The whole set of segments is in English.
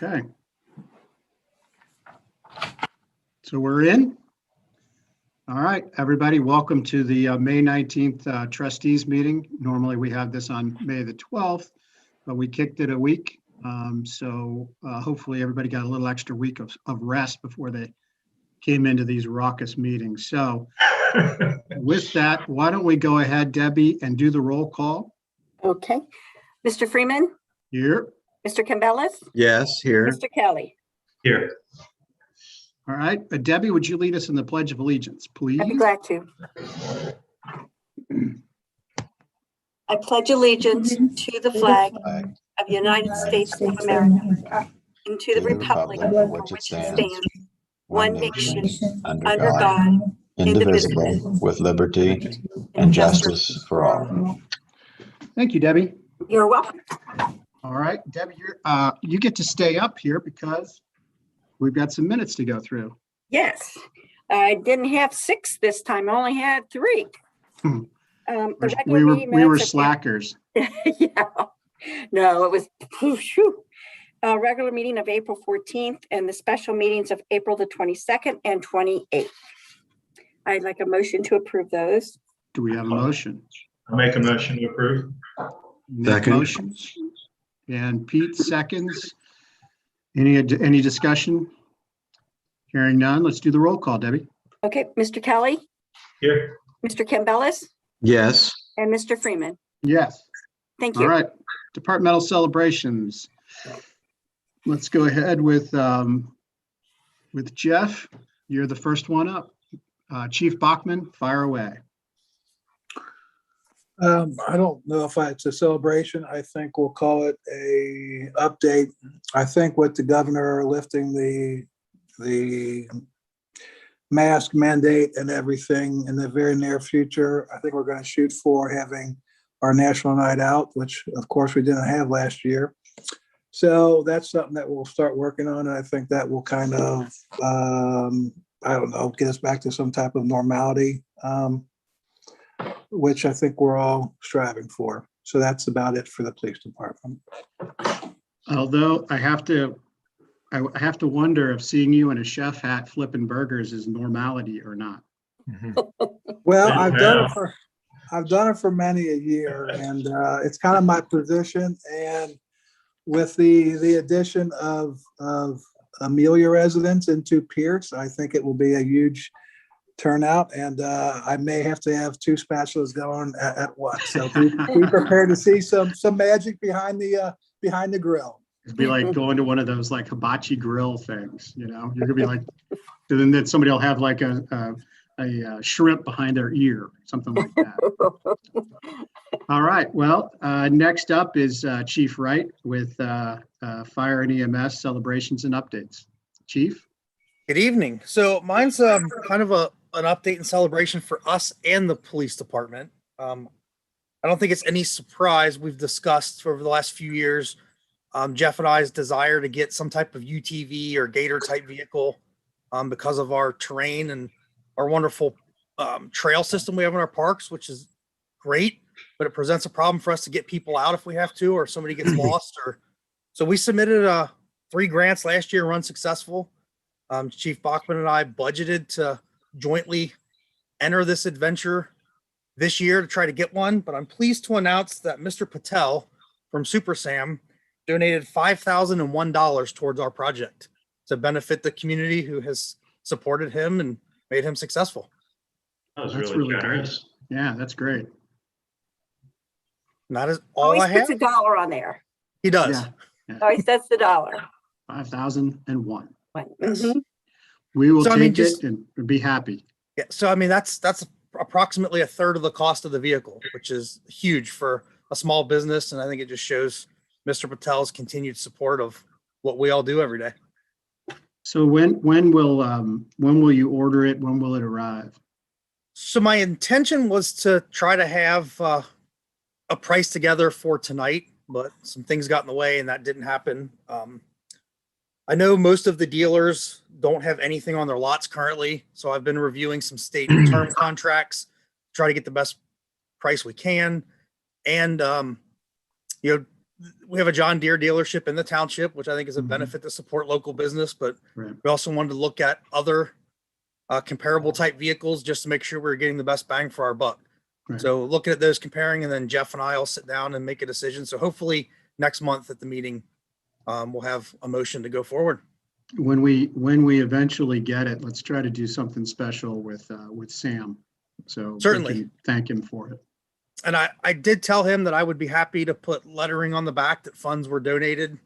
Okay. So we're in. All right, everybody, welcome to the May 19th trustees meeting. Normally we have this on May the 12th, but we kicked it a week. So hopefully everybody got a little extra week of rest before they came into these raucous meetings. So with that, why don't we go ahead, Debbie, and do the roll call? Okay. Mr. Freeman? Here. Mr. Campbellis? Yes, here. Mr. Kelly? Here. All right, Debbie, would you lead us in the Pledge of Allegiance, please? I'd be glad to. I pledge allegiance to the flag of the United States of America and to the republic for which it stands, one nation, under God, indivisible, with liberty and justice for all. Thank you, Debbie. You're welcome. All right, Debbie, you get to stay up here because we've got some minutes to go through. Yes, I didn't have 6 this time. I only had 3. We were slackers. Yeah. No, it was regular meeting of April 14th and the special meetings of April the 22nd and 28th. I'd like a motion to approve those. Do we have a motion? I'll make a motion to approve. Nick Second. motions. And Pete seconds. Any discussion? Hearing none, let's do the roll call, Debbie. Okay, Mr. Kelly, Here. Mr. Campbellis, Yes. and Mr. Freeman. Yes. Thank you. All right. Departmental celebrations. Let's go ahead with Jeff. You're the first one up. Chief Bachman, fire away. I don't know if it's a celebration. I think we'll call it a update. I think with the governor lifting the mask mandate and everything in the very near future, I think we're going to shoot for having our national night out, which of course we didn't have last year. So that's something that we'll start working on. And I think that will kind of, I don't know, get us back to some type of normality, which I think we're all striving for. So that's about it for the police department. Although I have to wonder if seeing you in a chef hat flipping burgers is normality or not. Well, I've done it for many a year, and it's kind of my position. And with the addition of Amelia residents into Pierce, I think it will be a huge turnout, and I may have to have 2 spatulas going at once. So be prepared to see some magic behind the grill. It'd be like going to one of those like hibachi grill things, you know, you're gonna be like, and then somebody will have like a shrimp behind their ear, something like that. All right, well, next up is Chief Wright with Fire and EMS celebrations and updates. Chief? Good evening. So mine's kind of an update and celebration for us and the police department. I don't think it's any surprise. We've discussed over the last few years, Jeff and I's desire to get some type of UTV or Gator type vehicle because of our terrain and our wonderful trail system we have in our parks, which is great, but it presents a problem for us to get people out if we have to, or somebody gets lost. So we submitted 3 grants last year, run successful. Chief Bachman and I budgeted to jointly enter this adventure this year to try to get one, but I'm pleased to announce that Mr. Patel from Super Sam donated $5,001 towards our project to benefit the community who has supported him and made him successful. That was That's really really generous. great. Yeah, that's great. And that is all Always I have. puts a dollar on there. He does. Yeah, Always sets the dollar. 5,001. Mhm. We will So, I take mean, it just- and be happy. Yeah. So, I mean, that's approximately a third of the cost of the vehicle, which is huge for a small business. And I think it just shows Mr. Patel's continued support of what we all do every day. So when will you order it? When will it arrive? So my intention was to try to have a price together for tonight, but some things got in the way and that didn't happen. I know most of the dealers don't have anything on their lots currently, so I've been reviewing some state term contracts, try to get the best price we can. And, we have a John Deere dealership in the township, which I think is a Mhm. benefit to support local business, but Right. we also wanted to look at other comparable type vehicles just to make sure we're getting the best bang for our buck. Right. So looking at those comparing, and then Jeff and I will sit down and make a decision. So hopefully next month at the meeting, we'll have a motion to go forward. When we eventually get it, let's try to do something special with Sam. So we Certainly. can thank him for it. And I did tell him that I would be happy to put lettering on the back that funds were donated,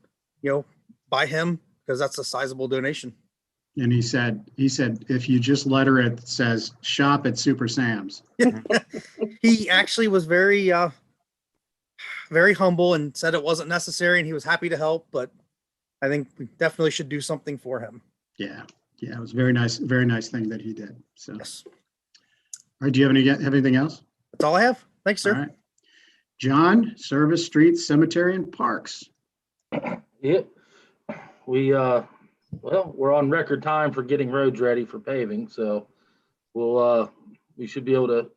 by him, because that's a sizable donation. And he said, if you just letter it, says shop at Super Sam's. He actually was very, very humble and said it wasn't necessary and he was happy to help, but I think we definitely should do something for him. Yeah. Yeah. It was very nice thing that he did. So, all Yes. right. Do you have anything else? That's all I have. Thanks, All sir. right. John, Service, Streets, Cemetery, and Parks. Yep. We're on record time for getting roads ready for paving, so we should be able to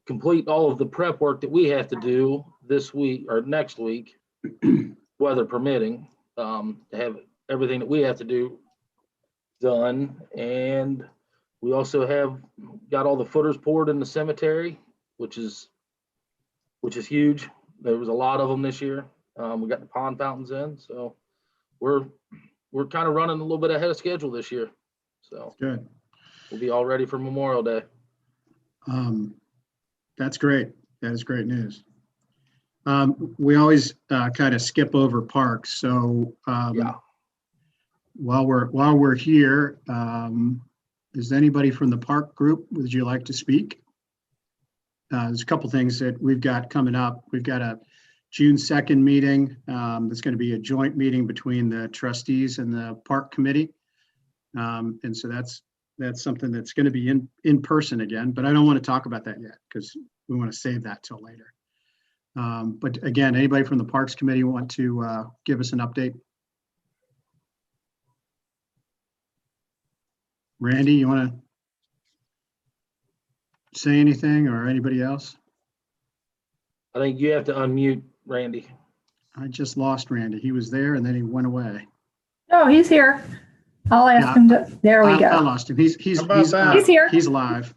complete all of the prep work that we have to do this week or next week, weather permitting, to have everything that we have to do done. And we also have got all the footers poured in the cemetery, which is huge. There was a lot of them this year. We got the pond fountains in, so we're kind of running a little bit ahead of schedule this year. So Good. we'll be all ready for Memorial Day. That's great. That is great news. We always kind of skip over parks. So Yeah. while we're here, is anybody from the park group, would you like to speak? There's a couple things that we've got coming up. We've got a June 2nd meeting. That's going to be a joint meeting between the trustees and the park committee. And so that's something that's going to be in person again, but I don't want to talk about that yet because we want to save that till later. But again, anybody from the Parks Committee want to give us an update? Randy, you want to say anything, or anybody else? I think you have to unmute Randy. I just lost Randy. He was there and then he went away. Oh, he's here. I'll ask Yeah. him to, there we I go. lost him. He's How about that? He's here. He's live.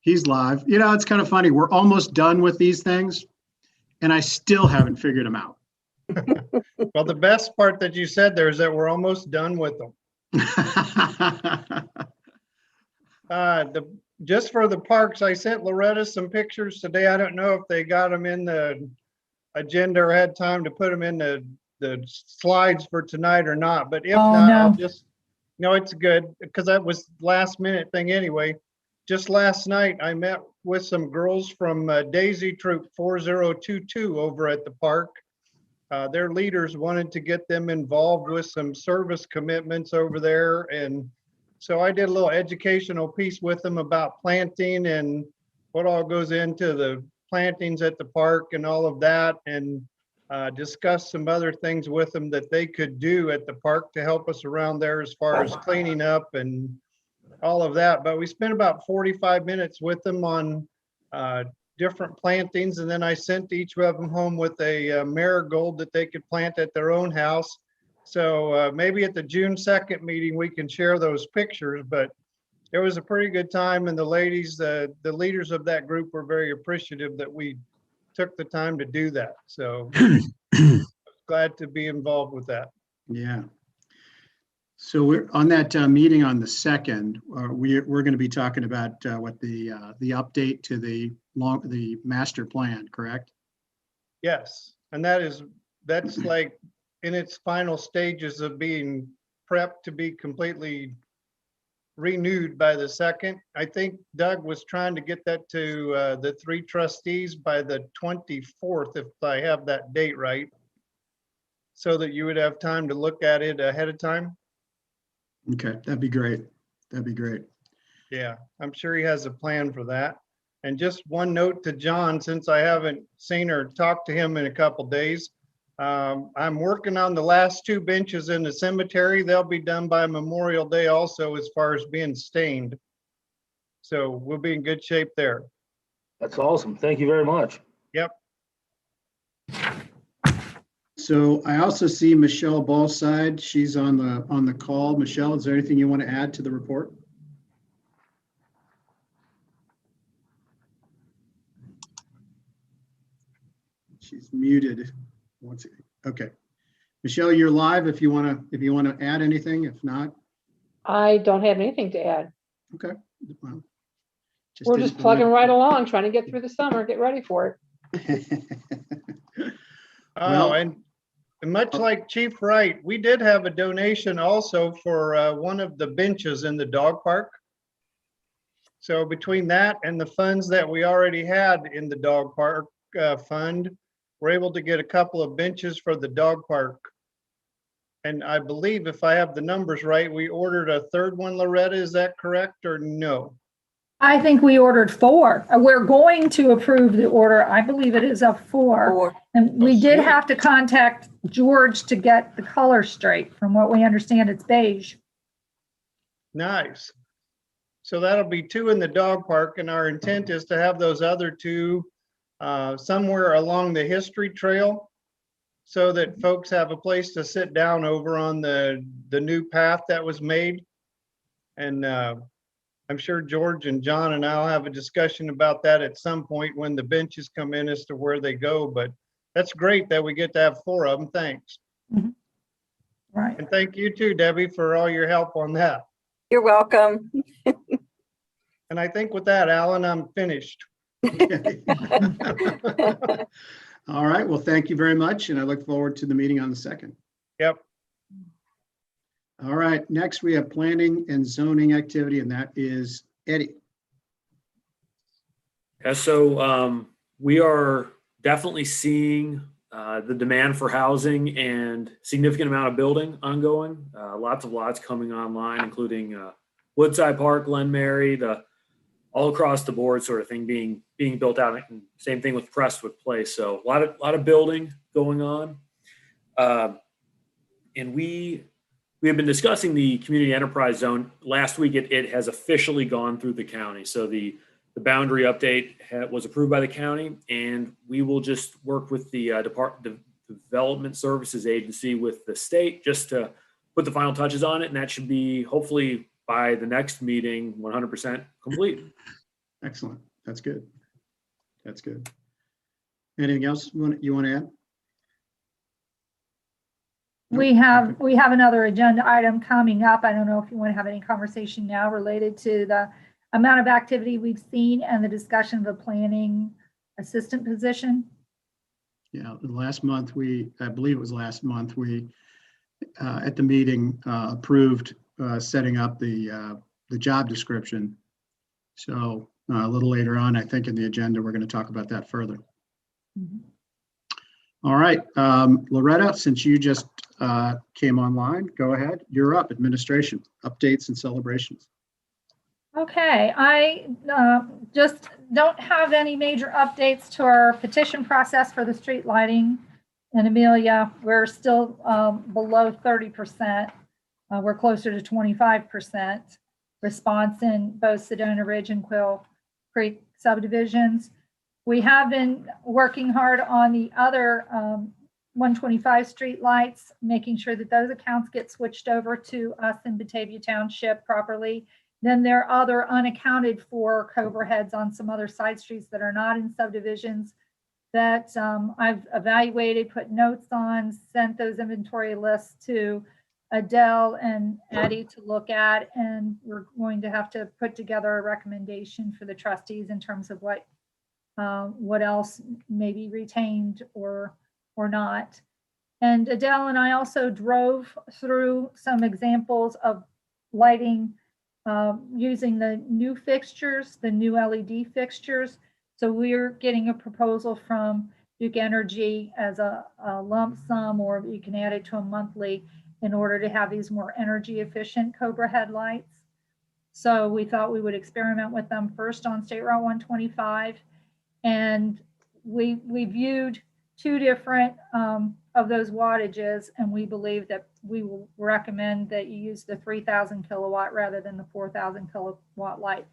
He's live. It's kind of funny. We're almost done with these things and I still haven't figured them out. Well, the best part that you said there is that we're almost done with them. Just for the parks, I sent Loretta some pictures today. I don't know if they got them in the agenda or had time to put them in the slides for tonight or not, but if not, I'll just, it's good because that was last minute thing anyway. Just last night, I met with some girls from Daisy Troop 4022 over at the park. Their leaders wanted to get them involved with some service commitments over there. And so I did a little educational piece with them about planting and what all goes into the plantings at the park and all of that, and discussed some other things with them that they could do at the park to help us around there as far as cleaning up and all of that. But we spent about 45 minutes with them on different plantings, and then I sent each of them home with a marigold that they could plant at their own house. So maybe at the June 2nd meeting, we can share those pictures, but it was a pretty good time. And the ladies, the leaders of that group were very appreciative that we took the time to do that. So glad to be involved with that. Yeah. So we're on that meeting on the 2nd. We're going to be talking about what the update to the master plan, correct? Yes, and that's like in its final stages of being prepped to be completely renewed by the 2nd. I think Doug was trying to get that to the 3 trustees by the 24th, if I have that date right, so that you would have time to look at it ahead of time. Okay, that'd be great. That'd be great. Yeah, I'm sure he has a plan for that. And just one note to John, since I haven't seen or talked to him in a couple days, I'm working on the last 2 benches in the cemetery. They'll be done by Memorial Day also, as far as being stained. So we'll be in good shape there. That's awesome. Thank you very much. Yep. so I also see Michelle Ballside. She's on the call. Michelle, is there anything you want to add to the report? She's muted. Once again. Okay. Michelle, you're live if you want to add anything. If not, I don't have anything to add. okay. Well, We're just didn't plugging wanna- right along, trying to get through the summer, get ready for it. Well- Oh, and much like Chief Wright, we did have a donation also for one of the benches in the dog park. So between that and the funds that we already had in the dog park fund, we're able to get a couple of benches for the dog park. And I believe if I have the numbers right, we ordered a third one, Loretta, is that correct or no? I think we ordered 4. We're going to approve the order. I believe it is a 4. Or And we did sweet. have to contact George to get the color straight. From what we understand, it's beige. Nice. So that'll be 2 in the dog park, and our intent is to have those other 2 somewhere along the history trail so that folks have a place to sit down over on the new path that was made. And I'm sure George and John and I'll have a discussion about that at some point when the benches come in as to where they go. But that's great that we get to have 4 of them. Thanks. Right. And thank you too, Debbie, for all your help on that. you're welcome. And I think with that, Alan, I'm finished. All right. Well, thank you very much. And I look forward to the meeting on the 2nd. Yep. All right. Next, we have planning and zoning activity, and that is Eddie. Yeah, so we are definitely seeing the demand for housing and significant amount of building ongoing. Lots of lots coming online, including Woodside Park, Glen Mary, all across the board sort of thing being built out. And same thing with Prestwood Place. So a lot of building going on. And we have been discussing the community enterprise zone. Last week, it has officially gone through the county. So the boundary update was approved by the county, and we will just work with the Development Services Agency with the state just to put the final touches on it. And that should be hopefully by the next meeting, 100% complete. Excellent. That's good. That's good. Anything else you want to add? We have another agenda item coming up. I don't know if you want to have any conversation now related to the amount of activity we've seen and the discussion of the planning assistant position. Yeah, last month I believe it was last month, we at the meeting approved setting up the job description. So a little later on, I think in the agenda, we're going to talk about that further. Mm-hmm. All right, Loretta, since you just came online, go ahead. You're up. Administration, updates and celebrations. Okay, I just don't have any major updates to our petition process for the street lighting in Amelia. We're still below 30%. We're closer to 25% response in both Sedona Ridge and Quill Creek subdivisions. We have been working hard on the other 125 street lights, making sure that those accounts get switched over to us in Batavia Township properly. Then there are other unaccounted for Cobra heads on some other side streets that are not in subdivisions that I've evaluated, put notes on, sent those inventory lists to Adele and Addie to look at, and we're going to have to put together a recommendation for the trustees in terms of what else may be retained or not. And Adele and I also drove through some examples of lighting using the new fixtures, the new LED fixtures. So we're getting a proposal from Duke Energy as a lump sum, or you can add it to a monthly in order to have these more energy efficient Cobra headlights. So we thought we would experiment with them first on State Route 125. And we viewed 2 different of those wattages, and we believe that we will recommend that you use the 3,000 kilowatt rather than the 4,000 kilowatt light.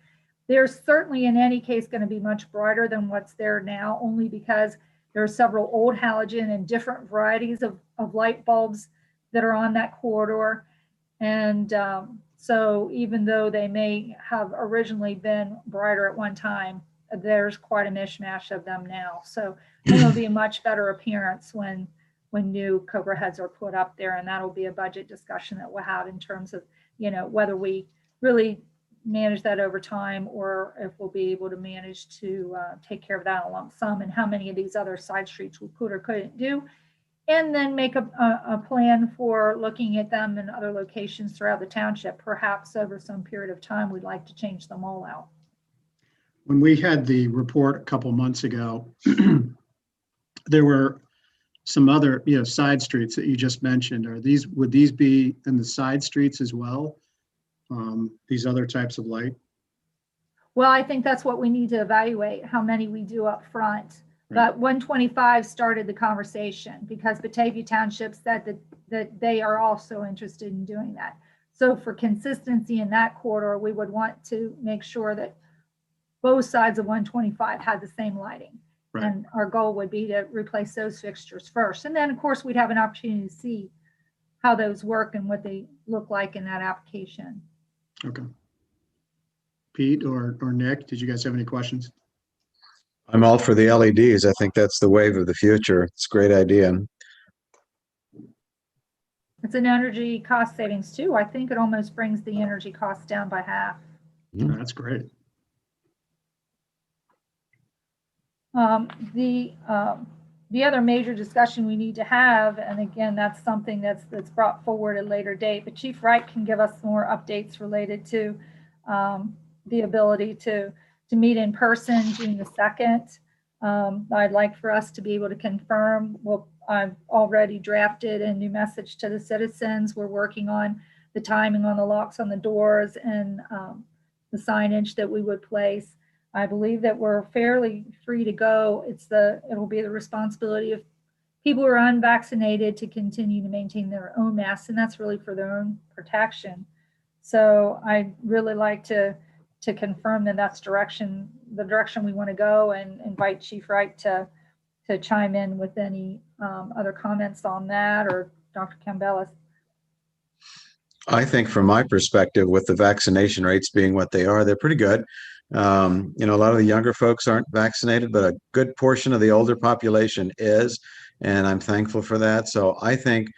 They're certainly in any case going to be much brighter than what's there now, only because There are several old halogen and different varieties of light bulbs that are on that corridor. And so even though they may have originally been brighter at one time, there's quite a mishmash of them now. So I think it'll be a much better appearance when new Cobra heads are put up there. And that'll be a budget discussion that we'll have in terms of, whether we really manage that over time or if we'll be able to manage to take care of that in a lump sum, and how many of these other side streets we could or couldn't do. And then make a plan for looking at them in other locations throughout the township. Perhaps over some period of time, we'd like to change them all out. When we had the report a couple months ago, there were some other, side streets that you just mentioned. Would these be in the side streets as well? These other types of light? Well, I think that's what we need to evaluate, how many we do up front. But 125 started the conversation because Batavia Township said that they are also interested in doing that. So for consistency in that corridor, we would want to make sure that both sides of 125 had the same lighting. Right. And our goal would be to replace those fixtures first. And then, of course, we'd have an opportunity to see how those work and what they look like in that application. Okay. Pete or Nick, did you guys have any questions? I'm all for the LEDs. I think that's the wave of the future. It's a great idea. It's an energy cost savings too. I think it almost brings the energy cost down by half. Oh, that's great. The other major discussion we need to have, and again, that's something that's brought forward at a later date, but Chief Wright can give us more updates related to the ability to meet in person June the 2nd. I'd like for us to be able to confirm. Well, I've already drafted a new message to the citizens. We're working on the timing on the locks on the doors and the signage that we would place. I believe that we're fairly free to go. It'll be the responsibility of people who are unvaccinated to continue to maintain their own masks, and that's really for their own protection. So I'd really like to confirm that that's the direction we want to go, and invite Chief Wright to chime in with any other comments on that, or Dr. Campbellis. I think from my perspective, with the vaccination rates being what they are, they're pretty good. A lot of the younger folks aren't vaccinated, but a good portion of the older population is, and I'm thankful for that. So I think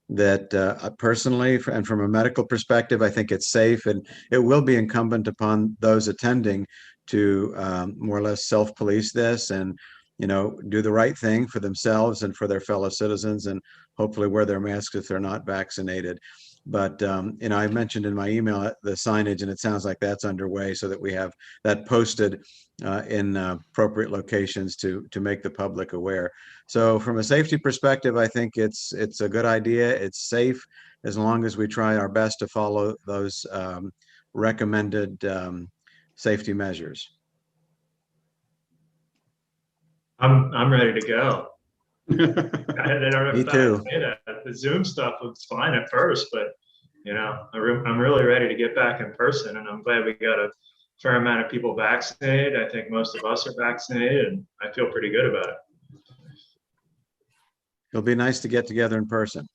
that personally, and from a medical perspective, I think it's safe, and it will be incumbent upon those attending to more or less self-police this and, do the right thing for themselves and for their fellow citizens, and hopefully wear their masks if they're not vaccinated. But, I mentioned in my email the signage, and it sounds like that's underway so that we have that posted in appropriate locations to make the public aware. So from a safety perspective, I think it's a good idea. It's safe as long as we try our best to follow those recommended safety measures. I'm ready to go. Me too. The Zoom stuff was fine at first, but I'm really ready to get back in person, and I'm glad we got a fair amount of people vaccinated. I think most of us are vaccinated, and I feel pretty good about it. It'll be nice to get together in person.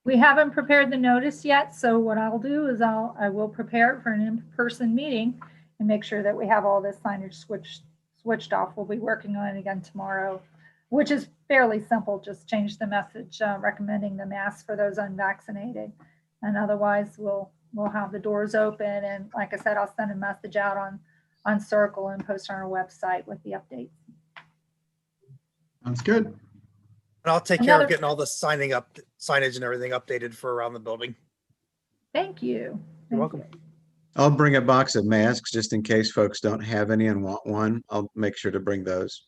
We haven't prepared the notice yet, so what I'll do is I will prepare it for an in-person meeting and make sure that we have all this signage switched off. We'll be working on it again tomorrow, which is fairly simple. Just change the message recommending the mask for those unvaccinated, and otherwise we'll have the doors open. And like I said, I'll send a message out on Circle and post on our website with the updates. Sounds good. And I'll take care of getting all the signage and everything updated for around the building. Thank you. You're welcome. I'll bring a box of masks just in case folks don't have any and want one. I'll make sure to bring those.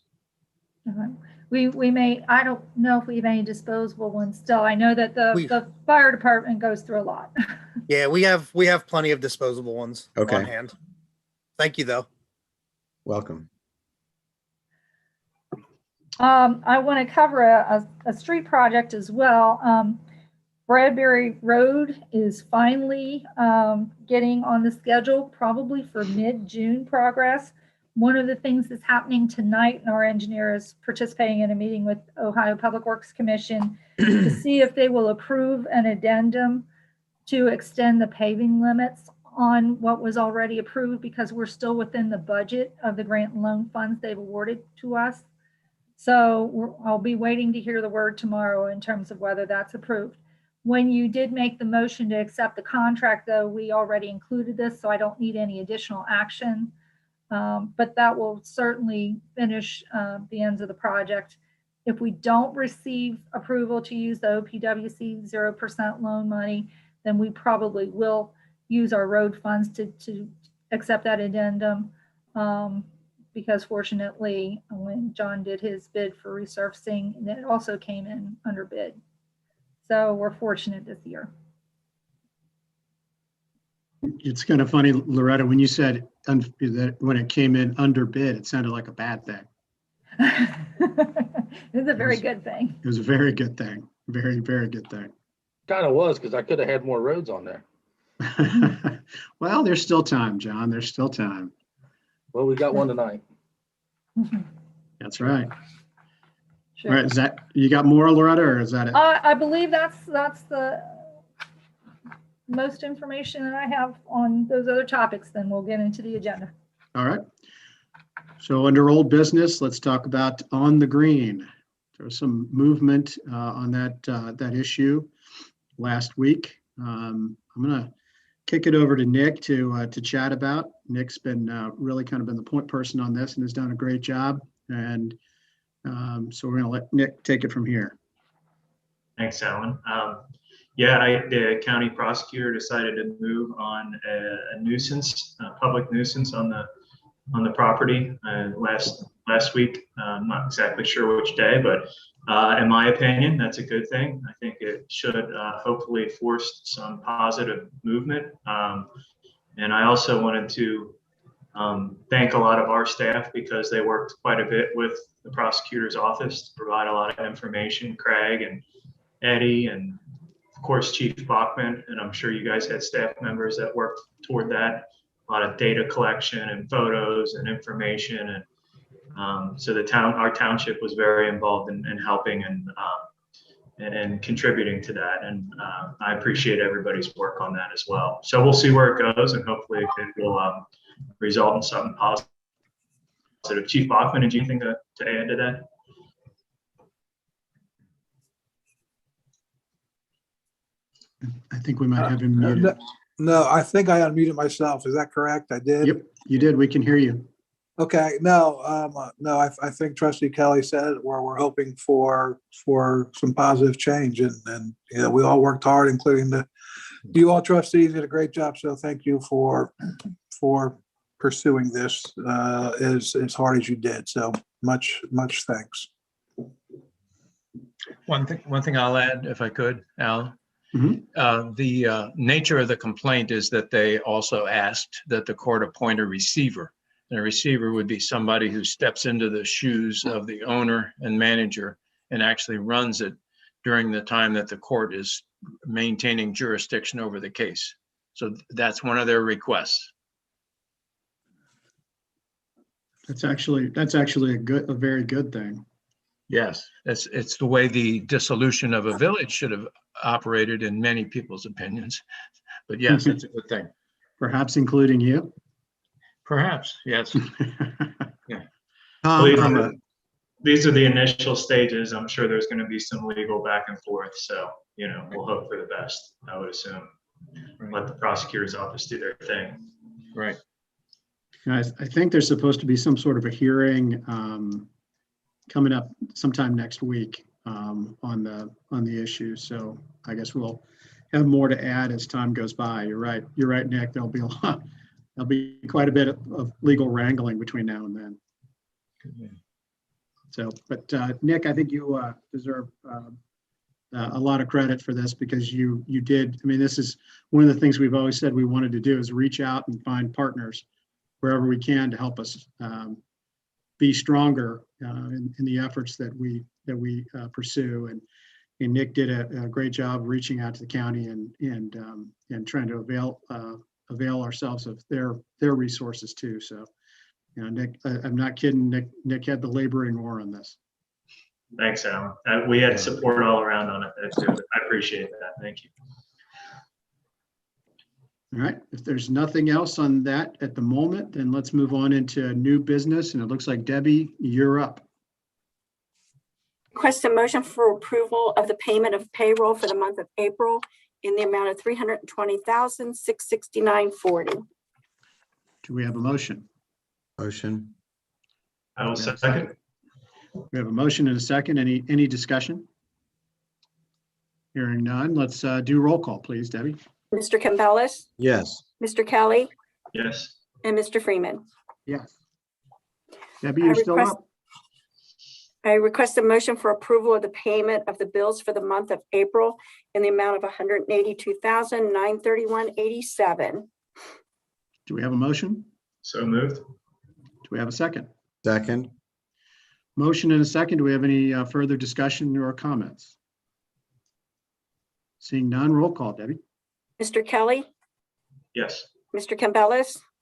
We may, I don't know if we have any disposable ones still. I know that the fire department goes through a lot. Yeah, we have plenty of disposable ones on hand. Thank you though. Welcome. I want to cover a street project as well. Bradbury Road is finally getting on the schedule, probably for mid-June progress. One of the things that's happening tonight, and our engineer is participating in a meeting with Ohio Public Works Commission to see if they will approve an addendum to extend the paving limits on what was already approved, because we're still within the budget of the grant and loan funds they've awarded to us. So I'll be waiting to hear the word tomorrow in terms of whether that's approved. When you did make the motion to accept the contract, though, we already included this, so I don't need any additional action. But that will certainly finish the ends of the project. If we don't receive approval to use the OPWC 0% loan money, then we probably will use our road funds to accept that addendum. Because fortunately, when John did his bid for resurfacing, it also came in under bid. So we're fortunate this year. It's kind of funny, Loretta, when you said that when it came in under bid, it sounded like a bad thing. It's a very good thing. It was a very good thing. Very, very good thing. Kind of was, because I could have had more roads on there. Well, there's still time, John. There's still time. Well, we got one tonight. That's right. Sure. All right. Is that, you got more, Loretta, or is that it? I believe that's the most information that I have on those other topics. Then we'll get into the agenda. All right. So under old business, let's talk about on the green. There was some movement on that issue last week. I'm going to kick it over to Nick to chat about. Nick's been really kind of been the point person on this and has done a great job. And so we're going to let Nick take it from here. Thanks, Alan. Yeah, the county prosecutor decided to move on a nuisance, a public nuisance on the property last week. I'm not exactly sure which day, but in my opinion, that's a good thing. I think it should hopefully force some positive movement. And I also wanted to thank a lot of our staff, because they worked quite a bit with the prosecutor's office to provide a lot of information. Craig and Eddie, and of course Chief Bachman, and I'm sure you guys had staff members that worked toward that. A lot of data collection and photos and information, and so our township was very involved in helping and contributing to that, and I appreciate everybody's work on that as well. So we'll see where it goes, and hopefully it will result in something positive. Chief Bachman, did you think to add to that? I think we might have him muted. No, I think I unmuted myself. Is that correct? I did? Yep, you did. We can hear you. Okay, no, I think Trustee Kelly said it, where we're hoping for some positive change, and you know, we all worked hard, including you all trustees did a great job. So thank you for pursuing this as hard as you did. So much thanks. One thing I'll add, if I could, Al. Mm-hmm. The nature of the complaint is that they also asked that the court appoint a receiver. And a receiver would be somebody who steps into the shoes of the owner and manager and actually runs it during the time that the court is maintaining jurisdiction over the case. So that's one of their requests. That's actually a very good thing. Yes, it's the way the dissolution of a village should have operated in many people's opinions. But yes, it's a good thing. Perhaps including you. Perhaps, yes. Yeah. These are the initial stages. I'm sure there's going to be some legal back and forth. So, you know, we'll hope for the best, I would assume. Right. Let the prosecutor's office do their thing. Right. Guys, I think there's supposed to be some sort of a hearing coming up sometime next week on the issue. So I guess we'll have more to add as time goes by. You're right, Nick. There'll be quite a bit of legal wrangling between now and then. So, but Nick, I think you deserve a lot of credit for this, because you did. I mean, this is one of the things we've always said we wanted to do, is reach out and find partners wherever we can to help us be stronger in the efforts that we pursue. And Nick did a great job reaching out to the county and trying to avail ourselves of their resources too. So You know, Nick, I'm not kidding. Nick had the laboring oar on this. Thanks, Alan. We had support all around on it. That's good. I appreciate that. Thank you. All right, if there's nothing else on that at the moment, then let's move on into new business. And it looks like Debbie, you're up. Request a motion for approval of the payment of payroll for the month of April in the amount of $320,669.40. Do we have a motion? Motion. I will second. We have a motion and a second. Any discussion? Hearing none, let's do roll call, please, Debbie. Mr. Campbell, Yes. Mr. Kelly, Yes. and Mr. Freeman. Yes. Debbie, you're still up. I request a motion for approval of the payment of the bills for the month of April in the amount of $182,931.87. Do we have a motion? So moved. Do we have a second? Second. Motion and a second. Do we have any further discussion or comments? Seeing none, roll call, Debbie. Mr. Kelly, Yes. Mr. Campbell,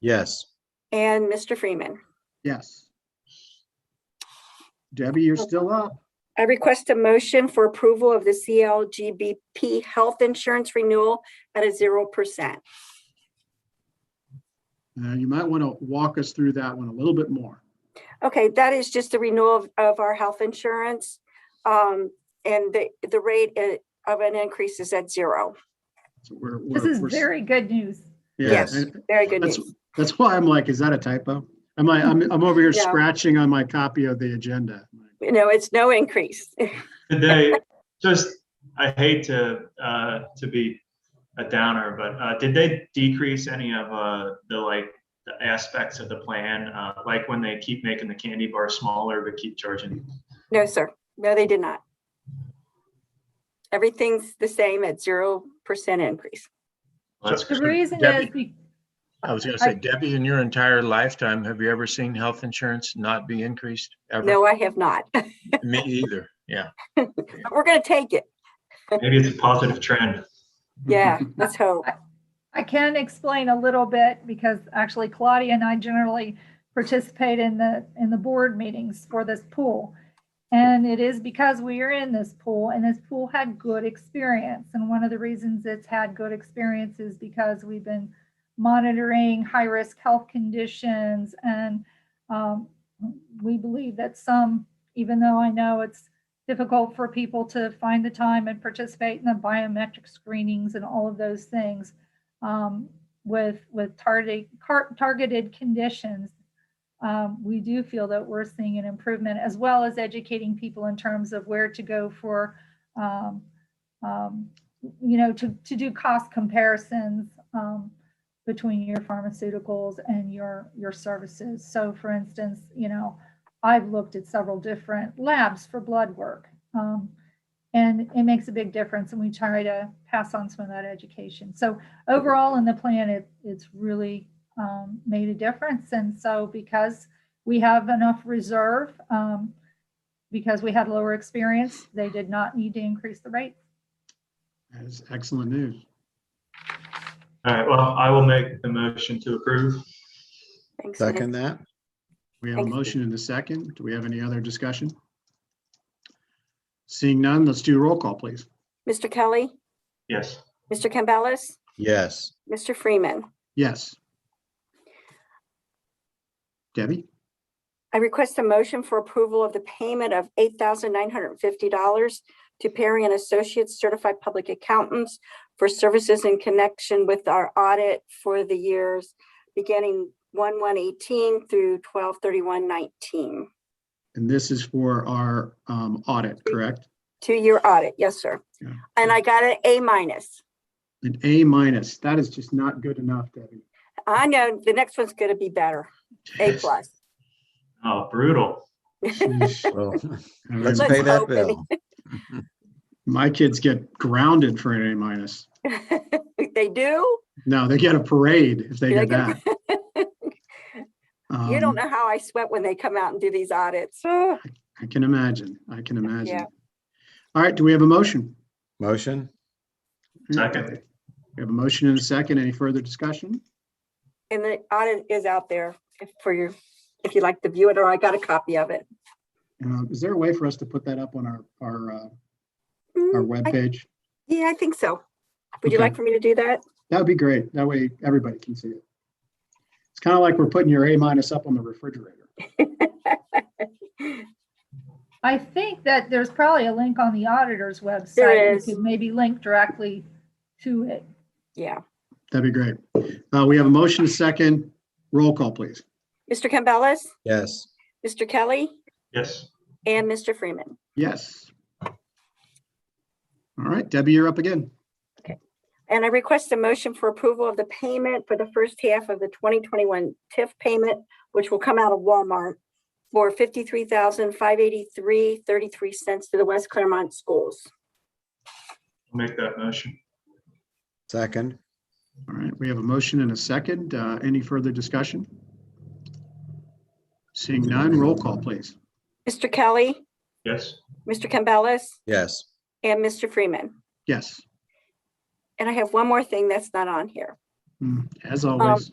Yes. and Mr. Freeman. Yes. Debbie, you're still up. I request a motion for approval of the CLGBP health insurance renewal at a 0%. You might want to walk us through that one a little bit more. Okay, that is just the renewal of our health insurance. And the rate of an increase is at 0. So we're This is very good news. yeah, Yes, and very good that's news. that's why I'm like, is that a typo? I'm over here Yeah. scratching on my copy of the agenda. No, it's no increase. Did they I hate to be a downer, but did they decrease any of the aspects of the plan? Like when they keep making the candy bar smaller, but keep charging? No, sir. No, they did not. Everything's the same at 0% increase. Well, that's The good. reason Debbie. is, I was going to say, Debbie, in your entire lifetime, have you ever seen health insurance not be increased ever? No, I have not. Me either. Yeah. We're going to take it. Maybe it's a positive trend. Yeah, let's hope. I can explain a little bit because actually Claudia and I generally participate in the board meetings for this pool. And it is because we are in this pool and this pool had good experience. And one of the reasons it's had good experience is because we've been monitoring high-risk health conditions. And we believe that some, even though I know it's difficult for people to find the time and participate in the biometric screenings and all of those things with targeted conditions, we do feel that we're seeing an improvement, as well as educating people in terms of where to go for, to do cost comparisons between your pharmaceuticals and your services. So for instance, I've looked at several different labs for blood work, and it makes a big difference, and we try to pass on some of that education. So overall in the plan, it's really made a difference. And so because we have enough reserve, because we had lower experience, they did not need to increase the rate. That is excellent news. All right, well, I will make the motion to approve. Thanks. Second that. We have a Thank you. motion and a second. Do we have any other discussion? Seeing none, let's do roll call, please. Mr. Kelly, Yes. Mr. Campbell, Yes. Mr. Freeman. Yes. Debbie? I request a motion for approval of the payment of $8,950 to Perry and Associates Certified Public Accountants for services in connection with our audit for the years beginning 1/1/18 through 12/31/19. And this is for our audit, correct? 2-year audit, yes, sir. Yeah. And I got an A-. An A-. That is just not good enough, Debbie. I know the next one's going to be better. A+. Oh, brutal. Well, let's Let's pay that hope bill. My kids get grounded for an A-. They do? No, they get a parade if they get that. You don't know how I sweat when they come out and do these audits. Oh, I can imagine. I can imagine. Yeah. All right, do we have a motion? Motion? Second. We have a motion and a second. Any further discussion? and the audit is out there for your if you'd like to view it, or I got a copy of it. Is there a way for us to put that up on our Mm, webpage? Yeah, I think so. Would you Okay. like for me to do that? That would be great. That way everybody can see it. It's kind of like we're putting your A- up on the refrigerator. I think that there's probably a link on the auditor's website. There You is. could maybe link directly to it. Yeah. That'd be great. We have a motion, a second. Roll call, please. Mr. Campbell, Yes. Mr. Kelly, Yes. and Mr. Freeman. Yes. All right, Debbie, you're up again. And I request a motion for approval of the payment for the first half of the 2021 TIF payment, which will come out of Walmart for $53,583.33 to the West Claremont schools. I'll make that motion. Second. All right, we have a motion and a second. Any further discussion? Seeing none, roll call, please. Mr. Kelly, Yes. Mr. Campbell, Yes. and Mr. Freeman. Yes, And I have one more thing that's not on here. as always.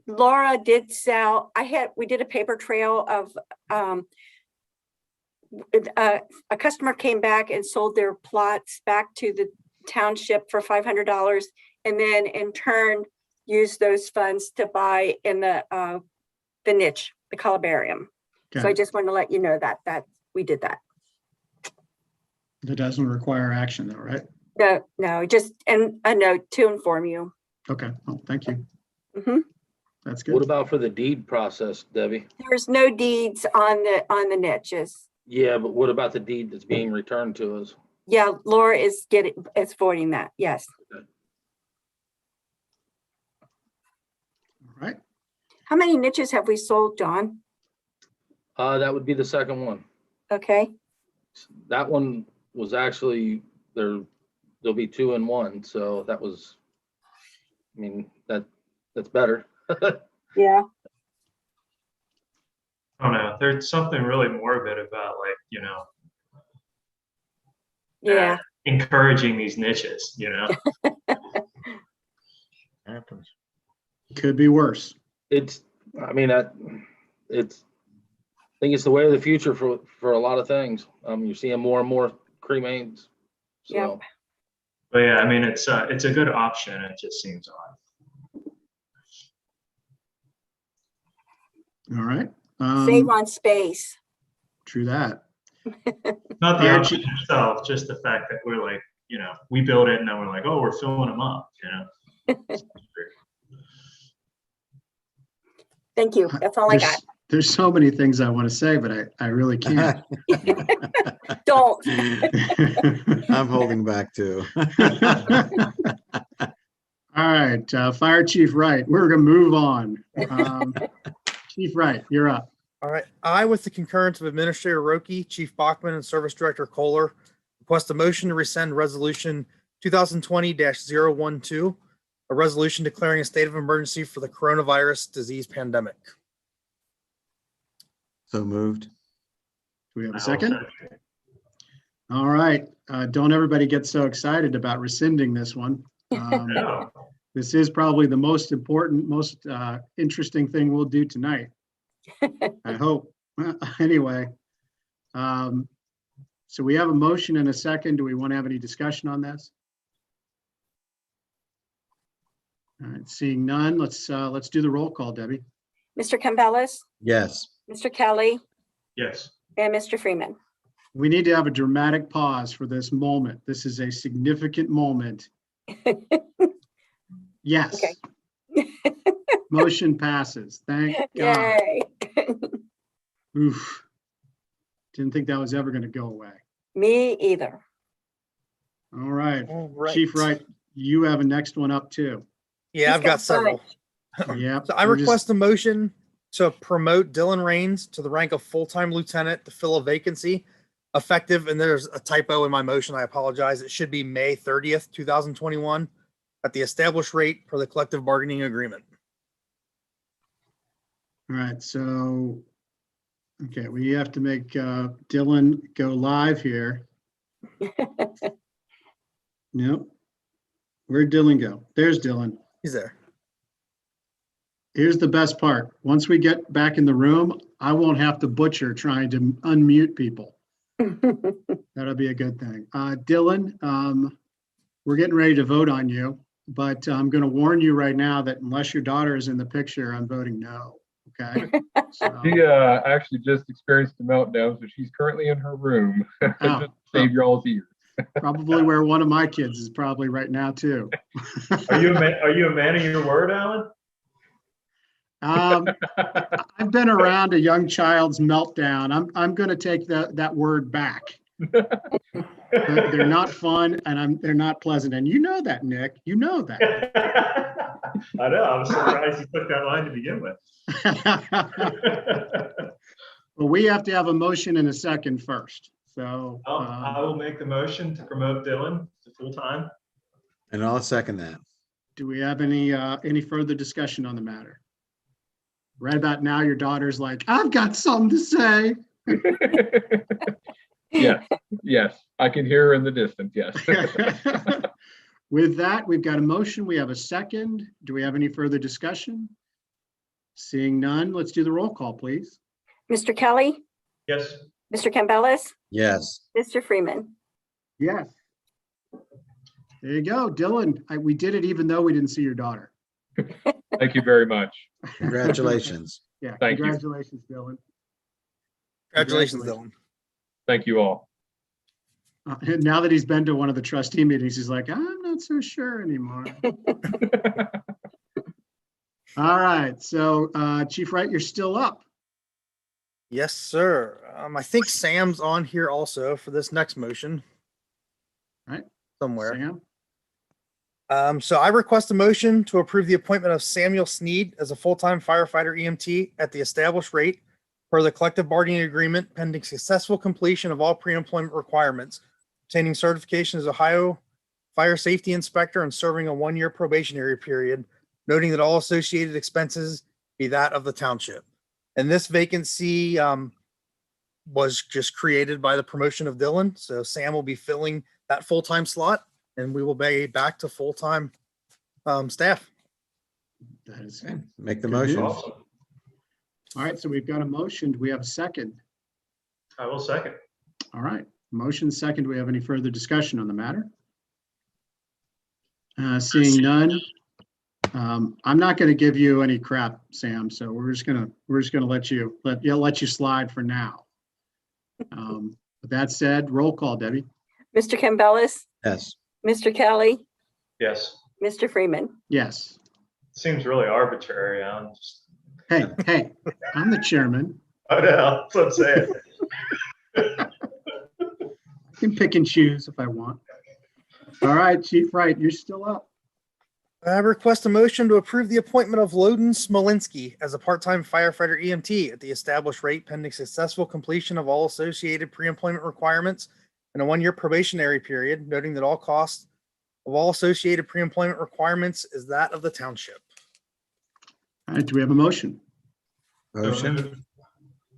Laura did sell, we did a paper trail of, a customer came back and sold their plots back to the township for $500, and then in turn used those funds to buy in the niche, the columbarium. So I Okay. just wanted to let you know that we did that. That doesn't require action though, right? No, just and a note to inform you. Okay, well, thank you. Mhm. That's What good. about for the deed process, Debbie? There's no deeds on the niches. Yeah, but what about the deed that's being returned to us? Yeah, Laura is forwarding that. Yes. All right, How many niches have we sold, John? That would be the second one. Okay. That one was actually there'll be 2 in 1. So that was, I mean, that's better. Yeah. I don't know. There's something really morbid about Yeah. encouraging these niches, Happens. could be worse. It's, I mean, I think it's the way of the future for a lot of things. You're seeing more and more cremains. So. Yep. But yeah, I mean, it's a good option. It just seems odd. All right. Save on space. True that. Not the Fire option itself, just the fact that we're like, we build it and then we're like, oh, we're filling them up, Thank you. That's all I got. There's so many things I want to say, but I really can't. Don't. I'm holding back too. All right, Fire Chief Wright, we're gonna move on. Chief Wright, you're up. All right. I, with the concurrence of Administrator Roki, Chief Bachman, and Service Director Kohler, request a motion to rescind Resolution 2020-012, a resolution declaring a state of emergency for the coronavirus disease pandemic. So moved. Do we have a second? All right, don't everybody get so excited about rescinding this one. No. This is probably the most important, most interesting thing we'll do tonight. I hope. Anyway, so we have a motion and a second. Do we want to have any discussion on this? All right, seeing none, let's do the roll call, Debbie. Mr. Campbell, Yes. Mr. Kelly, Yes. and Mr. Freeman. We need to have a dramatic pause for this moment. This is a significant moment. Yes. Okay. Motion passes. Thank God. Yay. Oof. Didn't think that was ever going to go away. Me either. All right. All right. Chief Wright, you have a next one up too. Yeah, He's I've got got several. Yep. So I we're just- request a motion to promote Dylan Raines to the rank of full-time lieutenant to fill a vacancy effective, and there's a typo in my motion. I apologize. It should be May 30th, 2021 at the established rate per the collective bargaining agreement. All right, so, okay, we have to make Dylan go live here. Nope. Where'd Dylan go? There's Dylan. He's there. Here's the best part. Once we get back in the room, I won't have to butcher trying to unmute people. That'll be a good thing. Dylan, we're getting ready to vote on you, but I'm going to warn you right now that unless your daughter is in the picture, I'm voting no. Okay. So, She actually just experienced a meltdown, so she's currently in her room. Just to save y'all's ears. probably where one of my kids is probably right now too. Are you a man of your word, Alan? I've been around a young child's meltdown. I'm going to take that word back. They're not fun and they're not pleasant. And you know that, Nick. You know that. I know. I was surprised you took that line to begin with. Well, we have to have a motion and a second first. So I will make the motion to promote Dylan to full-time. And I'll second that. do we have any further discussion on the matter? Right about now, your daughter's like, I've got something to say. Yes, I can hear her in the distance, yes. With that, we've got a motion. We have a second. Do we have any further discussion? Seeing none, let's do the roll call, please. Mr. Kelly, Yes. Mr. Campbell, Yes. Mr. Freeman. Yes. There you go, Dylan. We did it even though we didn't see your daughter. Thank you very much. Congratulations. Yeah, Thank you. congratulations, Dylan. Congratulations, Dylan. Thank you all. And now that he's been to one of the trustee meetings, he's like, I'm not so sure anymore. All right, so Chief Wright, you're still up. Yes, sir. I think Sam's on here also for this next motion. Right. Somewhere. Sam? So I request a motion to approve the appointment of Samuel Snead as a full-time firefighter EMT at the established rate per the collective bargaining agreement pending successful completion of all pre-employment requirements, obtaining certification as Ohio Fire Safety Inspector and serving a 1-year probationary period, noting that all associated expenses be that of the township. And this vacancy was just created by the promotion of Dylan. So Sam will be filling that full-time slot and we will be back to full-time staff. That is Okay, make the Good motion. news. Awesome. All right, so we've got a motion. Do we have a second? I will second. All right, motion second. Do we have any further discussion on the matter? Seeing none. I'm not going to give you any crap, Sam. So we're just gonna let you slide for now. With that said, roll call, Debbie. Mr. Campbell, Yes. Mr. Kelly, Yes. Mr. Freeman. Yes. Seems really arbitrary, Alan. Hey, I'm the chairman. I know, that's what I'm saying. I can pick and choose if I want. All right, Chief Wright, you're still up. I request a motion to approve the appointment of Loden Smolinski as a part-time firefighter EMT at the established rate pending successful completion of all associated pre-employment requirements and a 1-year probationary period, noting that all costs of all associated pre-employment requirements is that of the township. All right, do we have a motion? Motion. Do we have a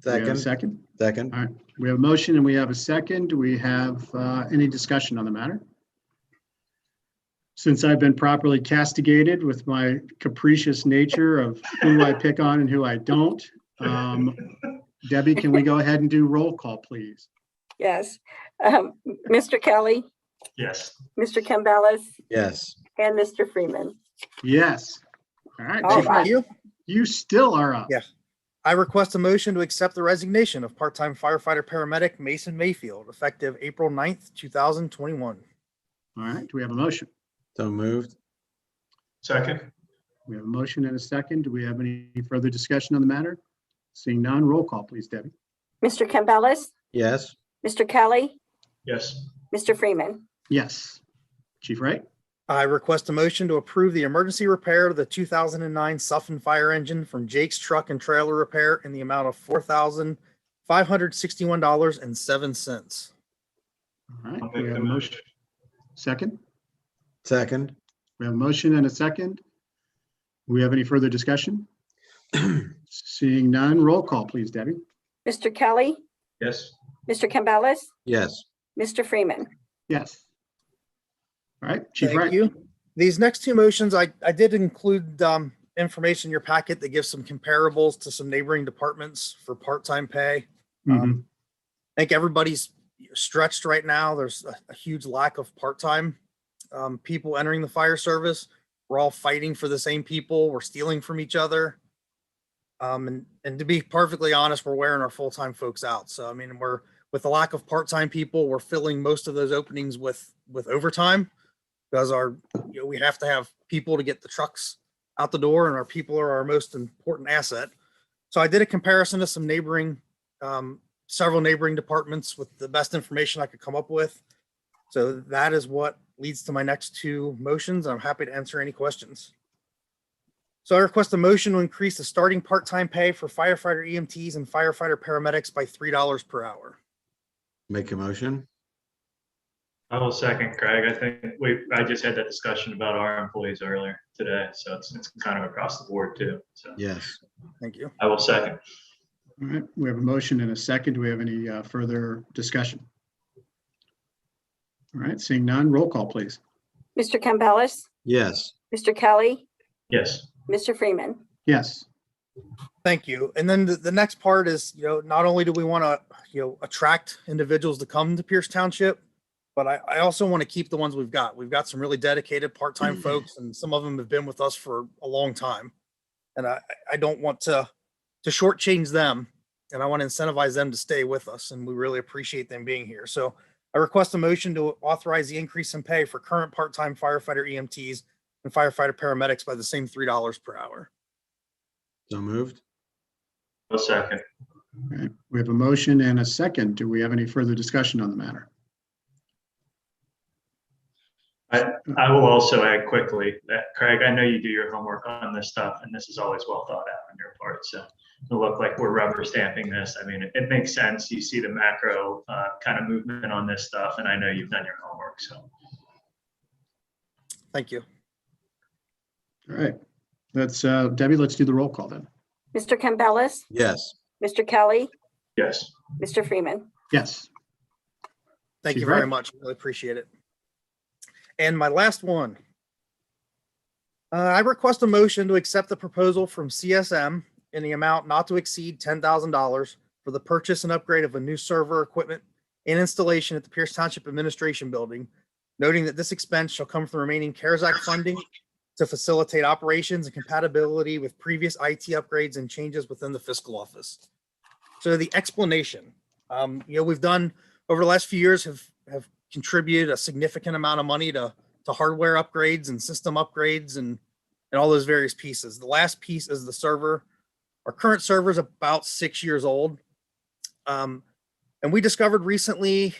Second. second? Second. All right, we have a motion and we have a second. Do we have any discussion on the matter? Since I've been properly castigated with my capricious nature of who I pick on and who I don't, Debbie, can we go ahead and do roll call, please? Yes. Mr. Kelly, Yes. Mr. Campbell, Yes. and Mr. Freeman. Yes. All right, All Chief right. Wright, you still are up. Yeah. I request a motion to accept the resignation of part-time firefighter paramedic Mason Mayfield effective April 9th, 2021. All right, do we have a motion? So moved. Second. We have a motion and a second. Do we have any further discussion on the matter? Seeing none, roll call, please, Debbie. Mr. Campbell, Yes. Mr. Kelly, Yes. Mr. Freeman. Yes. Chief Wright? I request a motion to approve the emergency repair of the 2009 Suffin fire engine from Jake's Truck and Trailer Repair in the amount of $4,561.07. All right, I'll we make have the a motion. Second? Second. We have a motion and a second. Do we have any further discussion? Seeing none, roll call, please, Debbie. Mr. Kelly, Yes. Mr. Campbell, Yes. Mr. Freeman. Yes. All right, Chief Thank Wright. you. These next two motions, I did include information in your packet that gives some comparables to some neighboring departments for part-time pay. Mhm. I think everybody's stretched right now. There's a huge lack of part-time people entering the fire service. We're all fighting for the same people. We're stealing from each other. And to be perfectly honest, we're wearing our full-time folks out. So, I mean, with the lack of part-time people, we're filling most of those openings with overtime because we have to have people to get the trucks out the door, and our people are our most important asset. So I did a comparison to some several neighboring departments with the best information I could come up with. So that is what leads to my next two motions. I'm happy to answer any questions. So I request a motion to increase the starting part-time pay for firefighter EMTs and firefighter paramedics by $3 per hour. Make a motion. I will second, Craig. I think I just had that discussion about our employees earlier today, so it's kind of across the board too. So Yes. Thank you. I will second. All right, we have a motion and a second. Do we have any further discussion? All right, seeing none, roll call, please. Mr. Campbell, Yes. Mr. Kelly, Yes. Mr. Freeman. Yes. Thank you. And then the next part is, not only do we want to, attract individuals to come to Pierce Township, but I also want to keep the ones we've got. We've got some really dedicated part-time folks, and some of them have been with us for a long time. And I don't want to shortchange them, and I want to incentivize them to stay with us. And we really appreciate them being here. So I request a motion to authorize the increase in pay for current part-time firefighter EMTs and firefighter paramedics by the same $3 per hour. So moved. I'll second. All right, we have a motion and a second. Do we have any further discussion on the matter? I will also add quickly that, Craig, I know you do your homework on this stuff, and this is always well thought out on your part. So it'll look like we're rubber stamping this. I mean, it makes sense. You see the macro kind of movement on this stuff, and I know you've done your homework. So Thank you. All right, Debbie, let's do the roll call then. Mr. Campbell, Yes. Mr. Kelly, yes. Mr. Freeman. Yes. Thank She's you very right. much. Really appreciate it. And my last one. I request a motion to accept the proposal from CSM in the amount not to exceed $10,000 for the purchase and upgrade of a new server equipment and installation at the Pierce Township Administration Building, noting that this expense shall come from remaining CARES Act funding to facilitate operations and compatibility with previous IT upgrades and changes within the fiscal office. So the explanation, we've done over the last few years have contributed a significant amount of money to hardware upgrades and system upgrades and all those various pieces. The last piece is the server. Our current server is about 6 years old. And we discovered recently,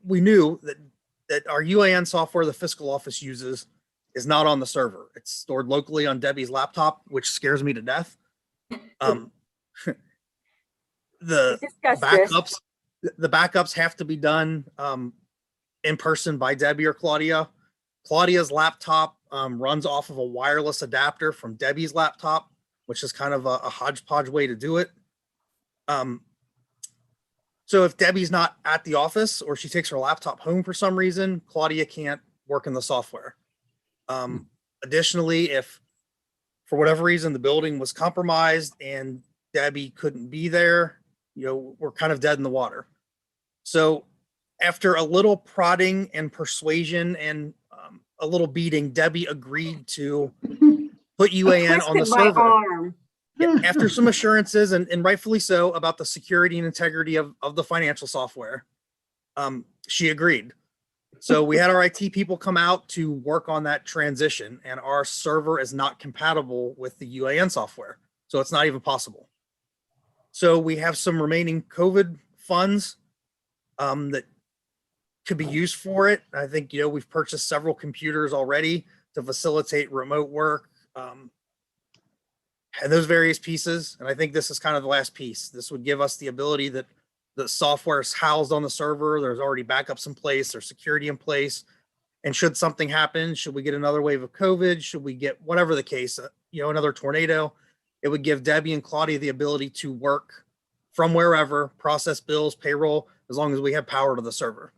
we knew that our UAN software the fiscal office uses is not on the server. It's stored locally on Debbie's laptop, which scares me to death. The backups have to be done in person by Debbie or Claudia. Claudia's laptop runs off of a wireless adapter from Debbie's laptop, which is kind of a hodgepodge way to do it. So if Debbie's not at the office or she takes her laptop home for some reason, Claudia can't work in the software. Additionally, if for whatever reason the building was compromised and Debbie couldn't be there, we're kind of dead in the water. So after a little prodding and persuasion and a little beating, Debbie agreed to put UAN on the server. Yeah, after some assurances, and rightfully so, about the security and integrity of the financial software, she agreed. So we had our IT people come out to work on that transition, and our server is not compatible with the UAN software. So it's not even possible. So we have some remaining COVID funds that could be used for it. I think, we've purchased several computers already to facilitate remote work and those various pieces. And I think this is kind of the last piece. This would give us the ability that the software is housed on the server. There's already backups in place. There's security in place. And should something happen, should we get another wave of COVID, should we get whatever the case, another tornado, it would give Debbie and Claudia the ability to work from wherever, process bills, payroll, as long as we have power to the server.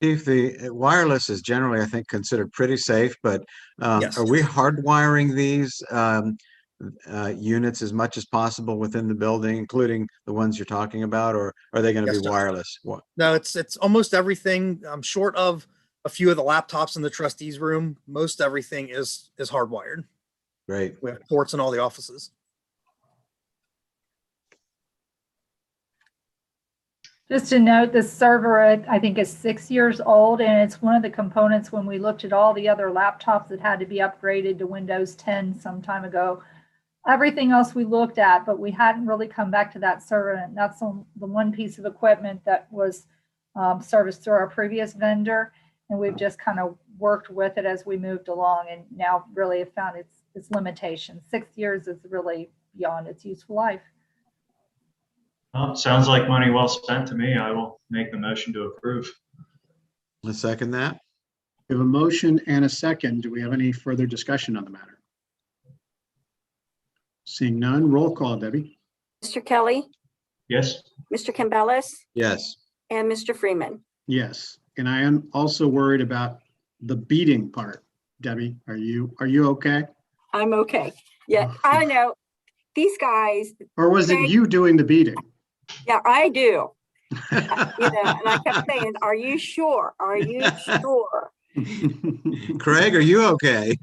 Chief, the wireless is generally, I think, considered pretty safe, but Yes. are we hardwiring these units as much as possible within the building, including the ones you're talking about, or are they going to Yes, be sir. wireless? No, it's almost everything. Short of a few of the laptops in the trustees room, most everything is hardwired. Great. We have ports in all the offices. Just to note, the server, I think, is 6 years old, and it's one of the components when we looked at all the other laptops that had to be upgraded to Windows 10 some time ago. Everything else we looked at, but we hadn't really come back to that server, and that's the one piece of equipment that was serviced through our previous vendor, and we've just kind of worked with it as we moved along, and now really have found its limitations. 6 years is really beyond its useful life. Well, sounds like money well spent to me. I will make the motion to approve. Let's second that. We have a motion and a second. Do we have any further discussion on the matter? Seeing none, roll call, Debbie. Mr. Kelly, Yes. Mr. Campbell, Yes. and Mr. Freeman. Yes, and I am also worried about the beating part. Debbie, are you okay? I'm okay. Yeah, I know. These guys, Or was it you doing the beating? yeah, I do. And I kept saying, are you sure? Are you sure? Craig, are you okay?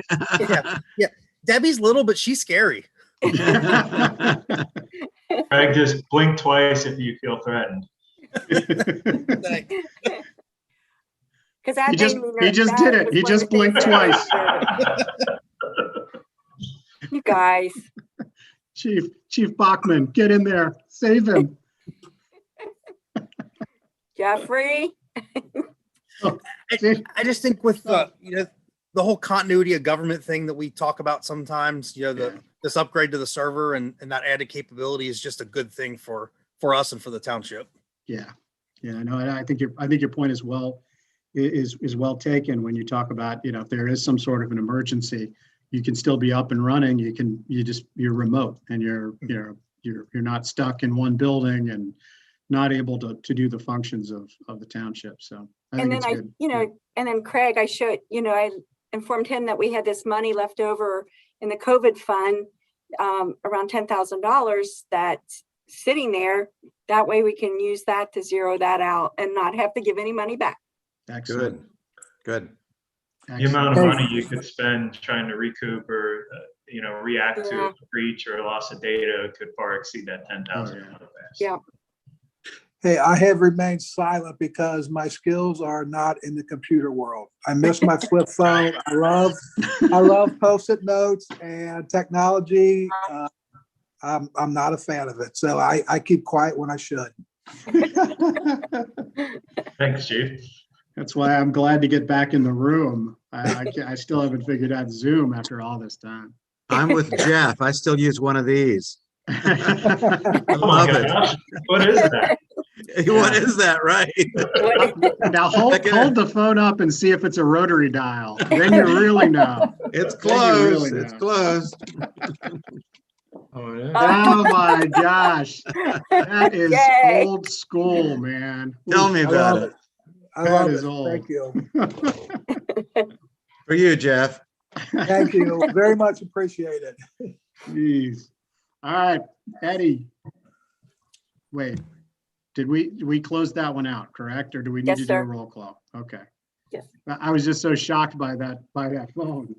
Yeah. Debbie's little, but she's scary. Craig, just blink twice if you feel threatened. Because that He just made me he nervous. just That did it. was He one of just the things blinked that twice. You guys. Chief Bachman, get in there. Save him. Jeffrey. I just think with the whole continuity of government thing that we talk about sometimes, this upgrade to the server and that added capability is just a good thing for us and for the township. Yeah, I know. And I think your point is well taken when you talk about, if there is some sort of an emergency, you can still be up and running. You're remote and you're not stuck in one building and not able to do the functions of the township. So I think it's good. And then Craig, I informed him that we had this money left over in the COVID fund, around $10,000 that's sitting there. That way we can use that to zero that out and not have to give any money back. Excellent. Good. The amount of money you could spend trying to recoup or, react to a breach or a loss of data could far exceed that 10,000. Yeah. Hey, I have remained silent because my skills are not in the computer world. I miss my flip phone. I love Post-it notes and technology. I'm not a fan of it, so I keep quiet when I should. Thanks, Chief. That's why I'm glad to get back in the room. I still haven't figured out Zoom after all this time. I'm with Jeff. I still use one of these. I Oh my love it. gosh, what is that? What is that, right? Now hold the phone up and see if it's a rotary dial. Then you really know. It's Then you closed. really It's know. closed. Oh, yeah. Oh my gosh. That is Yay. old school, man. Tell me about it. I love is it. old. Thank you. For you, Jeff. Thank you. Very much appreciate it. Jeez. All right, Eddie. Wait, did we close that one out, correct? Or do we need Yes, to do sir. a roll call? Okay. Yes. I was just so shocked by that phone.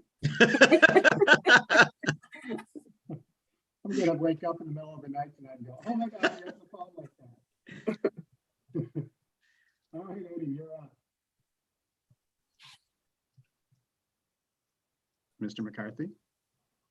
I'm gonna wake up in the middle of the night tonight and go, oh my God, there's a phone like that. All right, Eddie, you're up. Mr. McCarthy,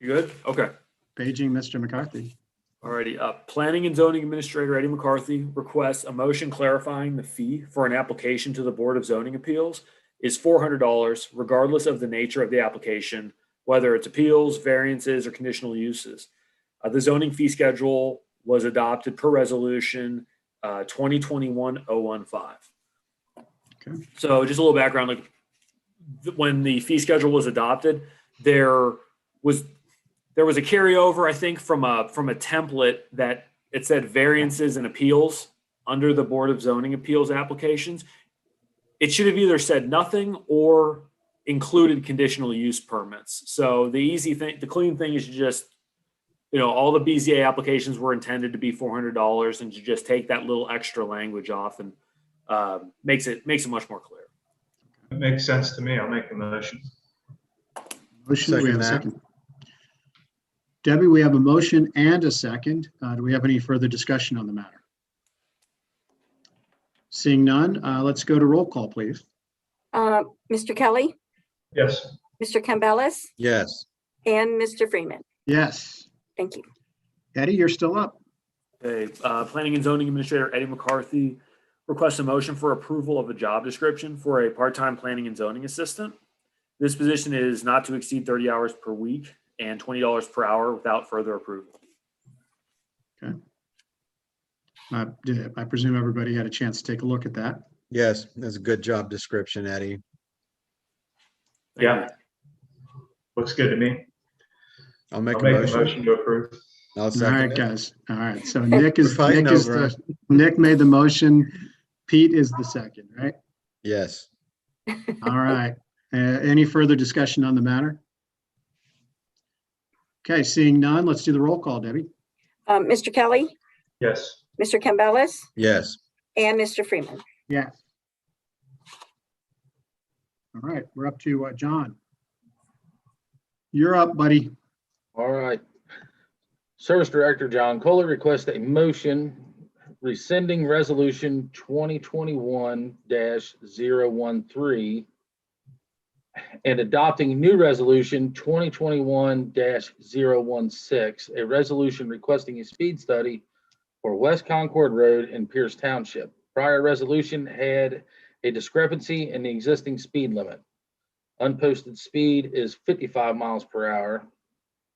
You good? Okay. paging Mr. McCarthy. Alrighty. Planning and Zoning Administrator Eddie McCarthy requests a motion clarifying the fee for an application to the Board of Zoning Appeals is $400, regardless of the nature of the application, whether it's appeals, variances, or conditional uses. The zoning fee schedule was adopted per resolution 2021-015. Okay. So just a little background, when the fee schedule was adopted, there was a carryover, I think, from a template that it said variances and appeals under the Board of Zoning Appeals applications. it should have either said nothing or included conditional use permits. So the easy thing, the clean thing is just, all the BZA applications were intended to be $400, and to just take that little extra language off and makes it much more clear. It makes sense to me. I'll make the motion. Motion, we have a second. Debbie, we have a motion and a second. Do we have any further discussion on the matter? Seeing none, let's go to roll call, please. Mr. Kelly, Yes. Mr. Campbell, Yes. and Mr. Freeman. Yes. Thank you. Eddie, you're still up. Okay, Planning and Zoning Administrator Eddie McCarthy requests a motion for approval of a job description for a part-time planning and zoning assistant. This position is not to exceed 30 hours per week and $20 per hour without further approval. Okay. I presume everybody had a chance to take a look at that. Yes, that's a good job description, Eddie. Thank Yeah. you. Looks good to me. I'll make I'll a make motion. a motion to approve. I'll All second right, it. guys. All right. So Nick is We're fighting over it. Nick made the motion. Pete is the second, right? Yes. All right. Any further discussion on the matter? Okay, seeing none, let's do the roll call, Debbie. Mr. Kelly, Yes. Mr. Campbell, Yes. and Mr. Freeman. Yes. All right, we're up to John. You're up, buddy. All right. Service Director John Kohler requests a motion rescinding resolution 2021-013 and adopting new resolution 2021-016, a resolution requesting a speed study for West Concord Road in Pierce Township. Prior resolution had a discrepancy in the existing speed limit. Unposted speed is 55 miles per hour.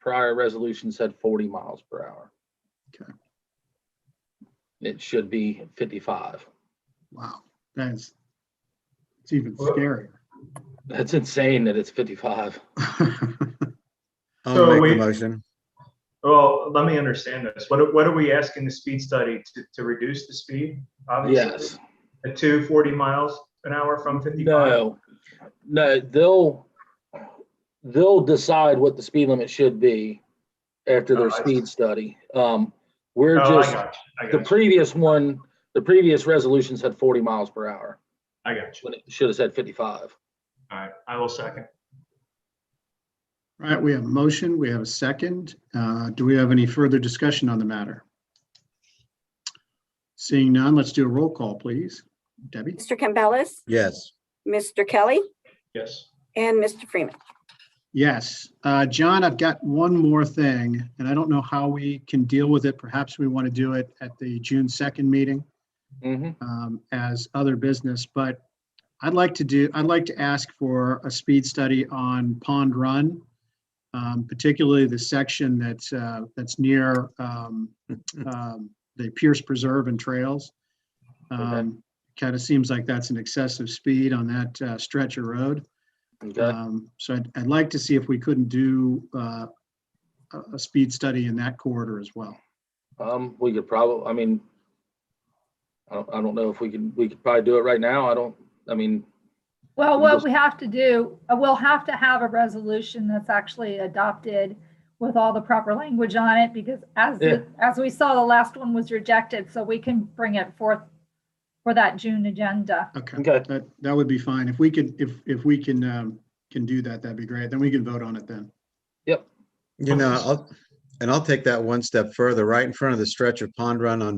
Prior resolution said 40 miles per hour. Okay. It should be 55. Wow, it's even scarier. That's insane that it's 55. I'll So make the we- motion. Well, let me understand this. What are we asking the speed study to reduce the speed? Obviously, Yes. to 40 miles an hour from 55? No, they'll decide what the speed limit should be after their Oh, I speed see. study. We're Oh, I just, got you. I the got you. previous one, the previous resolution said 40 miles per hour I got you. when it should have said 55. All right, I will second. All right, we have a motion, we have a second. Do we have any further discussion on the matter? Seeing none, let's do a roll call, please. Debbie? Mr. Campbell, Yes. Mr. Kelly, Yes. and Mr. Freeman. Yes. John, I've got one more thing, and I don't know how we can deal with it. Perhaps we want to do it at the June 2nd meeting as other business, but I'd like to ask for a speed study on Pond Run, particularly the section that's near the Pierce Preserve and Trails. Kind of seems like that's an excessive speed on that stretch of road. Okay. So I'd like to see if we couldn't do a speed study in that corridor as well. We could probably, I mean, I don't know if we could probably do it right now. Well, what we have to do, we'll have to have a resolution that's actually adopted with all the proper language on it, because as we saw, the last one was rejected, so we can bring it forth for that June agenda. Okay. Okay. That would be fine. If we could, if we can do that, that'd be great. Then we can vote on it then. Yep. I'll take that one step further. Right in front of the stretch of Pond Run on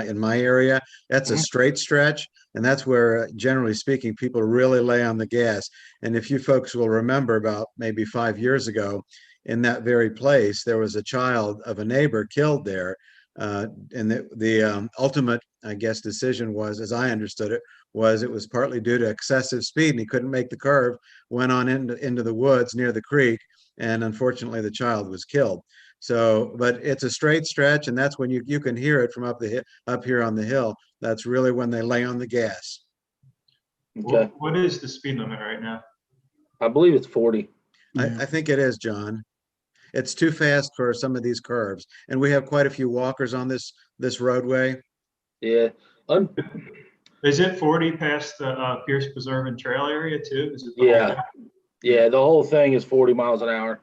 in my area, that's a straight stretch, and that's where, generally speaking, people really lay on the gas. And if you folks will remember, about maybe 5 years ago, in that very place, there was a child of a neighbor killed there. And the ultimate, I guess, decision was, as I understood it, was partly due to excessive speed, and he couldn't make the curve, went on into the woods near the creek, and unfortunately the child was killed. So, but it's a straight stretch, and that's when you can hear it from up here on the hill. That's really when they lay on the gas. Okay. What is the speed limit right now? I believe it's 40. I think it is, John. It's too fast for some of these curves, and we have quite a few walkers on this roadway. Yeah. Is it 40 past the Pierce Preserve and Trail area too? Is it the whole Yeah, thing? yeah, the whole thing is 40 miles an hour.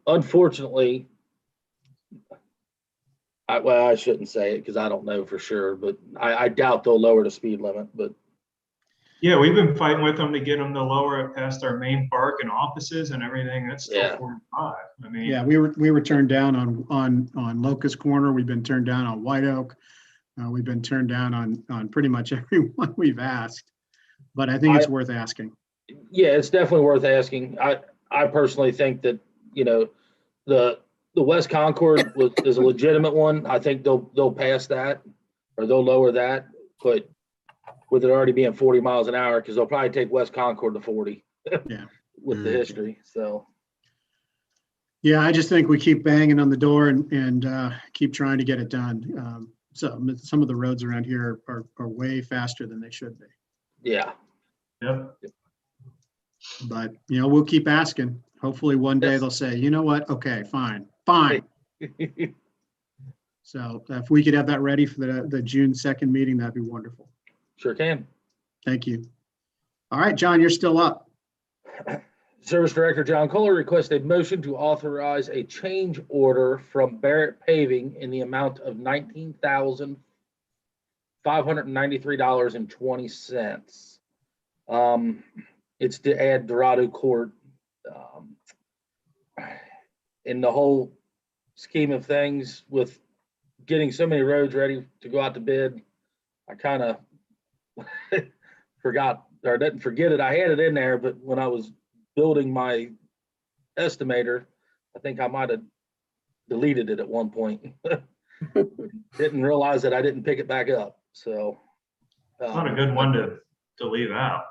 Unfortunately, I shouldn't say it because I don't know for sure, but I doubt they'll lower the speed limit, but Yeah, we've been fighting with them to get them to lower it past our main park and offices and everything. That's still Yeah. 45. I mean, Yeah, we were turned down on Locust Corner. We've been turned down on White Oak. We've been turned down on pretty much everyone we've asked, but I think it's worth asking. yeah, it's definitely worth asking. I personally think that, you know, the West Concord is a legitimate one. I think they'll pass that or they'll lower that, but with it already being 40 miles an hour, because they'll probably take West Concord to 40 Yeah. with the history. So Yeah, I just think we keep banging on the door and keep trying to get it done. So some of the roads around here are way faster than they should be. yeah. yep. But, we'll keep asking. Hopefully one day they'll say, you know what? Okay, fine. So if we could have that ready for the June 2nd meeting, that'd be wonderful. Sure can. Thank you. All right, John, you're still up. Service Director John Kohler requests a motion to authorize a change order from Barrett Paving in the amount of $19,593.20. It's to add Dorado Court. In the whole scheme of things, with getting so many roads ready to go out to bid, I kind of forgot or didn't forget it. I had it in there, but when I was building my estimator, I think I might have deleted it at one point. Didn't realize that I didn't pick it back up. So It's not a good one to leave out.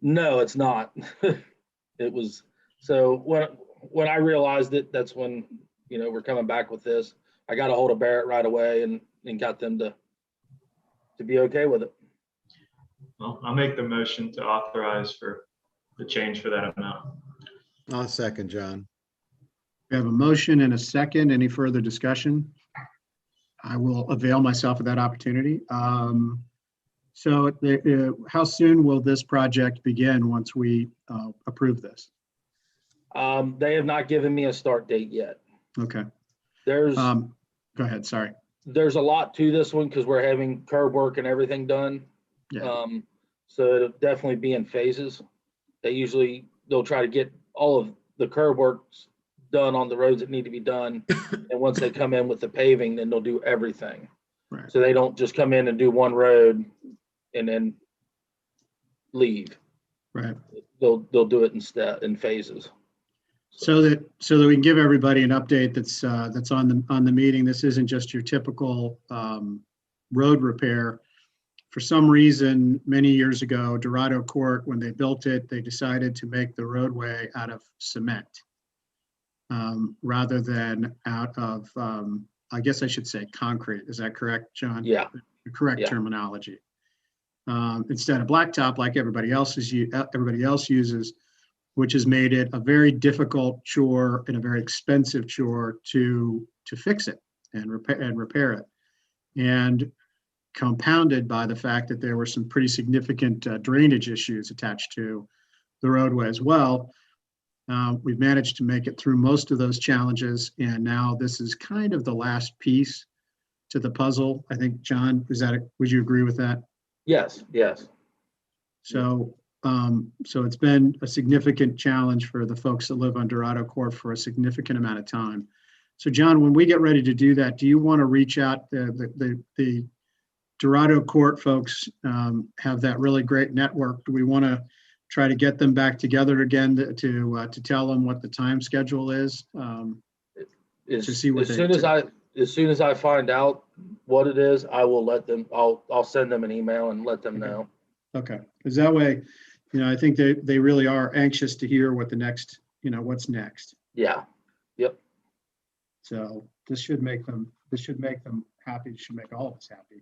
no, it's not. It was, so when I realized it, that's when, we're coming back with this. I got a hold of Barrett right away and got them to be okay with it. Well, I'll make the motion to authorize for the change for that amount. I'll second, John. We have a motion and a second. Any further discussion? I will avail myself of that opportunity. So how soon will this project begin once we approve this? They have not given me a start date yet. Okay. There's Go ahead. Sorry. there's a lot to this one because we're having curb work and everything done. Yeah. So it'll definitely be in phases. They'll try to get all of the curb works done on the roads that need to be done. And once they come in with the paving, then they'll do everything. Right. So they don't just come in and do one road and then leave. Right. They'll do it in phases. So that we can give everybody an update that's on the meeting. This isn't just your typical road repair. For some reason, many years ago, Dorado Court, when they built it, they decided to make the roadway out of cement rather than out of, I guess I should say concrete. Is that correct, John? Yeah. The correct terminology. Instead of blacktop, like everybody else uses, which has made it a very difficult chore and a very expensive chore to fix it and repair it. And compounded by the fact that there were some pretty significant drainage issues attached to the roadway as well. We've managed to make it through most of those challenges, and now this is kind of the last piece to the puzzle. I think, John, would you agree with that? Yes. So it's been a significant challenge for the folks that live on Dorado Court for a significant amount of time. So, John, when we get ready to do that, do you want to reach out? The Dorado Court folks have that really great network. Do we want to try to get them back together again to tell them what the time schedule is? As soon as I find out what it is, I will let them. I'll send them an email and let them know. Okay, because that way, I think they really are anxious to hear what the next, what's next. Yeah. Yep. So this should make them happy. It should make all of us happy.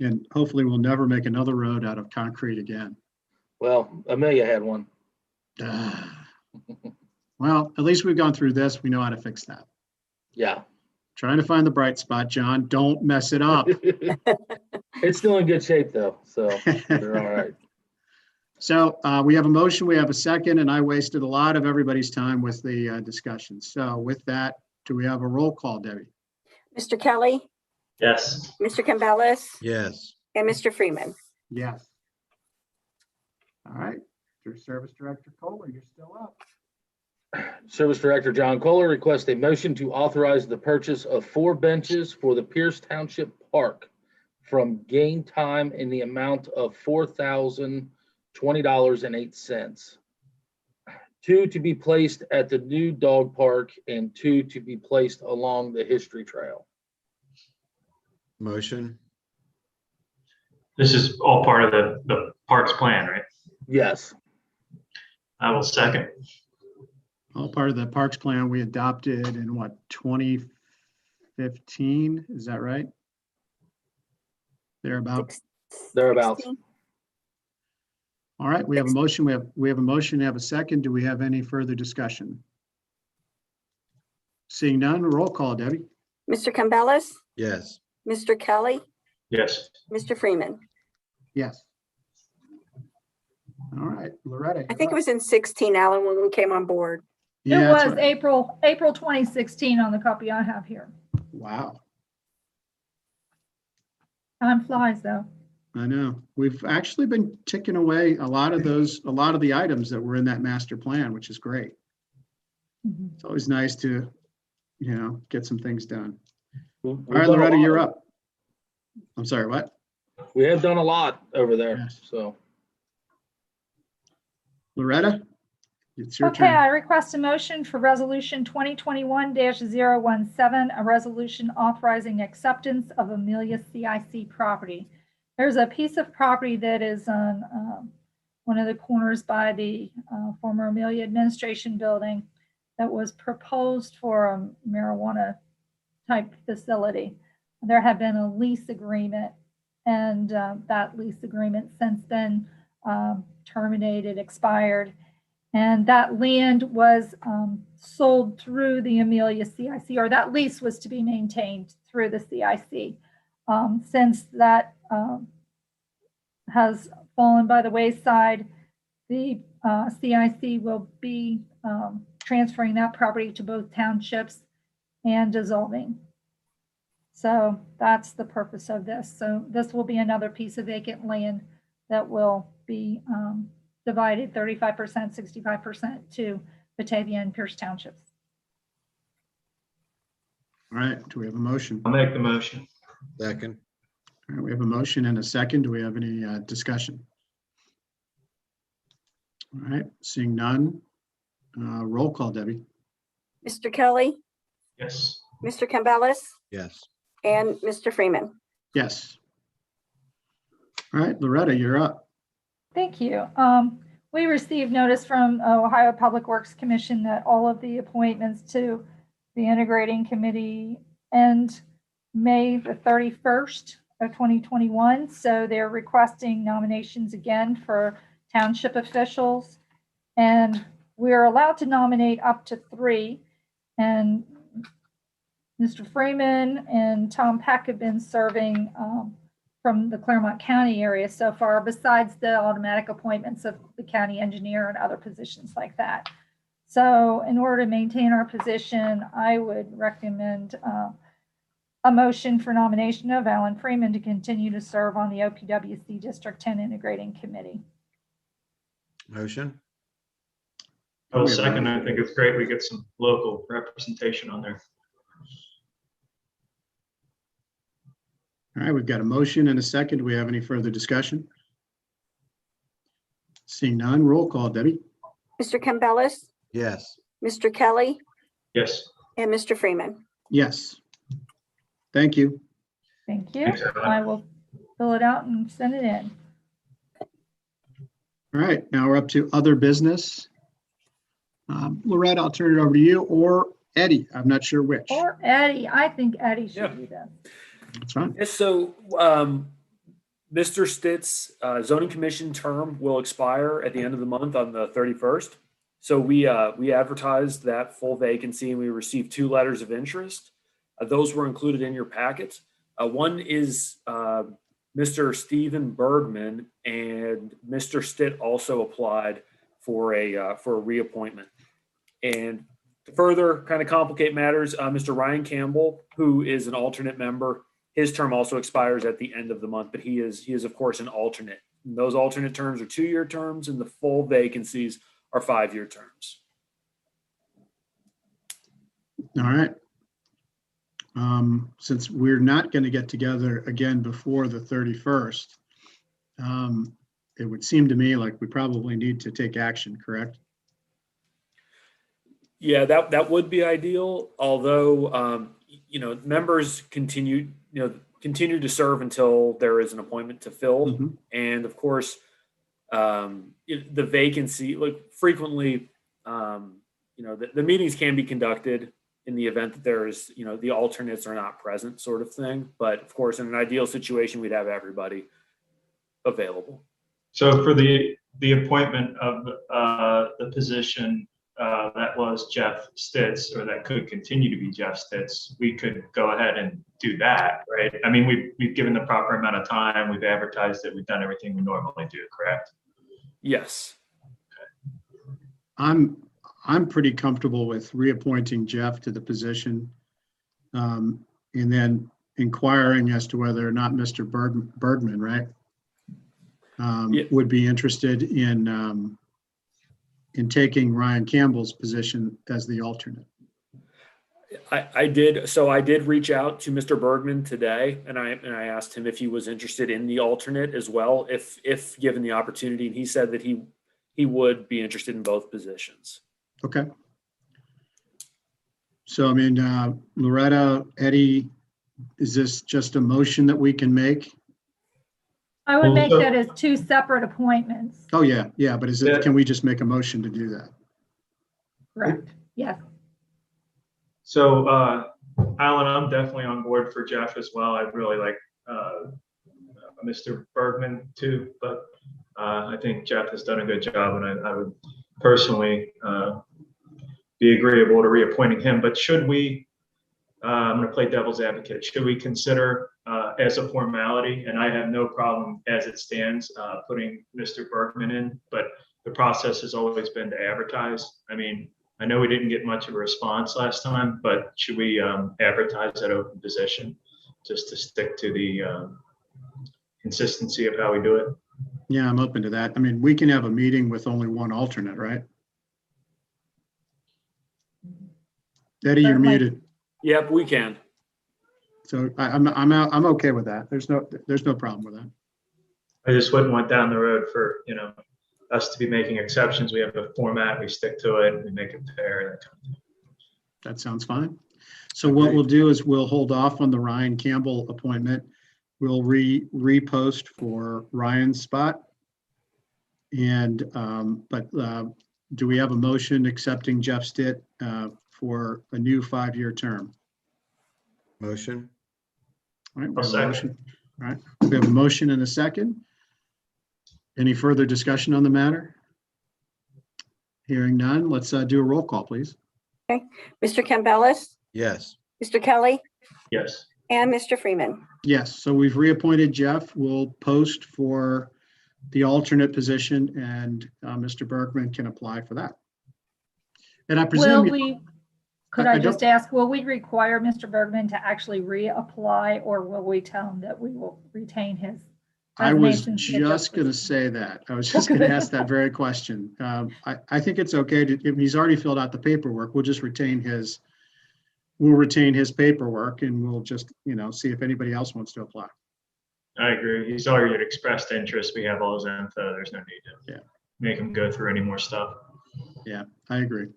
And hopefully we'll never make another road out of concrete again. Well, Amelia had one. Well, at least we've gone through this. We know how to fix that. Yeah. Trying to find the bright spot, John. Don't mess it up. It's still in good shape though, so we're all right. So we have a motion, we have a second, and I wasted a lot of everybody's time with the discussion. So with that, do we have a roll call, Debbie? Mr. Kelly, Yes. Mr. Campbell, Yes. and Mr. Freeman. Yes. All right, your Service Director Kohler, you're still up. Service Director John Kohler requests a motion to authorize the purchase of 4 benches for the Pierce Township Park from Game Time in the amount of $4,020.08. 2 to be placed at the new dog park and 2 to be placed along the History Trail. Motion. This is all part of the parks plan, right? Yes. I will second. All part of the Parks Plan we adopted in what, 2015? Is that right? Thereabout. Thereabouts. All right, we have a motion. We have a motion. We have a second. Do we have any further discussion? Seeing none, roll call, Debbie. Mr. Campbell, Yes. Mr. Kelly, Yes. Mr. Freeman. Yes. All right, Loretta. I think it was in 16, Alan, when we came on board. Yeah, It that's was right. April 2016 on the copy I have here. Wow, Time flies though. I know. We've actually been ticking away a lot of the items that were in that master plan, which is great. Mhm. It's always nice to, get some things done. All All right, Loretta, you're up. I'm sorry, what? We have done a lot over there, Yes. so. Loretta, it's your Okay, turn. I request a motion for resolution 2021-017, a resolution authorizing acceptance of Amelia CIC property. There's a piece of property that is on one of the corners by the former Amelia Administration Building that was proposed for a marijuana type facility. There had been a lease agreement, and that lease agreement since then terminated, expired. And that land was sold through the Amelia CIC, or that lease was to be maintained through the CIC. Since that has fallen by the wayside, the CIC will be transferring that property to both townships and dissolving. So that's the purpose of this. So this will be another piece of vacant land that will be divided 35%, 65% to Batavia and Pierce Townships. All right, do we have a motion? I'll make the motion. Second. All right, we have a motion and a second. Do we have any discussion? All right, seeing none, roll call, Debbie. Mr. Kelly, Yes. Mr. Campbell, Yes. and Mr. Freeman. Yes. All right, Loretta, you're up. Thank you. We received notice from Ohio Public Works Commission that all of the appointments to the integrating committee end May the 31st of 2021. So they're requesting nominations again for township officials. And we're allowed to nominate up to 3. And Mr. Freeman and Tom Peck have been serving from the Claremont County area so far, besides the automatic appointments of the county engineer and other positions like that. So in order to maintain our position, I would recommend a motion for nomination of Alan Freeman to continue to serve on the OPWC District 10 Integrating Committee. Motion. I will second. I think it's great we get some local representation on there. All right, we've got a motion and a second. Do we have any further discussion? Seeing none, roll call, Debbie. Mr. Campbell, Yes. Mr. Kelly, Yes. and Mr. Freeman. Yes. Thank you. Thank you. Thanks, Ellen. I will fill it out and send it in. All right, now we're up to other business. Loretta, I'll turn it over to you, or Eddie. I'm not sure which. Or Eddie. I think Eddie should Yeah. do this. That's fine. Yes, so Mr. Stitt's zoning commission term will expire at the end of the month on the 31st. So we advertised that full vacancy and we received 2 letters of interest. Those were included in your packets. One is Mr. Stephen Bergman, and Mr. Stitt also applied for a reappointment. And to further kind of complicate matters, Mr. Ryan Campbell, who is an alternate member, his term also expires at the end of the month, but he is of course an alternate. And those alternate terms are 2-year terms, and the full vacancies are 5-year terms. All right. Since we're not going to get together again before the 31st, it would seem to me like we probably need to take action, correct? Yeah, that would be ideal. Although, members continue to serve until there is an appointment to fill. Mm-hmm. And of course, the vacancy, like frequently, the meetings can be conducted in the event that there's, the alternates are not present, sort of thing. But of course, in an ideal situation, we'd have everybody available. So for the appointment of the position that was Jeff Stitz, or that could continue to be Jeff Stitz, we could go ahead and do that, right? I mean, we've given the proper amount of time, we've advertised it, we've done everything we normally do, correct? Yes. I'm pretty comfortable with reappointing Jeff to the position, and then inquiring as to whether or not Mr. Bergman, right, would be interested in taking Ryan Campbell's position as the alternate. I did reach out to Mr. Bergman today, and I asked him if he was interested in the alternate as well, if given the opportunity, and he said that he would be interested in both positions. Okay. So, I mean, Loretta, Eddie, is this just a motion that we can make? I would make that as 2 separate appointments. Oh, yeah, but can we just make a motion to do that? Correct. Yes. So, Alan, I'm definitely on board for Jeff as well. I really like Mr. Bergman too, but I think Jeff has done a good job, and I would personally be agreeable to reappointing him. But should we, I'm going to play devil's advocate, should we consider as a formality, and I have no problem as it stands putting Mr. Bergman in, but the process has always been to advertise. I mean, I know we didn't get much of a response last time, but should we advertise that open position just to stick to the consistency of how we do it? Yeah, I'm open to that. I mean, we can have a meeting with only one alternate, right? Eddie, you're muted. Yep, we can. So I'm okay with that. There's no problem with that. I just wouldn't want down the road for, us to be making exceptions. We have a format, we stick to it, we make it fair. That kind of thing. That sounds fine. So what we'll do is we'll hold off on the Ryan Campbell appointment. We'll repost for Ryan's spot. And, do we have a motion accepting Jeff Stitt for a new 5-year term? Motion. All right, we I'll have a second. motion. All right, we have a motion and a second. Any further discussion on the matter? Hearing none, let's do a roll call, please. Okay. Mr. Campbellis, Yes. Mr. Kelly, Yes. and Mr. Freeman. Yes, so we've reappointed Jeff. We'll post for the alternate position, and Mr. Bergman can apply for that. And I presume. Could I just ask, will we require Mr. Bergman to actually reapply, or will we tell him that we will retain his? I was resignation just going to say that. I was just going to ask that very question. I think it's okay if he's already filled out the paperwork, we'll just retain his paperwork, and we'll just, see if anybody else wants to apply. I agree. He's already expressed interest. We have all his info. There's no need to make him go through any more stuff. Yeah, I agree.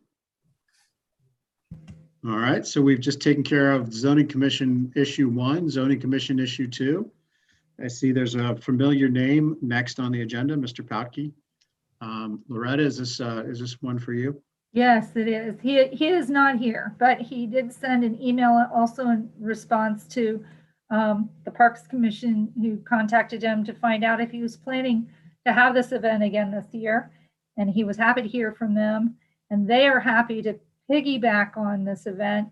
All right, so we've just taken care of Zoning Commission Issue 1, Zoning Commission Issue 2. I see there's a familiar name next on the agenda, Mr. Pautke. Loretta, is this one for you? Yes, it is. He is not here, but he did send an email also in response to the Parks Commission, who contacted him to find out if he was planning to have this event again this year. And he was happy to hear from them, and they are happy to piggyback on this event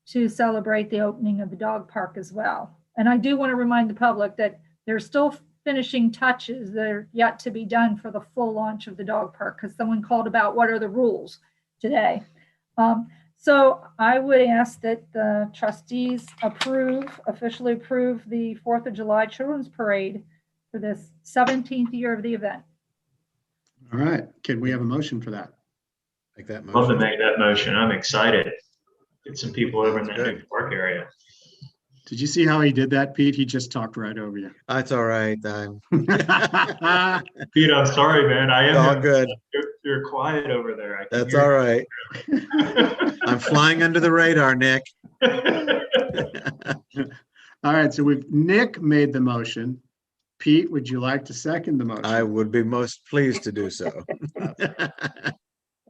to celebrate the opening of the dog park as well. And I do want to remind the public that there's still finishing touches that are yet to be done for the full launch of the dog park, because someone called about what are the rules today. So I would ask that the trustees officially approve the 4th of July Children's Parade for this 17th year of the event. All right, can we have a motion for that? Make that Love to motion. make that motion. I'm excited. Get some people over in Sounds that good. new park area. Did you see how he did that, Pete? He just talked right over you. That's all right. Pete, I'm sorry, man. I am. All good. You're quiet over there. I can That's hear all right. you. I'm flying under the radar, Nick. All right, so Nick made the motion. Pete, would you like to second the motion? I would be most pleased to do so.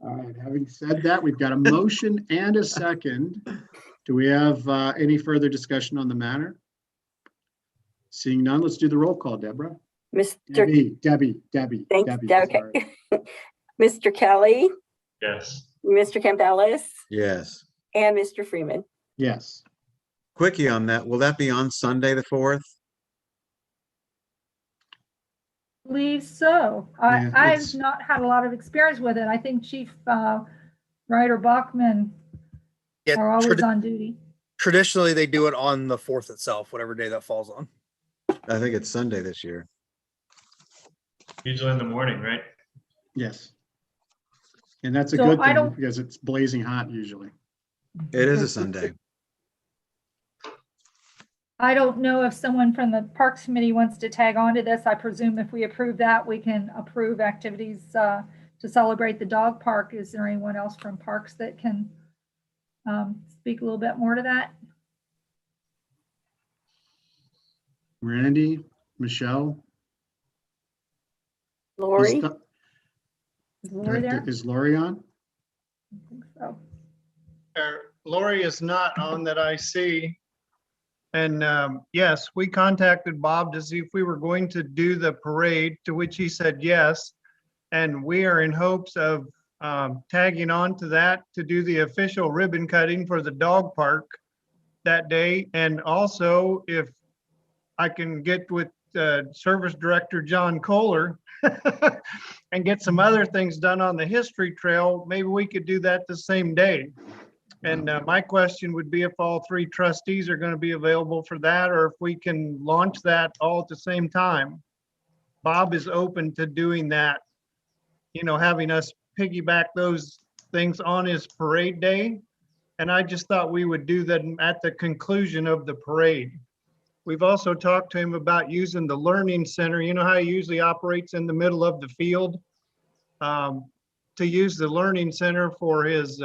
All right, having said that, we've got a motion and a second. Do we have any further discussion on the matter? Seeing none, let's do the roll call, Deborah. Mr. Debbie. Thanks, Debbie, okay. sorry. Mr. Kelly, Yes. Mr. Campbell, Yes. and Mr. Freeman. Yes. Quickie on that. Will that be on Sunday, the 4th? Believe so. Yeah, I've it's- not had a lot of experience with it. I think Chief Ryder Bachman Yeah, are always on duty. traditionally they do it on the 4th itself, whatever day that falls on. I think it's Sunday this year. Usually in the morning, right? Yes. And that's a So good I thing don't- because it's blazing hot usually. It is a Sunday. I don't know if someone from the Parks Committee wants to tag on to this. I presume if we approve that, we can approve activities to celebrate the dog park. Is there anyone else from Parks that can speak a little bit more to that? Randy, Michelle? Lori, Is Lori there? Is Lori on? I think so. Lori is not on that I see. And yes, we contacted Bob to see if we were going to do the parade, to which he said yes. And we are in hopes of tagging on to that to do the official ribbon cutting for the dog park that day. And also, if I can get with Service Director John Kohler and get some other things done on the history trail, maybe we could do that the same day. And my question would be if all 3 trustees are going to be available for that, or if we can launch that all at the same time. Bob is open to doing that, you know, having us piggyback those things on his parade day. And I just thought we would do that at the conclusion of the parade. We've also talked to him about using the learning center. You know how he usually operates in the middle of the field? To use the learning center for his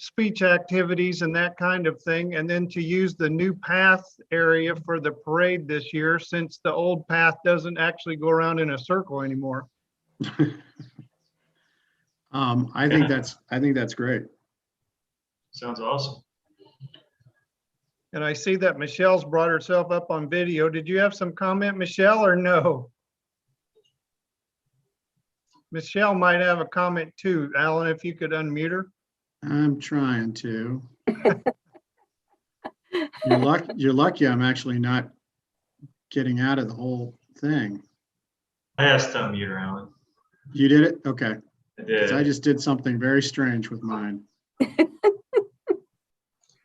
speech activities and that kind of thing, and then to use the new path area for the parade this year, since the old path doesn't actually go around in a circle anymore. I think that's great. Sounds awesome. And I see that Michelle's brought herself up on video. Did you have some comment, Michelle, or no? Michelle might have a comment too. Alan, if you could unmute her. I'm trying to. You're lucky I'm actually not getting out of the whole thing. I asked to unmute her, Alan. You did it? Okay. I 'Cause I did. just did something very strange with mine.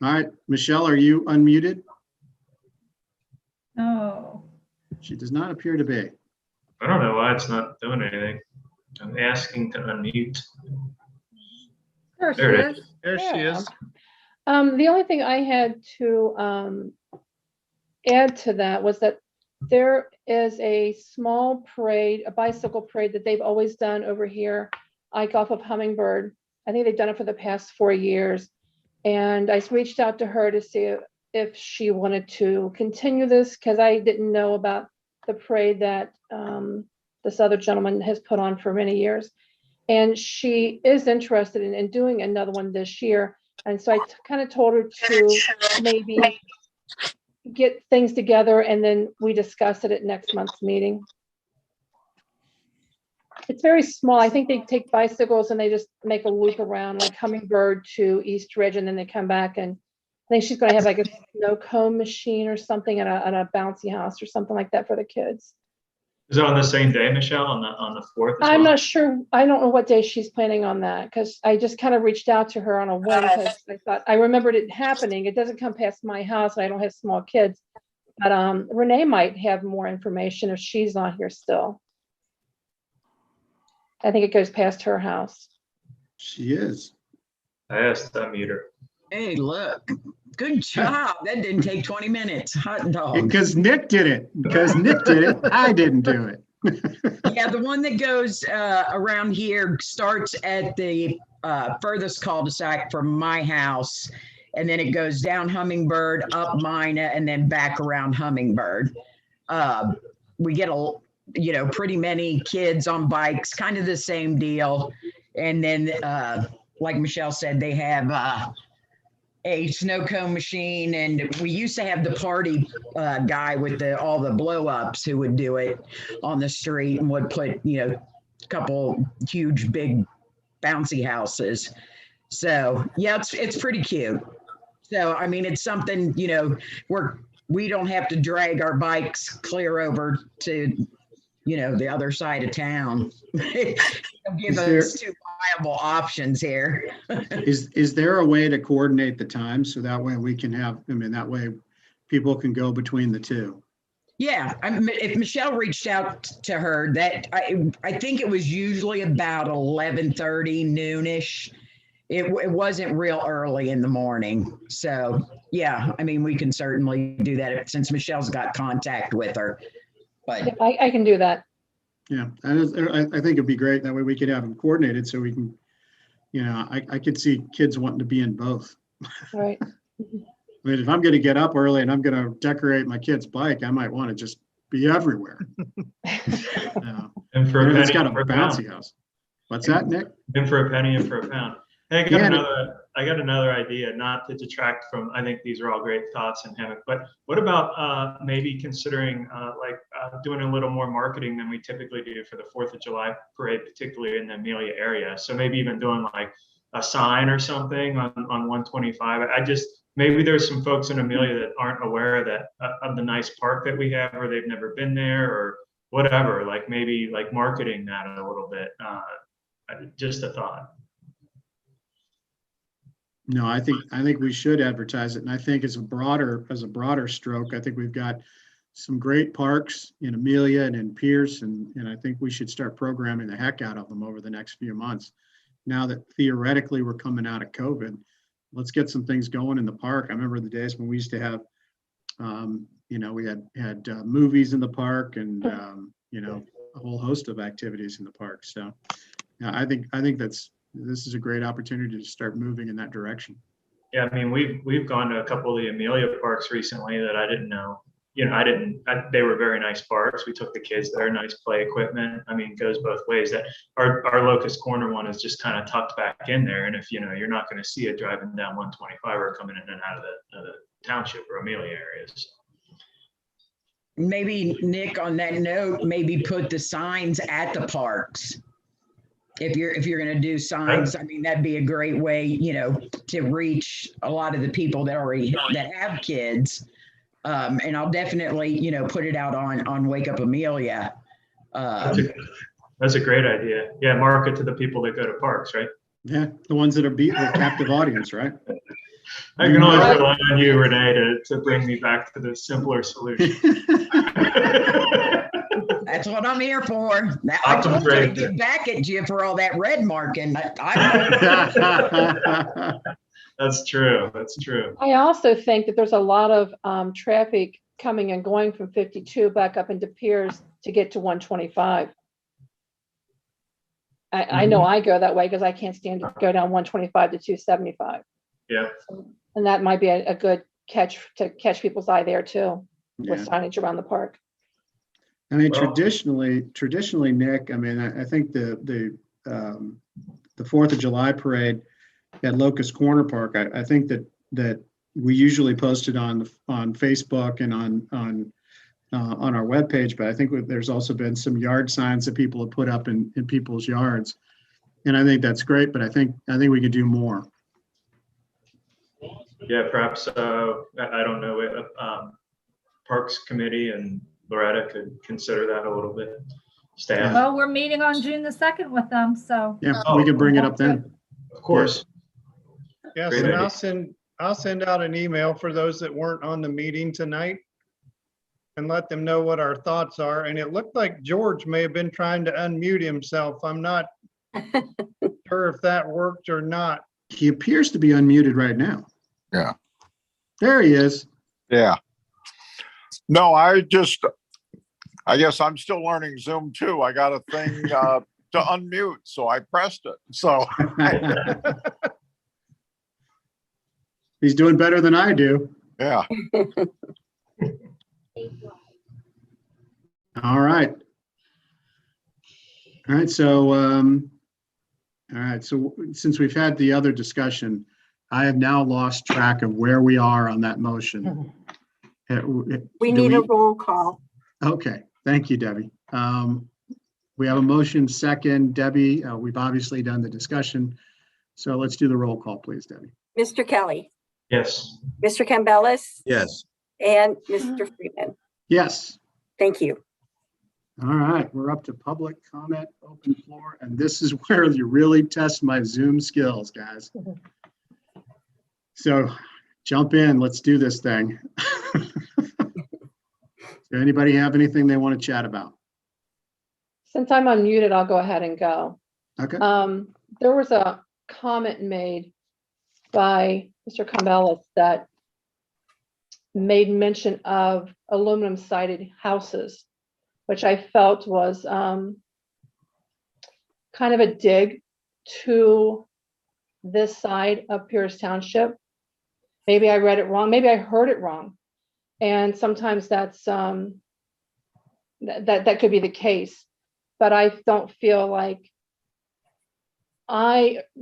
All right, Michelle, are you unmuted? No. She does not appear to be. I don't know why it's not doing anything. I'm asking to unmute. There she There it is. There she is. The only thing I had to add to that was that there is a small parade, a bicycle parade that they've always done over here, like off of Hummingbird. I think they've done it for the past 4 years. And I reached out to her to see if she wanted to continue this, because I didn't know about the parade that this other gentleman has put on for many years. And she is interested in doing another one this year. And so I kind of told her to maybe get things together and then we discuss it at next month's meeting. It's very small. I think they take bicycles and they just make a loop around like Hummingbird to East Ridge, and then they come back, and I think she's going to have like a snow cone machine or something at a bouncy house or something like that for the kids. Is it on the same day, Michelle, on the 4th as I'm well? not sure. I don't know what day she's planning on that, because I just kind of reached out to her on a whim because I thought I remembered it happening. It doesn't come past my house, and I don't have small kids. But Renee might have more information if she's not here still. I think it goes past her house. She is. I asked to unmute her. Hey, look, good job. That didn't take 20 minutes. Hot dog. Because Nick did it. Because Nick did it. I didn't do it. Yeah, the one that goes around here starts at the furthest cul-de-sac from my house, and then it goes down Hummingbird, up Mina, and then back around Hummingbird. We get pretty many kids on bikes, kind of the same deal. And then, like Michelle said, they have a snow cone machine, and we used to have the party guy with all the blow ups who would do it on the street and would put, a couple huge, big bouncy houses. So yeah, it's pretty cute. So, I mean, it's something, we don't have to drag our bikes clear over to, the other side of town. Give us two viable options here. Is there a way to coordinate the time so that way we can have, that way people can go between the two? Yeah, if Michelle reached out to her, that I think it was usually about 11:30, noonish. It wasn't real early in the morning. So yeah, we can certainly do that since Michelle's got contact with her. But I can do that. Yeah, I think it'd be great. That way we could have them coordinated so we can, I could see kids wanting to be in both. Right. If I'm going to get up early and I'm going to decorate my kid's bike, I might want to just be everywhere. And for a penny, it's got a for a bouncy pound. house. What's that, Nick? And for a penny and for a pound. Hey, I got another idea, not to detract from, I think these are all great thoughts and hammock, but what about maybe considering doing a little more marketing than we typically do for the 4th of July parade, particularly in the Amelia area. So maybe even doing like a sign or something on 125. Maybe there's some folks in Amelia that aren't aware of the nice park that we have, or they've never been there or whatever, maybe marketing that a little bit. Just a thought. No, I think we should advertise it. And I think as a broader stroke, I think we've got some great parks in Amelia and in Pierce. And I think we should start programming the heck out of them over the next few months. Now that theoretically we're coming out of COVID, let's get some things going in the park. I remember the days when we used to have, we had movies in the park and, a whole host of activities in the park. So yeah, I think this is a great opportunity to start moving in that direction. Yeah, we've gone to a couple of the Amelia parks recently that I didn't know. They were very nice parks. We took the kids there, nice play equipment. It goes both ways. That our Locust Corner one is just kind of tucked back in there. And if you're not going to see it driving down 125 or coming in and out of the Township or Amelia areas. Maybe, Nick, on that note, maybe put the signs at the parks. If you're going to do signs, that'd be a great way, to reach a lot of the people that have kids. And I'll definitely, put it out on Wake Up Amelia. That's a great idea. Yeah, market to the people that go to parks, right? Yeah, the ones that are the captive audience, right? I can always rely on you, Renee, to bring me back to the simpler solution. That's what I'm here for. Now, I told you to get back at you for all that red marking. That's true. That's true. I also think that there's a lot of traffic coming and going from 52 back up into Pierce to get to 125. I know I go that way because I can't stand to go down 125 to 275. Yeah. And that might be a good catch to catch people's eye there too, with Yeah. signage around the park. Traditionally, Nick, I think the 4th of July parade at Locust Corner Park, I think that we usually post it on Facebook and on on our webpage, but I think there's also been some yard signs that people have put up in people's yards. And I think that's great, but I think we could do more. Yeah, perhaps, I don't know, Parks Committee and Loretta could consider that a little bit. Staff. Well, we're meeting on June the 2nd with them, so. Yeah, we could bring it up then. Of course. Yes, Great and idea. I'll send out an email for those that weren't on the meeting tonight and let them know what our thoughts are. And it looked like George may have been trying to unmute himself. I'm not sure if that worked or not. He appears to be unmuted right now. Yeah. There he is. Yeah. No, I guess I'm still learning Zoom too. I got a thing to unmute, so I pressed it. So He's doing better than I do. yeah. All right. All right. So, since we've had the other discussion, I have now lost track of where we are on that motion. We need a roll call. Okay. Thank you, Debbie. We have a motion second. Debbie, we've obviously done the discussion. So let's do the roll call, please, Debbie. Mr. Kelly, Yes. Mr. Campbellis, Yes. and Mr. Freeman. Yes. Thank you. All right. We're up to public comment, open floor. And this is where you really test my Zoom skills, guys. So jump in. Let's do this thing. Does anybody have anything they want to chat about? Since I'm unmuted, I'll go ahead and go. Okay. There was a comment made by Mr. Campbellis that made mention of aluminum sided houses, which I felt was kind of a dig to this side of Pierce Township. Maybe I read it wrong. Maybe I heard it wrong. And sometimes that's that could be the case. But I don't feel like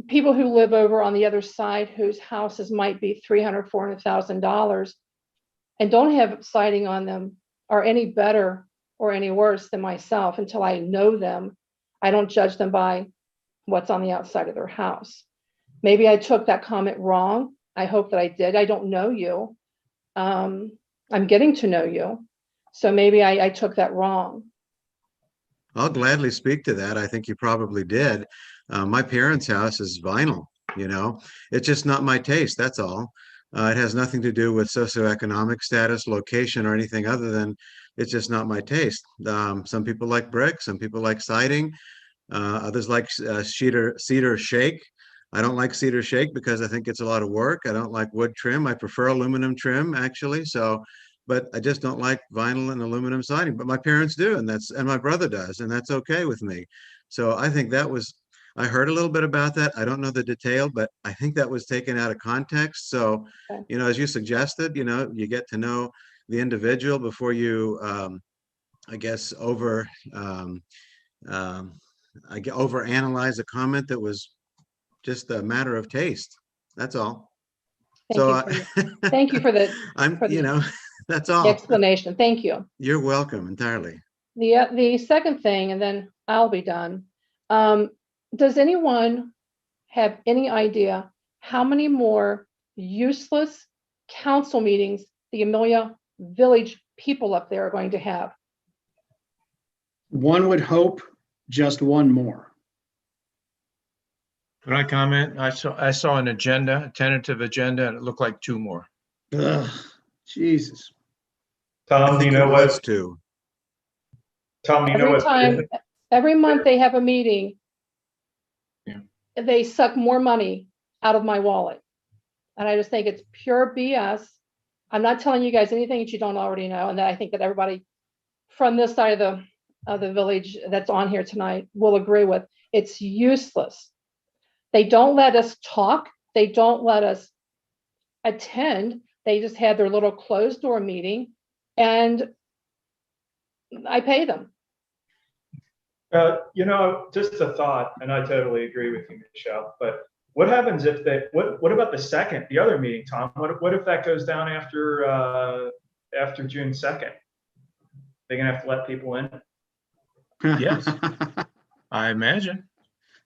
people who live over on the other side whose houses might be $300,000, $400,000 and don't have siding on them are any better or any worse than myself until I know them. I don't judge them by what's on the outside of their house. Maybe I took that comment wrong. I hope that I did. I don't know you. I'm getting to know you. So maybe I took that wrong. I'll gladly speak to that. I think you probably did. My parents' house is vinyl, it's just not my taste. That's all. It has nothing to do with socioeconomic status, location, or anything other than it's just not my taste. Some people like brick, some people like siding, others like cedar shake. I don't like cedar shake because I think it's a lot of work. I don't like wood trim. I prefer aluminum trim, actually. But I just don't like vinyl and aluminum siding. But my parents do, and my brother does, and that's okay with me. So I think I heard a little bit about that. I don't know the detail, but I think that was taken out of context. So, Okay. as you suggested, you get to know the individual before you, I guess, overanalyze a comment that was just a matter of taste. That's all. Thank you for the that's all. explanation. Thank you. You're welcome entirely. The second thing, and then I'll be done. Does anyone have any idea how many more useless council meetings the Amelia Village people up there are going to have? One would hope just one more. Can I comment? I saw an agenda, a tentative agenda, and it looked like two more. Ugh, Jesus. Tom, do you know what? Two. Tom, do you know what? Every month they have a meeting. Yeah. They suck more money out of my wallet. And I just think it's pure BS. I'm not telling you guys anything that you don't already know. And that I think that everybody from this side of the village that's on here tonight will agree with. It's useless. They don't let us talk. They don't let us attend. They just had their little closed door meeting and I pay them. Just a thought, and I totally agree with you, Michelle, but what happens if what about the other meeting, Tom? What if that goes down after June 2nd? They're gonna have to let people in. Yes. I imagine,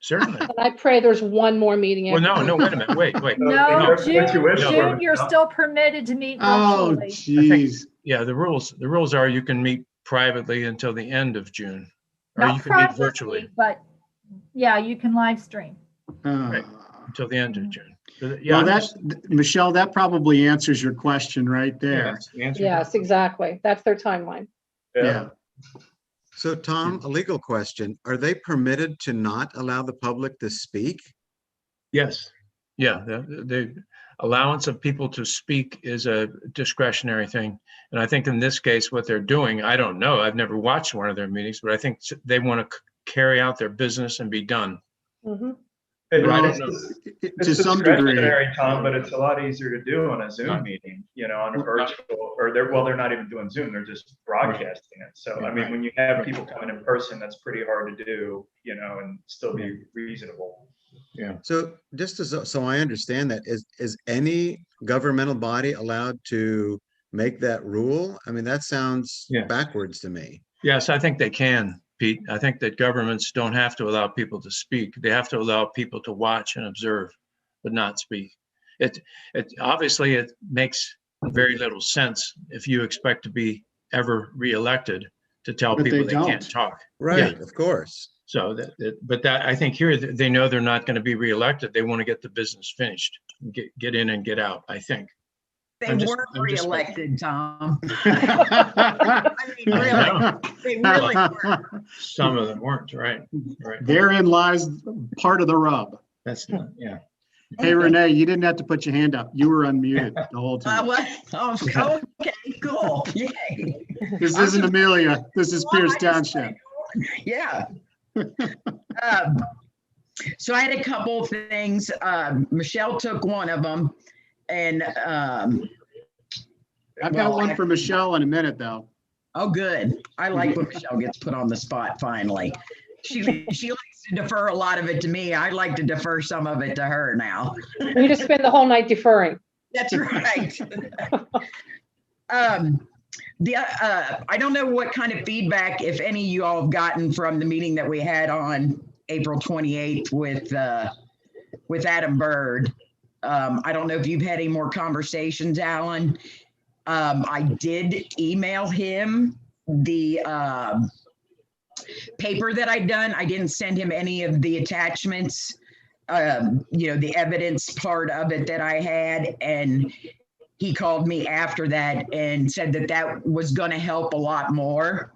certainly. And I pray there's one more meeting. Well, after no, this. wait a minute, wait. No, What you wish for. June, you're still permitted to meet Oh, virtually. geez. Yeah, the rules are you can meet privately until the end of June, or Not you can meet privately, virtually but yeah, you can live stream. Right. until the end of June. Yeah, Well, I'm that's, just- Michelle, that probably answers your question right yeah, there. that's the answer. Yes, exactly. That's their timeline. Yeah. So Tom, a legal question. Are they permitted to not allow the public to speak? Yes. Yeah, the allowance of people to speak is a discretionary thing. And I think in this case, what they're doing, I don't know, I've never watched one of their meetings, but I think they want to carry out their business and be done. Mhm. But I Well, don't know. to some degree. Discretionary, Tom, but it's a lot easier to do on a Zoom meeting, on a virtual, or they're not even doing Zoom, they're just broadcasting it. So, I mean, when you have people coming in person, that's pretty hard to do, and still be reasonable. Yeah. So just so I understand that, is any governmental body allowed to make that rule? I mean, that sounds Yeah. backwards to me. Yes, I think they can, Pete. I think that governments don't have to allow people to speak. They have to allow people to watch and observe, but not speak. It obviously it makes very little sense if you expect to be ever reelected to tell But people they they can't don't. talk. Right, Yeah. of course. So but I think here they know they're not going to be reelected. They want to get the business finished, get in and get out, I think. They I'm just- weren't I'm just- reelected, Tom. I mean, really, they really weren't. Some of them weren't, right? Therein lies part of the rub. That's not, yeah. Hey, Renee, you didn't have to put your hand up. You were unmuted the whole time. Oh, okay, cool. Yay. This isn't Amelia. This is Pierce Well, I just- Township. Yeah. So I had a couple of things. Michelle took one of them, and I've got one for Michelle in a minute, though. oh, good. I like when Michelle gets put on the spot finally. She likes to defer a lot of it to me. I like to defer some of it to her now. We just spend the whole night deferring. That's right. I don't know what kind of feedback, if any, you all have gotten from the meeting that we had on April 28th with Adam Bird. I don't know if you've had any more conversations, Alan. I did email him the paper that I'd done. I didn't send him any of the attachments, the evidence part of it that I had. And he called me after that and said that was going to help a lot more.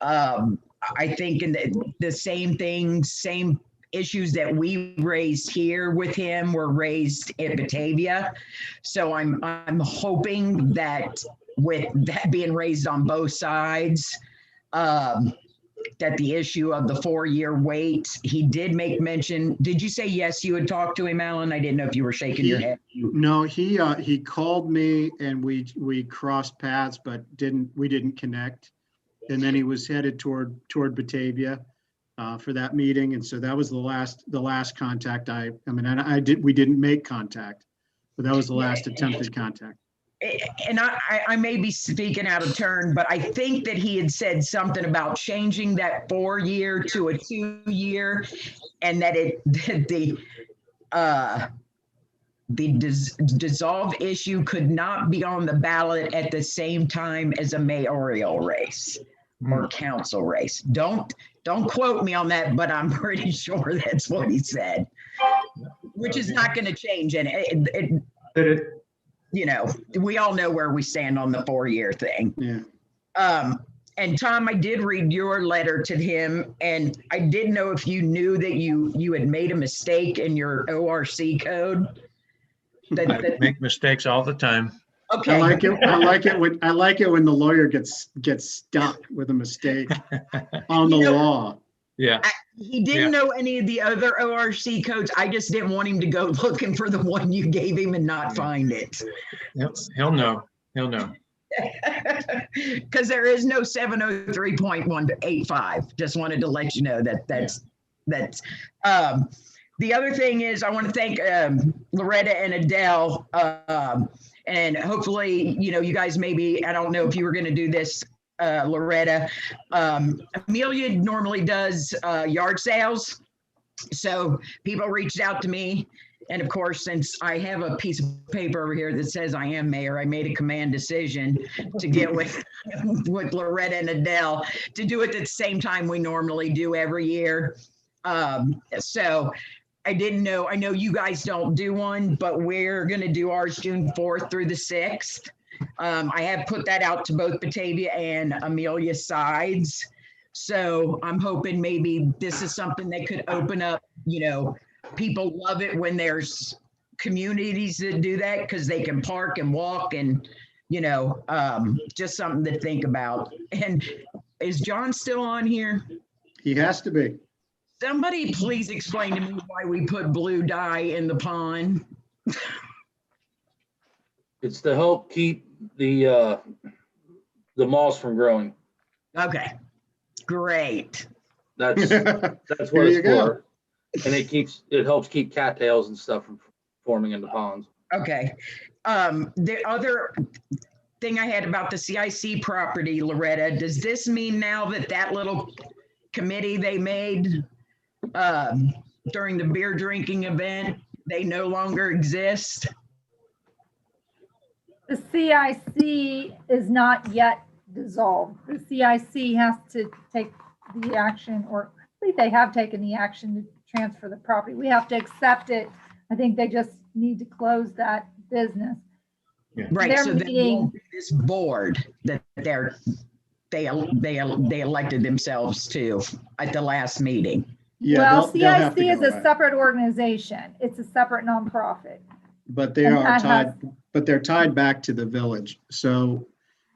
I think in the same things, same issues that we raised here with him were raised in Batavia. So I'm hoping that with that being raised on both sides, that the issue of the 4-year wait, he did make mention. Did you say yes, you had talked to him, Alan? I didn't know if you were shaking your head. No, he called me and we crossed paths, but we didn't connect. And then he was headed toward Batavia for that meeting, and so that was the last contact. We didn't make contact, but that was the last attempted contact. And I may be speaking out of turn, but I think that he had said something about changing that 4-year to a 2-year, and that the dissolve issue could not be on the ballot at the same time as a mayoral race or council race. Don't quote me on that, but I'm pretty sure that's what he said, which is not going to change. And we all know where we stand on the 4-year thing. Yeah. And Tom, I did read your letter to him, and I didn't know if you knew that you had made a mistake in your ORC code. I make mistakes all the time. Okay. I like it when the lawyer gets stuck with a mistake on the law. Yeah. He didn't know any of the other ORC codes. I just didn't want him to go looking for the one you gave him and not find it. He'll know. Because there is no 703.185. Just wanted to let you know that's. The other thing is I want to thank Loretta and Adele. And hopefully, you guys maybe, I don't know if you were going to do this Loretta. Amelia normally does yard sales. So people reached out to me. And of course, since I have a piece of paper over here that says I am mayor, I made a command decision to get with Loretta and Adele to do it at the same time we normally do every year. So I didn't know, I know you guys don't do one, but we're going to do ours June 4th through the 6th. I have put that out to both Batavia and Amelia sides. So I'm hoping maybe this is something that could open up, you know, people love it when there's communities that do that because they can park and walk and, you know, just something to think about. And is John still on here? He has to be. Somebody please explain to me why we put blue dye in the pond. It's to help keep the moss from growing. Okay, great. That's what There you it's go. for. And it helps keep cattails and stuff from forming in the ponds. Okay. The other thing I had about the CIC property, Loretta, does this mean now that that little committee they made during the beer drinking event, they no longer exist? The CIC is not yet dissolved. The CIC has to take the action, or I think they have taken the action to transfer the property. We have to accept it. I think they just need to close that business. Right, Their so then meeting, this board that they elected themselves to at the last meeting. Yeah, well, they'll have CIC to is go a away. separate organization. It's a separate nonprofit. But they and are that tied, but they're tied back to the village. So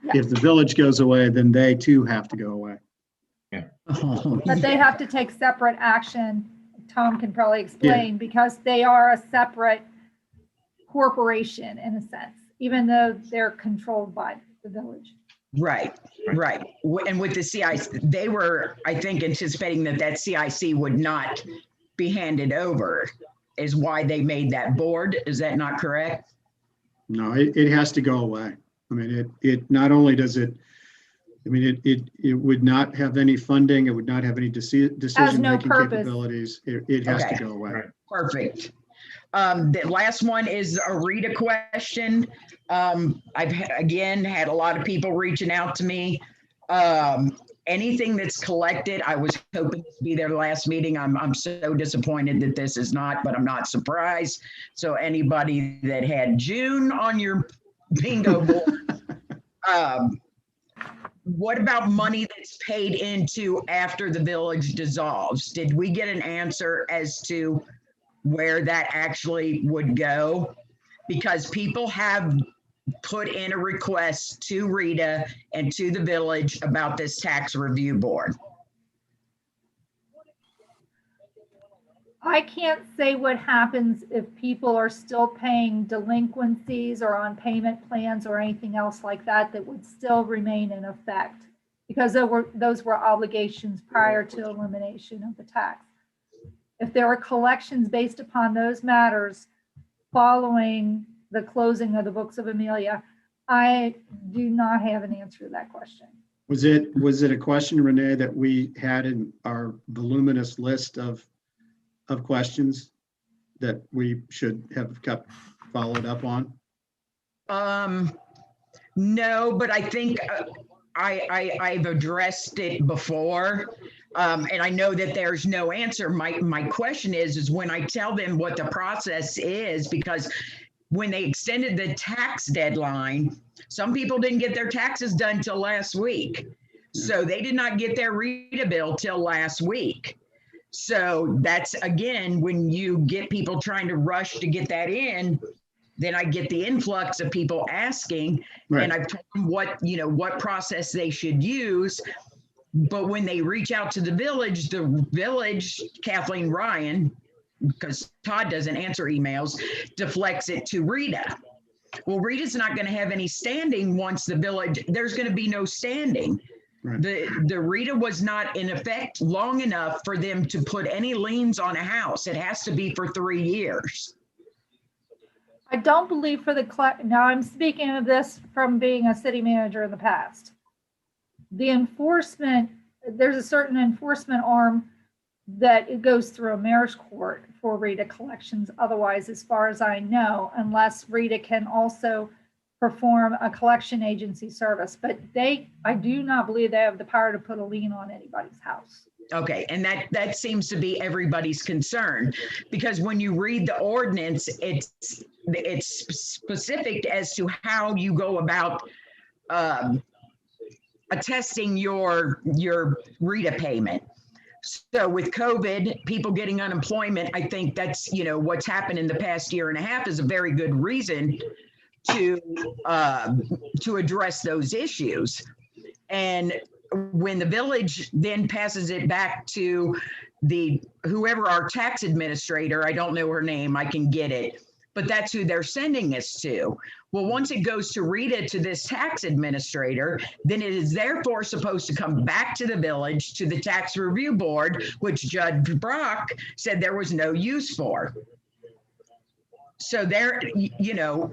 Yeah. if the village goes away, then they too have to go away. But they have to take separate action. Tom can probably explain, because they are a separate corporation in a sense, even though they're controlled by the village. Right. And with the CIC, they were, I think, anticipating that CIC would not be handed over, is why they made that board. Is that not correct? No, it has to go away. I mean, it not only does it, I mean, it would not have any funding. It would not have any decision-making purpose. capabilities. It has to Okay. go away. Perfect. The last one is a Rita question. I've again had a lot of people reaching out to me. Anything that's collected, I was hoping to be there last meeting. I'm so disappointed that this is not, but I'm not surprised. So anybody that had June on your bingo board, what about money that's paid into after the village dissolves? Did we get an answer as to where that actually would go? Because people have put in a request to Rita and to the village about this tax review board. I can't say what happens if people are still paying delinquencies or on payment plans or anything else like that, that would still remain in effect, because those were obligations prior to elimination of the tax. If there are collections based upon those matters following the closing of the books of Amelia, I do not have an answer to that question. Was it a question, Renee, that we had in our voluminous list of questions that we should have kept followed up on? No, but I think I've addressed it before. And I know that there's no answer. My question is when I tell them what the process is, because when they extended the tax deadline, some people didn't get their taxes done till last week. So they did not get their Rita bill till last week. So that's, again, when you get people trying to rush to get that in, then I get the influx of people asking, Right. and I've told them what process they should use. But when they reach out to the village, Kathleen Ryan, because Todd doesn't answer emails, deflects it to Rita. Well, Rita's not going to have any standing once the village, there's going to be no standing. Right. The Rita was not in effect long enough for them to put any liens on a house. It has to be for 3 years. I don't believe for the, now I'm speaking of this from being a city manager in the past. the enforcement, there's a certain enforcement arm that it goes through a mayor's court for RETA collections. Otherwise, as far as I know, unless RETA can also perform a collection agency service, but I do not believe they have the power to put a lien on anybody's house. Okay, and that seems to be everybody's concern, because when you read the ordinance, it's specific as to how you go about attesting your RETA payment. So with COVID, people getting unemployment, I think that's, what's happened in the past year and a half is a very good reason to address those issues. And when the village then passes it back to whoever our tax administrator, I don't know her name, I can get it, but that's who they're sending us to. Well, once it goes to RETA to this tax administrator, then it is therefore supposed to come back to the village, to the tax review board, which Judge Brock said there was no use for. So there,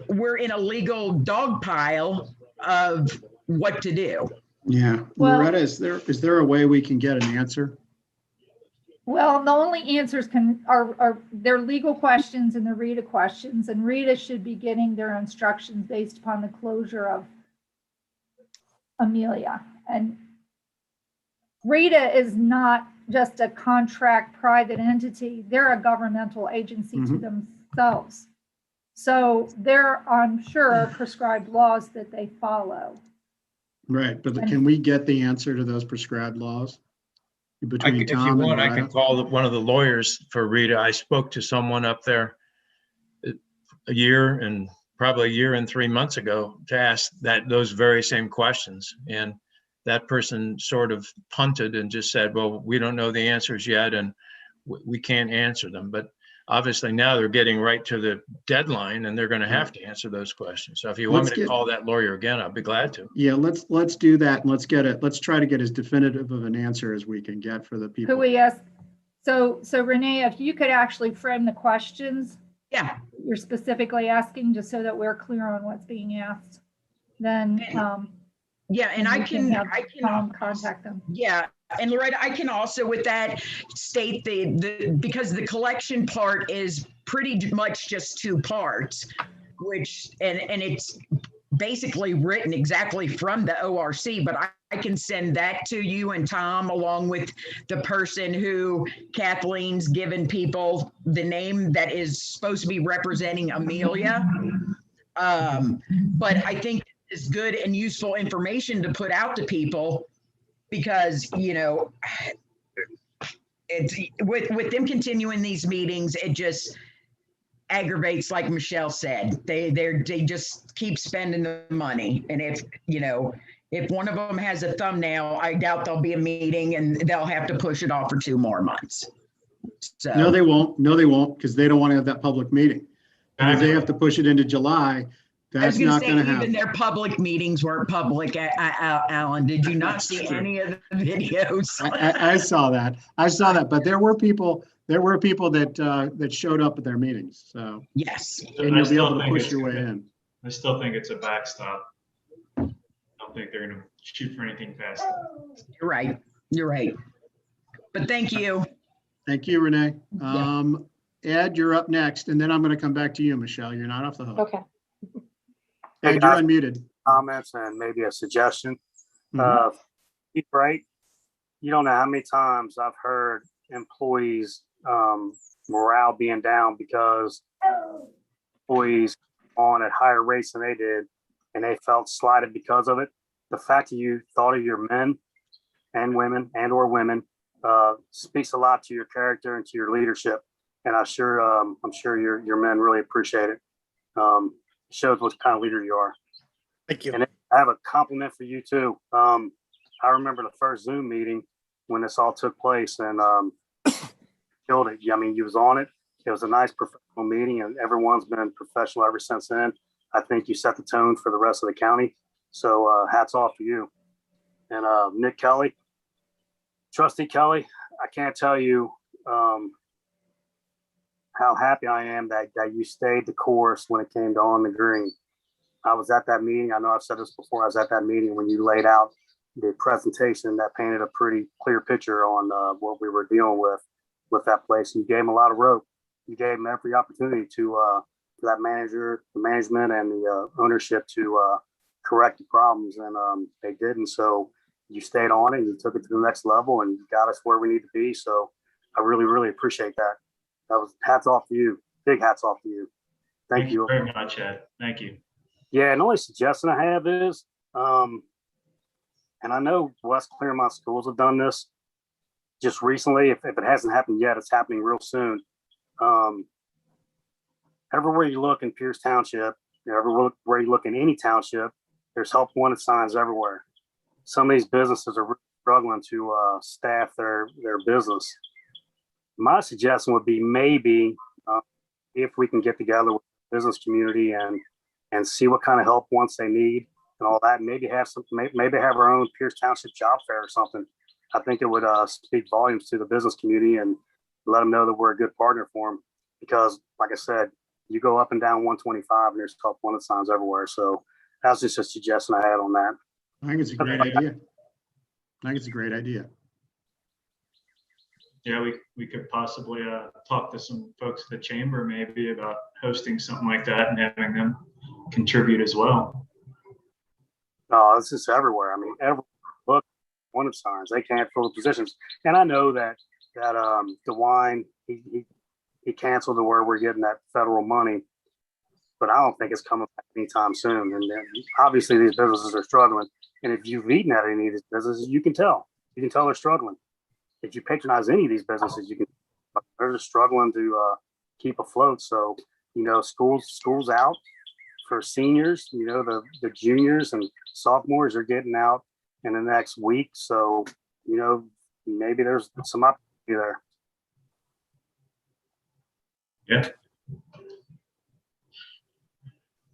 we're in a legal dog pile of what to do. Yeah. Well- Loretta, is there a way we can get an answer? Well, the only answers are their legal questions and the RETA questions, and RETA should be getting their instructions based upon the closure of Amelia. And RETA is not just a contract private entity, they're a governmental agency to themselves. So there, I'm sure, prescribed laws that they follow. Right, but can we get the answer to those prescribed laws? Between If you Tom and want, I can Loretta? call one of the lawyers for RETA. I spoke to someone up there probably a year and 3 months ago to ask those very same questions. And that person sort of punted and just said, well, we don't know the answers yet and we can't answer them. But obviously now they're getting right to the deadline and they're going to have to answer those questions. So if you want me to call that lawyer again, I'll be glad to. Yeah, let's do that. And let's try to get as definitive of an answer as we can get for the people. Could we ask, so Renee, if you could actually frame the questions. Yeah. You're specifically asking, just so that we're clear on what's being asked, then. Yeah, and I can contact them. Yeah. And Loretta, I can also with that state because the collection part is pretty much just two parts, and it's basically written exactly from the ORC, but I can send that to you and Tom along with the person who Kathleen's given people the name that is supposed to be representing Amelia. But I think it's good and useful information to put out to people because, it's with them continuing these meetings, it just aggravates, like Michelle said. They just keep spending the money. And if one of them has a thumbnail, I doubt there'll be a meeting and they'll have to push it off for 2 more months. So No, they won't, because they don't want to have that public meeting. And if they have to push it into July, that's not going to happen. Even their public meetings weren't public, Alan. Did you not see any of the videos? I saw that, but there were people that showed up at their meetings, so. Yes. And you'll be able to push your way in. I still think it's a backstop. I don't think they're gonna shoot for anything fast. You're right. But thank you. Thank you, Renee. Ed, you're up next, and then I'm going to come back to you, Michelle. You're not off the hook. Okay. Ed, you're unmuted. Comments and maybe a suggestion. Mhm. Right? You don't know how many times I've heard employees morale being down because employees on at higher rates than they did, and they felt slighted because of it. The fact that you thought of your men and women or women speaks a lot to your character and to your leadership. And I'm sure your men really appreciate it. Shows what kind of leader you are. Thank you. And I have a compliment for you too. I remember the first Zoom meeting when this all took place, and killed it. I mean, you was on it. It was a nice professional meeting, and everyone's been professional ever since then. I think you set the tone for the rest of the county. So hats off to you. And Nick Kelly, Trustee Kelly, I can't tell you how happy I am that you stayed the course when it came to On the Green. I was at that meeting. I know I've said this before. I was at that meeting when you laid out the presentation that painted a pretty clear picture on what we were dealing with that place. And you gave them a lot of rope. You gave them every opportunity to for that manager, the management, and the ownership to correct the problems, and they didn't. So you stayed on it, and you took it to the next level, and you got us where we need to be. So I really, really appreciate that. That was hats off to you. Big hats off to you. Thank you very much, Ed. Thank you. Yeah, and the only suggestion I have is, and I know West Clermont schools have done this just recently. If it hasn't happened yet, it's happening real soon. Everywhere you look in Pierce Township, everywhere you look in any township, there's help wanted signs everywhere. Some of these businesses are really struggling to staff their business. My suggestion would be maybe if we can get together with the business community and see what kind of help wants they need and all that, maybe have our own Pierce Township job fair or something. I think it would speak volumes to the business community and let them know that we're a good partner for them. Because, like I said, you go up and down 125 and there's help wanted signs everywhere. So that's just a suggestion I had on that. I think it's a great idea. Yeah, we could possibly talk to some folks at the chamber maybe about hosting something like that and having them contribute as well. No, it's just everywhere. I mean, every book, wanted signs, they can't fill the positions. And I know that DeWine, he canceled to where we're getting that federal money, but I don't think it's coming back anytime soon. And obviously these businesses are struggling. And if you've eaten at any of these businesses, you can tell they're struggling. If you patronize any of these businesses, they're just struggling to keep afloat. So, schools out for seniors, the juniors and sophomores are getting out in the next week. So, maybe there's some opportunity there. Yeah.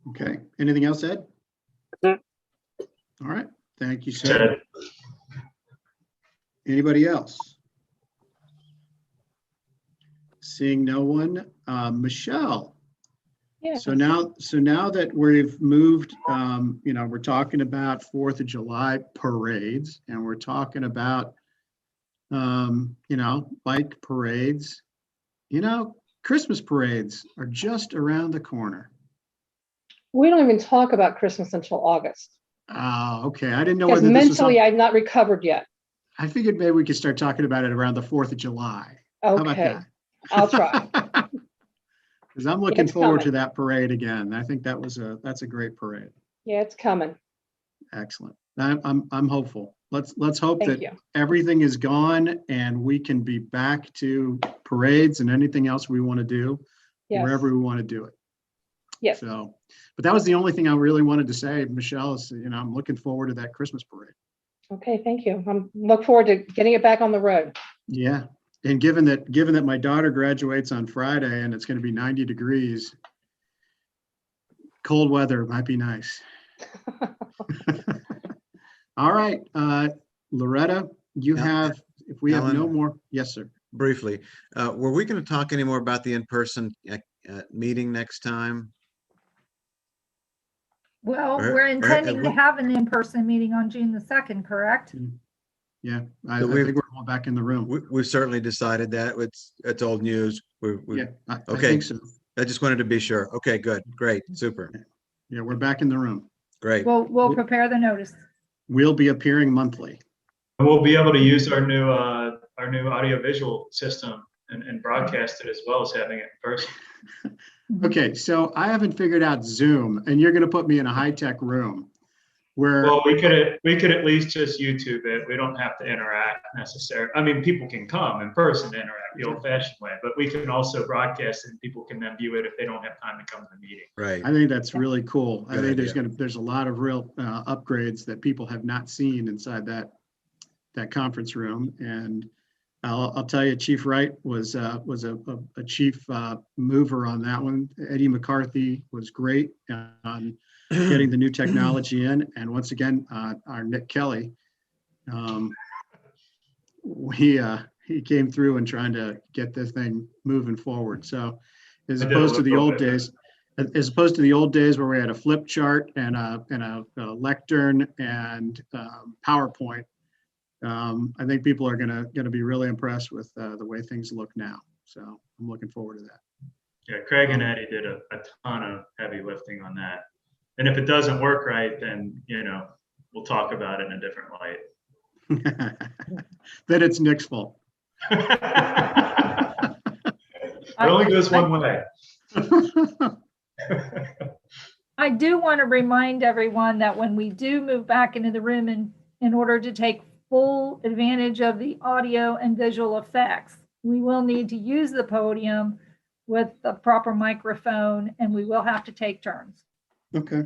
Okay. Anything else, Ed? That's it. All right. Thank you, sir. Anybody else? Seeing no one, Michelle. Yeah. So now that we've moved, we're talking about 4th of July parades, and we're talking about, bike parades. Christmas parades are just around the corner. We don't even talk about Christmas until August. Oh, okay. I didn't know Because whether this mentally, was I've not recovered yet. I figured maybe we could start talking about it around the 4th of July. How about Okay, that? I'll try. Because I'm looking It's forward to coming. that parade again. I think that's a great parade. Yeah, it's coming. Excellent. I'm hopeful. Let's hope Thank that you. everything is gone and we can be back to parades and anything else we want to do, Yes. wherever we want to do it. Yes. So, but that was the only thing I really wanted to say, Michelle, is, I'm looking forward to that Christmas parade. Okay, thank you. I'm look forward to getting it back on the road. Yeah. And given that my daughter graduates on Friday and it's going to be 90 degrees, cold weather might be nice. All right, Loretta, you have, if we have no Alan? more, yes, sir. Briefly, were we going to talk any more about the in-person meeting next time? Well, Or- we're or- intending to have an in-person meeting on June the 2nd, correct? Yeah, I So we've- think we're all back in the room. We've certainly decided that. It's old news. Yeah, I Okay. think so. I just wanted to be sure. Okay, good, great, super, Yeah, we're back in the room. great. We'll prepare the notice. We'll be appearing monthly. And we'll be able to use our new audiovisual system and broadcast it as well as having it in person. Okay, so I haven't figured out Zoom, and you're going to put me in a high-tech room where, Well, we could at least just YouTube it. We don't have to interact necessarily. I mean, people can come in person to interact the old-fashioned way, but we can also broadcast it and people can then view it if they don't have time to come to the meeting. Right. I think that's really cool. I Good think idea. there's a lot of real upgrades that people have not seen inside that conference room. And I'll tell you, Chief Wright was a chief mover on that one. Eddie McCarthy was great on getting the new technology in. And once again, our Nick Kelly, he came through and trying to get this thing moving forward. So as I did a opposed to the little old bit. days, as opposed to the old days where we had a flip chart and a lectern and PowerPoint. I think people are gonna be really impressed with the way things look now. So I'm looking forward to that. Yeah, Craig and Eddie did a ton of heavy lifting on that. And if it doesn't work right, then, we'll talk about it in a different light. Then it's Nick's fault. It only goes one way. I do want to remind everyone that when we do move back into the room in order to take full advantage of the audio and visual effects, we will need to use the podium with the proper microphone, and we will have to take turns. Okay.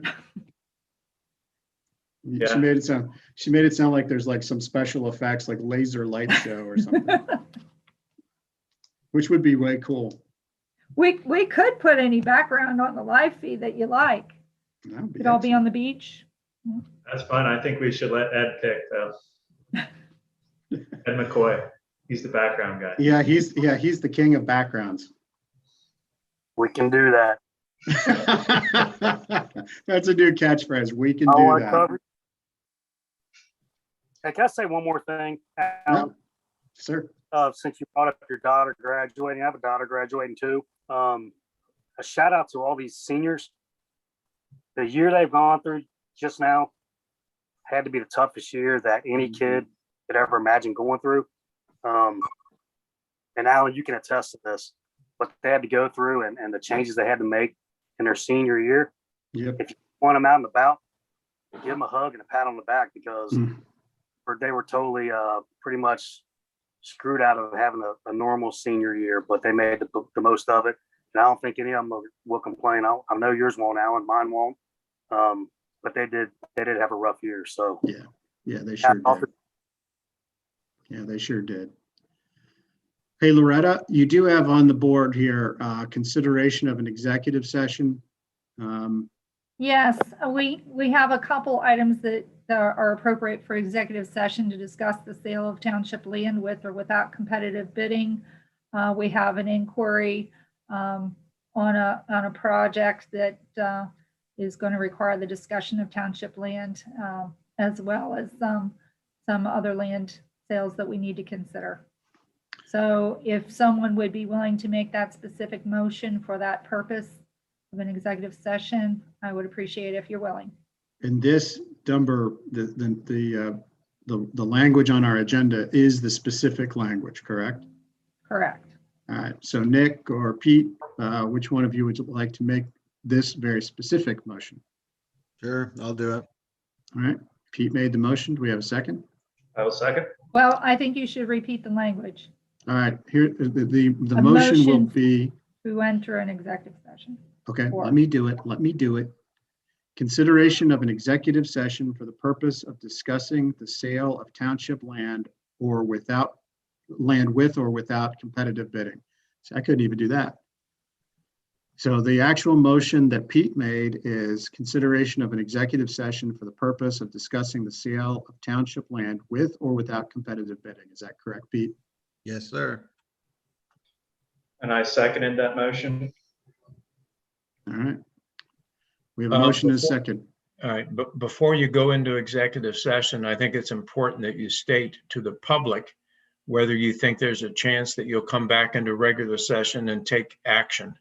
Yeah. She made it sound like there's like some special effects, like laser light show or something, which would be way cool. We could put any background on the live feed that you like. Could all be on the beach. That's fun. I think we should let Ed pick though. Ed McCoy. He's the background guy. Yeah, he's the king of backgrounds. We can do that. That's a new catchphrase. We can do that. Hey, can I say one more thing, Alan? Yeah, sir. Since you brought up your daughter graduating, I have a daughter graduating too. A shout out to all these seniors. The year they've gone through just now had to be the toughest year that any kid could ever imagine going through. And Alan, you can attest to this, what they had to go through and the changes they had to make in their senior year. Yep. If you want them out and about, give them a hug and a pat on the back because they were totally pretty much screwed out of having a normal senior year, but they made the most of it. And I don't think any of them will complain. I know yours won't, Alan, mine won't. But they did have a rough year. So yeah, they sure did. Yeah, they sure did. Hey, Loretta, you do have on the board here consideration of an executive session. Yes, we have a couple items that are appropriate for executive session to discuss the sale of township land with or without competitive bidding. We have an inquiry on a project that is going to require the discussion of township land, as well as some other land sales that we need to consider. So if someone would be willing to make that specific motion for that purpose of an executive session, I would appreciate it if you're willing. And this number, the language on our agenda is the specific language, correct? Correct. All right. So Nick or Pete, which one of you would like to make this very specific motion? Sure, I'll do it. All right. Pete made the motion. Do we have a second? I will second. Well, I think you should repeat the language. All right. Here, the motion will be to enter an executive session. Okay, let me do it. Consideration of an executive session for the purpose of discussing the sale of township land or without land with or without competitive bidding. So I couldn't even do that. So the actual motion that Pete made is consideration of an executive session for the purpose of discussing the sale of township land with or without competitive bidding. Is that correct, Pete? Yes, sir. And I seconded that motion. All right. We have a motion and a second. All right, but before you go into executive session, I think it's important that you state to the public whether you think there's a chance that you'll come back into regular session and take action,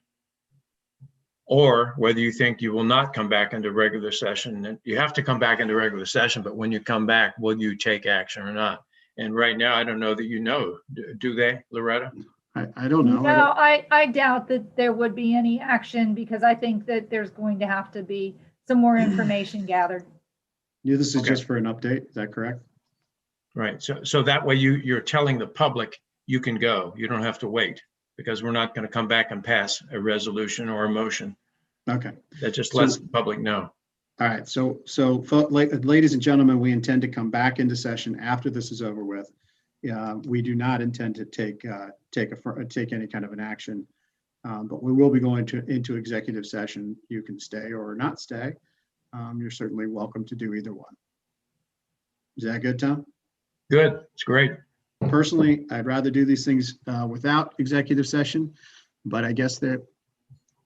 or whether you think you will not come back into regular session. And you have to come back into regular session, but when you come back, will you take action or not? And right now, I don't know that you know. Do they, Loretta? I don't know. No, I doubt that there would be any action because I think that there's going to have to be some more information gathered. Yeah, this is just for an update. Is that correct? Right. So that way you're telling the public you can go. You don't have to wait because we're not going to come back and pass a resolution or a motion. Okay. That just lets the public know. All right. So ladies and gentlemen, we intend to come back into session after this is over with. We do not intend to take any kind of an action, but we will be going into executive session. You can stay or not stay. You're certainly welcome to do either one. Is that good, Tom? Good. It's great. Personally, I'd rather do these things without executive session, but I guess that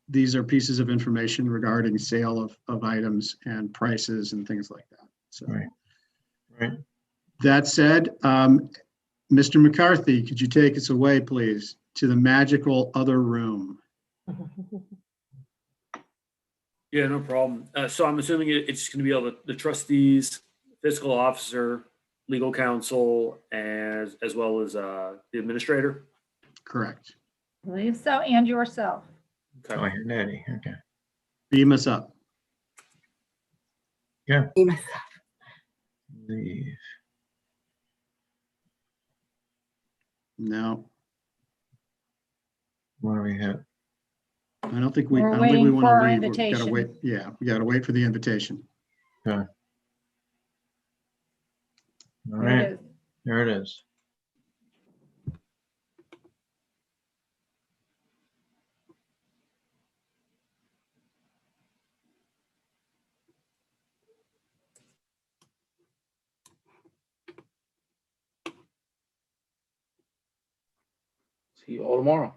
these are pieces of information regarding sale of items and prices and things like that. So Right. that said, Mr. McCarthy, could you take us away, please, to the magical other room? Yeah, no problem. So I'm assuming it's going to be all the trustees, fiscal officer, legal counsel, as well as the administrator. Correct. I believe so, and yourself. Oh, I hear Natty. Okay. Beam us up. Yeah. Leave. No, What do we have? I don't think we We're want to waiting for our leave. We gotta invitation. wait. Yeah, we gotta wait for the invitation. Okay. All There it right. is. There it is. See you all tomorrow.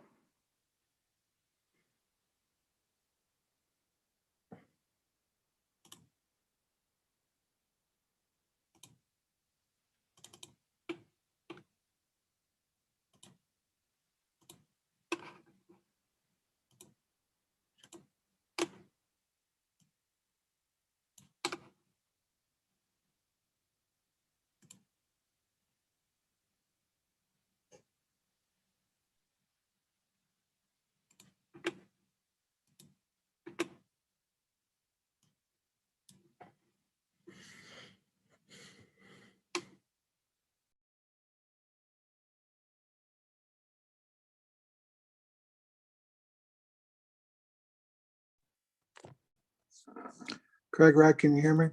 Craig, right, can you hear me?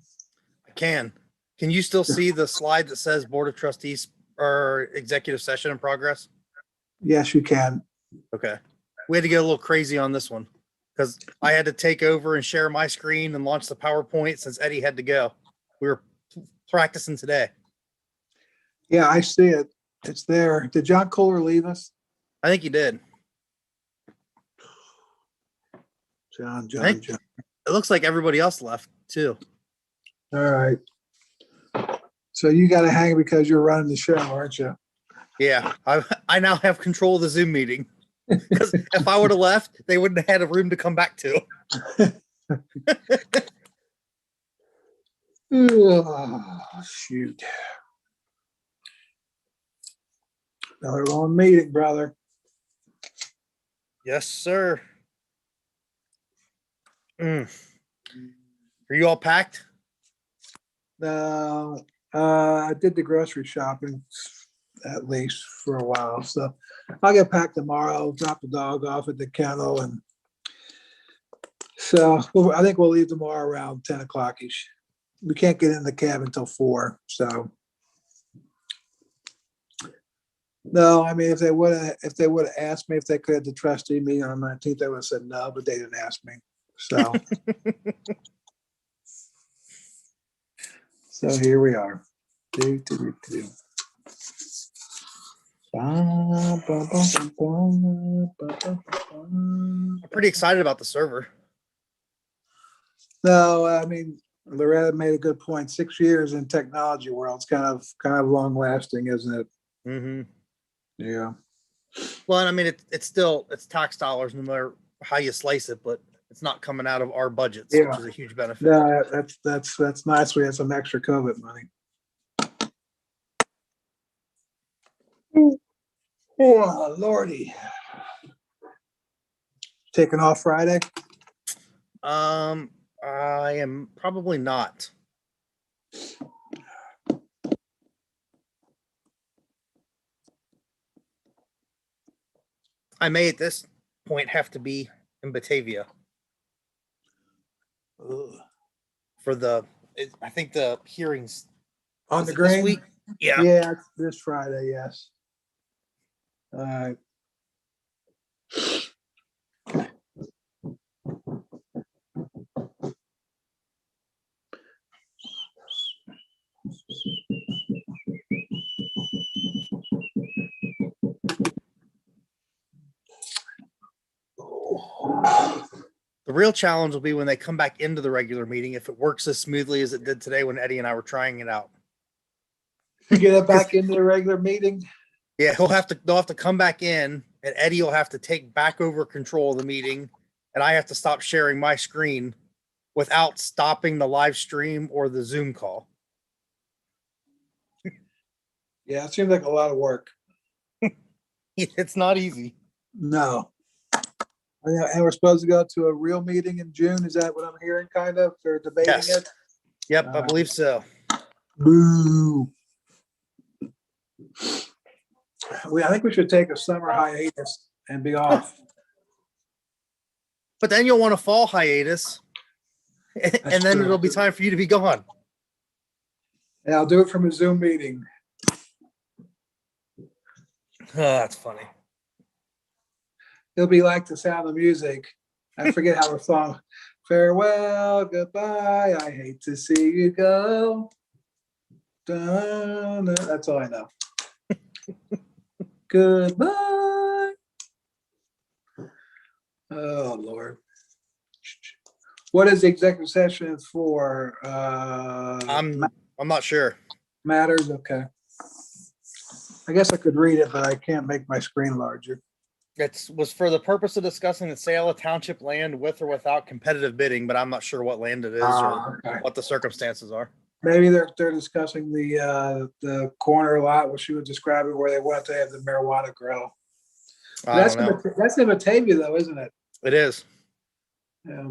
I can. Can you still see the slide that says Board of Trustees or executive session in progress? Yes, you can. Okay. We had to get a little crazy on this one because I had to take over and share my screen and launch the PowerPoint since Eddie had to go. We were practicing today. Yeah, I see it. It's there. Did John Kohler leave us? I think he did. John. It looks like everybody else left too. All right. So you got to hang because you're running the show, aren't you? Yeah, I now have control of the Zoom meeting because if I would have left, they wouldn't have had a room to come back to. Oh, shoot. Another long meeting, brother. Yes, sir. Are you all packed? No, I did the grocery shopping at least for a while, so I'll get packed tomorrow, drop the dog off at the kennel, and so I think we'll leave tomorrow around 10 o'clock-ish. We can't get in the cab until 4, so. No, I mean, if they would have asked me if they could at the trustee meeting on the 19th, I would have said no, but they didn't ask me, so. So here we are. I'm pretty excited about the server. No, I mean, Loretta made a good point. 6 years in technology world, it's kind of long lasting, isn't it? Mm-hmm. Yeah. Well, and I mean, it's tax dollars no matter how you slice it, but it's not coming out of our budgets, Yeah. which is a huge benefit. No, that's nice. We had some extra COVID money. Oh, Lordy. Taking off Friday? I am probably not. I may at this point have to be in Batavia. Ugh. For I think the hearings On the this green? week. Yeah. Yeah, it's this Friday, yes. All right. The real challenge will be when they come back into the regular meeting, if it works as smoothly as it did today when Eddie and I were trying it out. Get it back into the regular meeting. Yeah, they'll have to come back in, and Eddie will have to take back over control of the meeting, and I have to stop sharing my screen without stopping the live stream or the Zoom call. Yeah, it seems like a lot of work. It's not easy. No. And we're supposed to go to a real meeting in June. Is that what I'm hearing, kind of? They're debating Yes. it? Yep, I believe so. Boo. I think we should take a summer hiatus and be off. But then you'll want a fall hiatus, and then true. it'll be time for you to be gone. And I'll do it from a Zoom meeting. That's funny. It'll be like The Sound of Music. I forget how the song. Farewell, goodbye. I hate to see you go. Dun, dun. That's all I know. Goodbye. Oh Lord. What is the executive session for? I'm not sure. Matters. Okay. I guess I could read it, but I can't make my screen larger. It was for the purpose of discussing the sale of township land with or without competitive bidding, but I'm not sure what land it is or Okay. what the circumstances are. Maybe they're discussing the corner lot, what she was describing, where they want to have the marijuana grow. That's in Batavia, though, isn't it? It is. Yeah.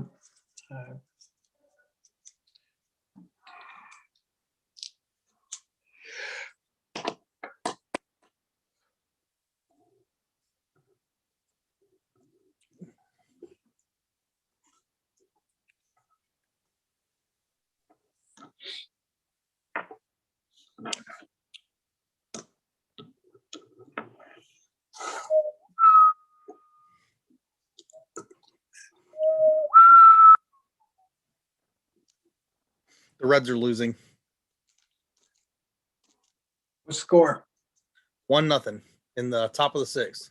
The Reds are losing. What score? 1-0 in the top of the sixth.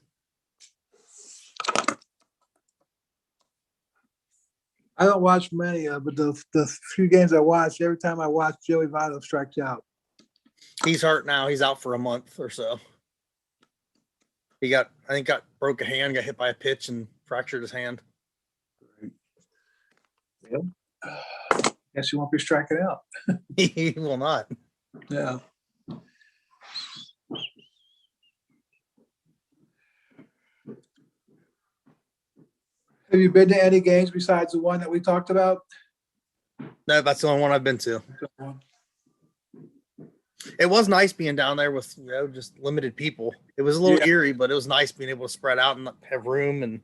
I don't watch many of, but the few games I watch, every time I watch, Joey Votto strikes out. He's hurt now. He's out for a month or so. He broke a hand, got hit by a pitch, and fractured his hand. Yep. Guess he won't be striking out. He will not. Yeah. Have you been to any games besides the one that we talked about? No, that's the only one I've been to. It was nice being down there with just limited people. It was a little eerie, but it was nice being able to spread out and have room. And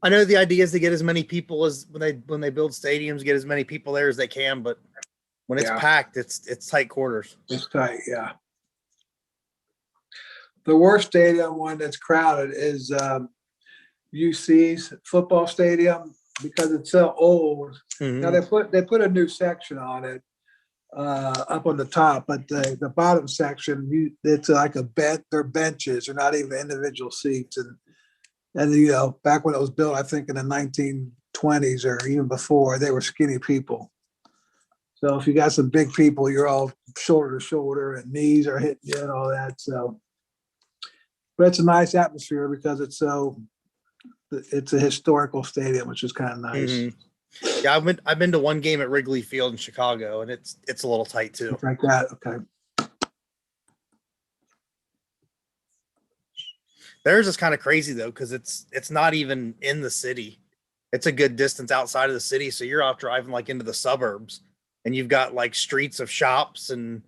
I know the idea is to get as many people as when they build stadiums, get as many people there as they can. But when it's packed, it's tight quarters. It's tight, yeah. The worst stadium one that's crowded is UC's football stadium because it's so old. Mm-hmm. Now they put a new section on it up on the top, but the bottom section it's like a bed. They're benches, they're not even individual seats, and back when it was built, I think in the 1920s or even before, they were skinny people. So if you got some big people, you're all shoulder to shoulder, and knees are hitting you and all that. So. But it's a nice atmosphere because it's a historical stadium, which is kind of nice. Mm-hmm. Yeah, I've been to one game at Wrigley Field in Chicago, and it's a little tight too. Like that, okay. Theirs is kind of crazy though, because it's not even in the city. It's a good distance outside of the city, so you're out driving like into the suburbs, and you've got like streets of shops and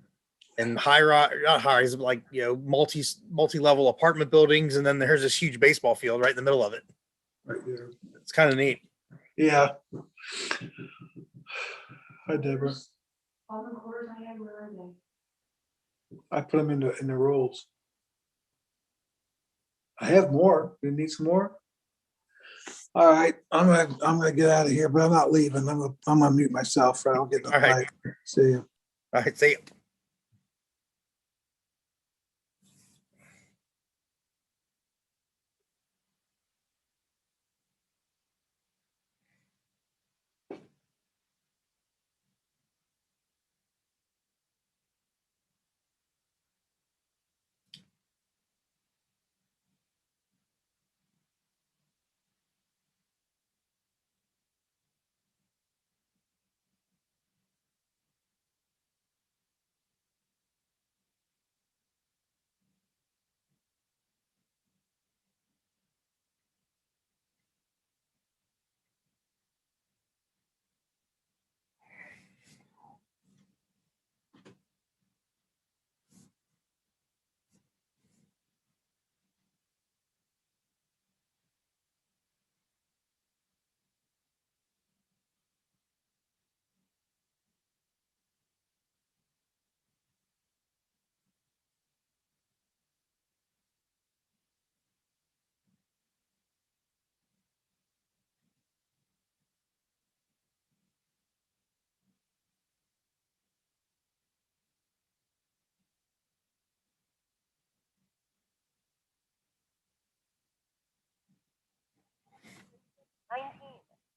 high-rise, like multi-level apartment buildings, and then there's this huge baseball field right in the middle of it. Right there. It's kind of neat. Yeah. Hi, Deborah. All the quarters I had, where are they? I put them in the rules. I have more. You need some more? All right, I'm gonna get out of here, but I'm not leaving. I'm gonna mute myself so I don't get the fight. See you. All right, see you.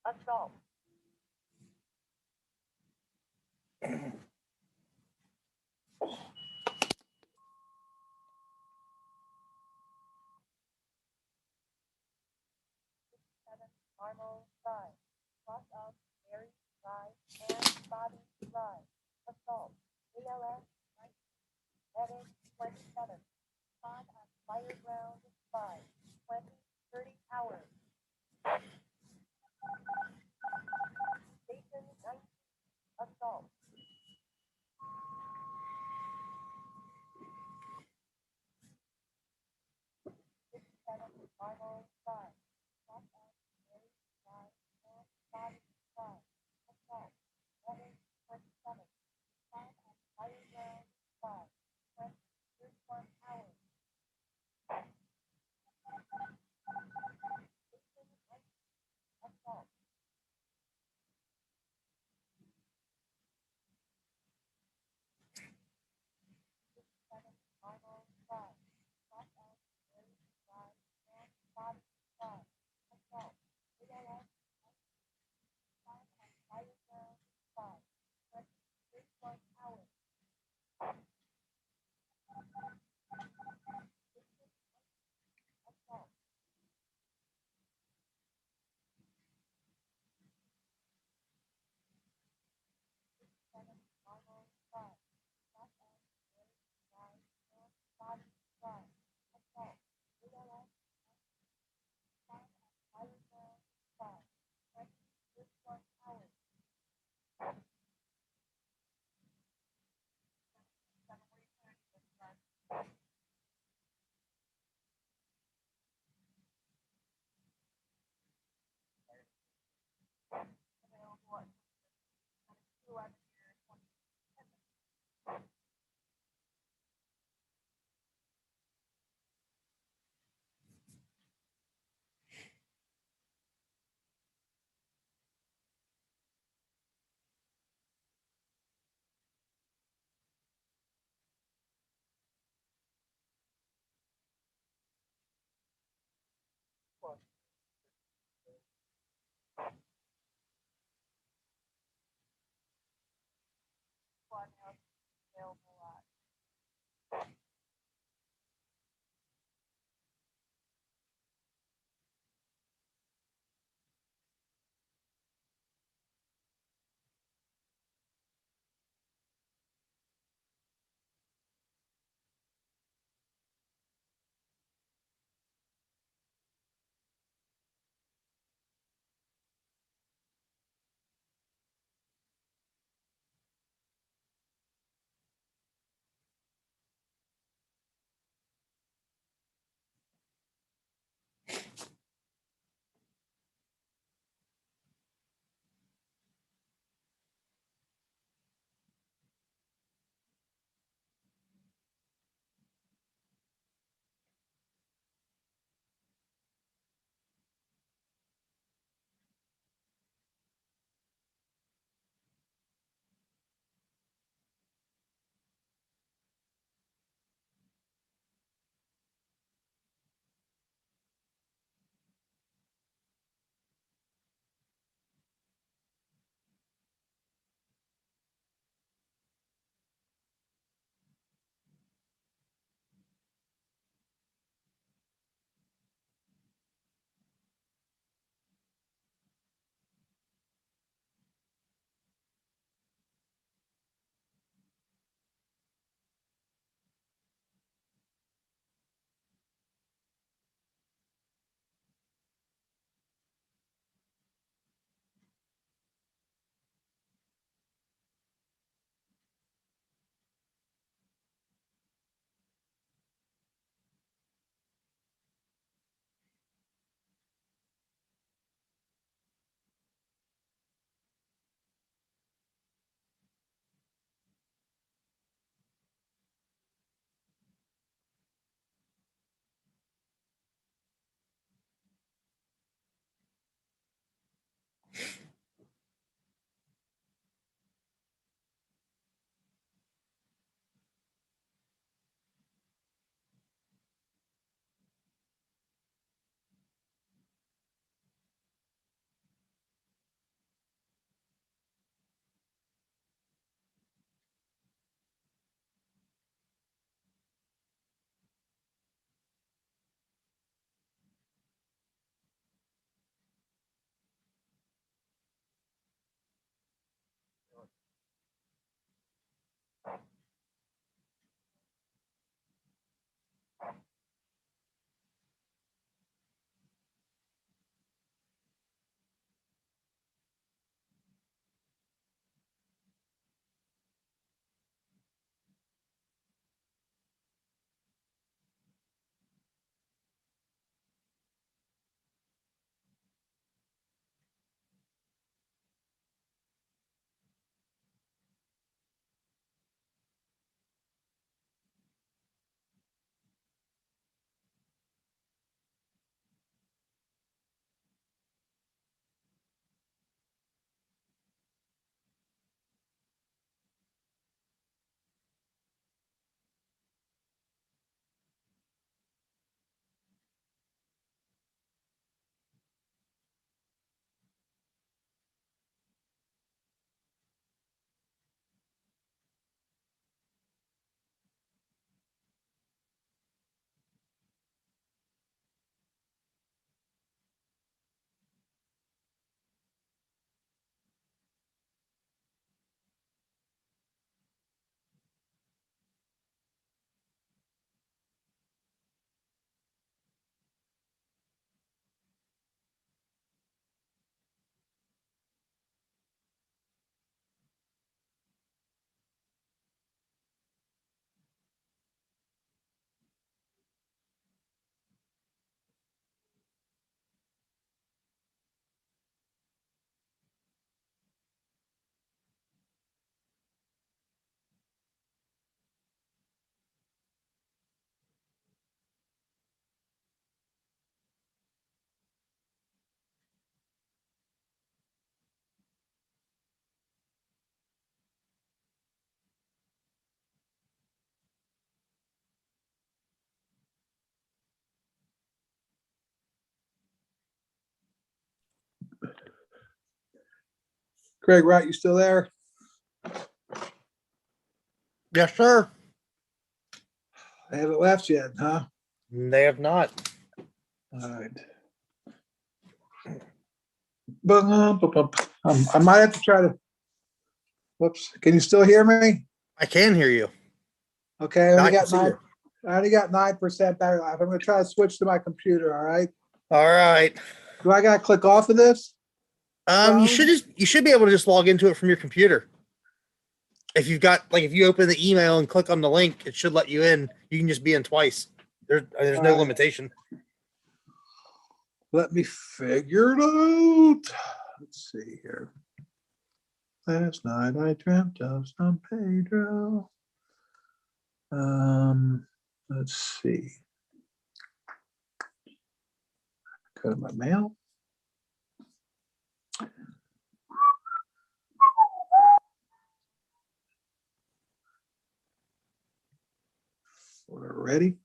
Assault. Normal drive. Cross out Mary Drive and Bobby Drive. Assault. ALS 19. 27. Spawn on fire ground 5. 20, 30 hours. Station 19. Assault. Normal drive. Cross out Mary Drive and Bobby Drive. Assault. 27. Spawn on fire ground 5. 20, 31 hours. Assault. Normal drive. Cross out Mary Drive and Bobby Drive. Assault. ALS 19. Spawn on fire ground 5. 20, 31 hours. Assault. Normal drive. Cross out Mary Drive and Bobby Drive. Assault. ALS 19. Spawn on fire ground 5. 20, 31 hours. Squad house available at Craig Wright, you still there? Yes, sir. They haven't left yet, huh? They have not. All right. I might have to try to, whoops, can you still hear me? I can hear you. Okay, Now I can see you. I only got 9% battery life. I'm gonna try to switch to my computer, all right? All right. Do I gotta click off of this? You should be able to just log into it from your computer. If you've got if you open the email and click on the link, it should let you in. You can just be in twice. There's no limitation. Let me figure it out. Let's see here. Last night I dreamt of San Pedro. Let's see. Go to my mail. We're ready.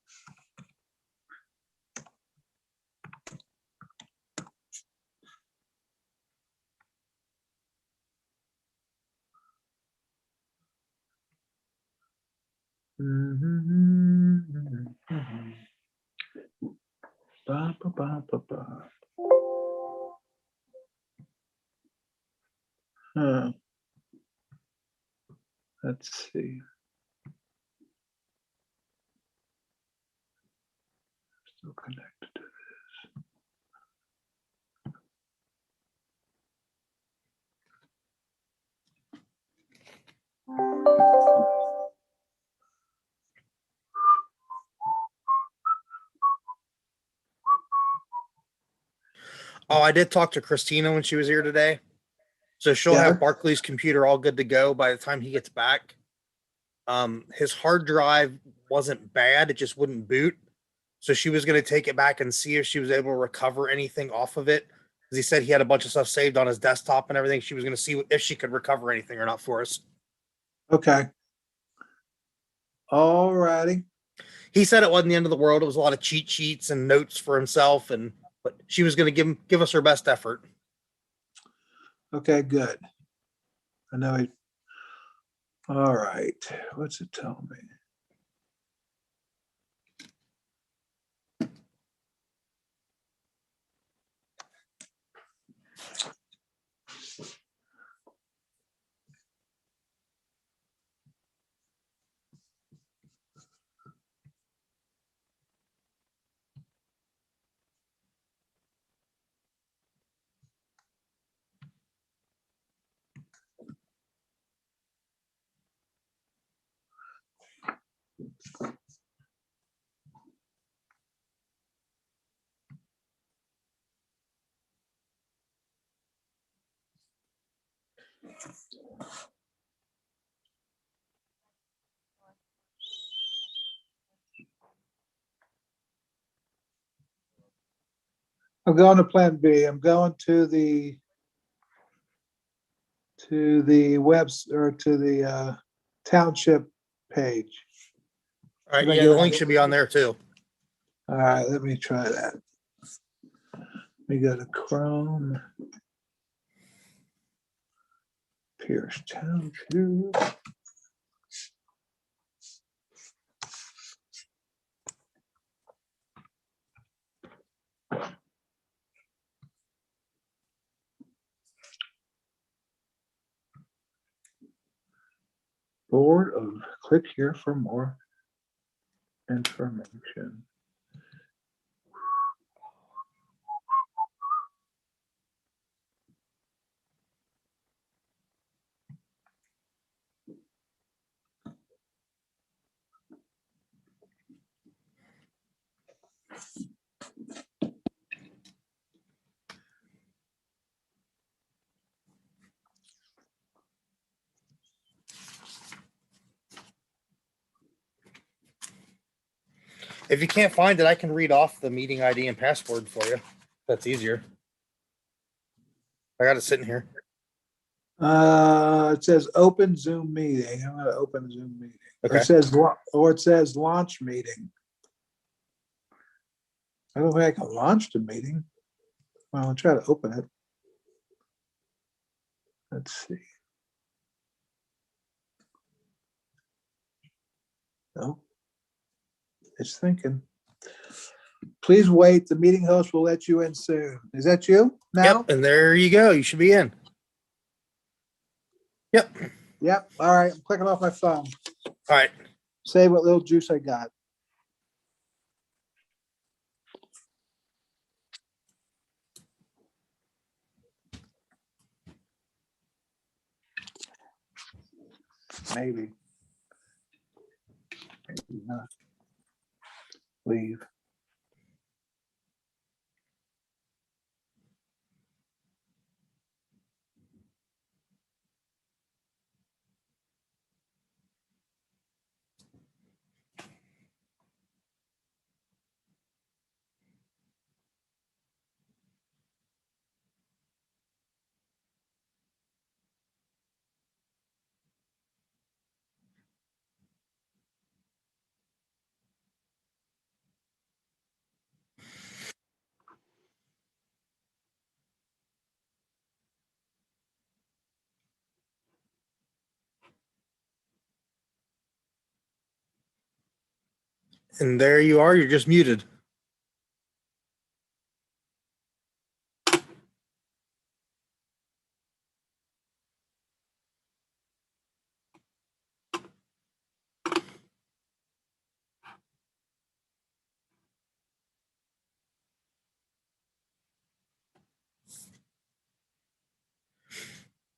Ba, ba, ba, ba, ba. Huh. Let's see. Still connected to this. Oh, I did talk to Christina when she was here today. So she'll Yeah. have Barclay's computer all good to go by the time he gets back. His hard drive wasn't bad, it just wouldn't boot. So she was going to take it back and see if she was able to recover anything off of it. Because he said he had a bunch of stuff saved on his desktop and everything. She was going to see if she could recover anything or not for us. Okay. All righty. He said it wasn't the end of the world. It was a lot of cheat sheets and notes for himself, but she was going to give us her best effort. Okay, good. I know it. All right. What's it tell me? I'm going to Plan B. I'm going to the webs or to the township page. All right, yeah, the link should be on there too. All right, let me try that. Let me go to Chrome. Pierce Township. Board of, click here for more information. If you can't find it, I can read off the meeting ID and password for you. That's easier. I got it sitting here. It says open Zoom meeting. I'm gonna open Zoom meeting. Okay. Or it says launch meeting. I don't think I can launch the meeting. Well, I'll try to open it. Let's see. No, it's thinking. Please wait. The meeting host will let you in soon. Is that you now? Yep, and there you go. You should be in. Yep. Yep. All right. I'm clicking off my phone. All right. Say what little juice I got. Maybe. Maybe not. Leave. And there you are. You're just muted.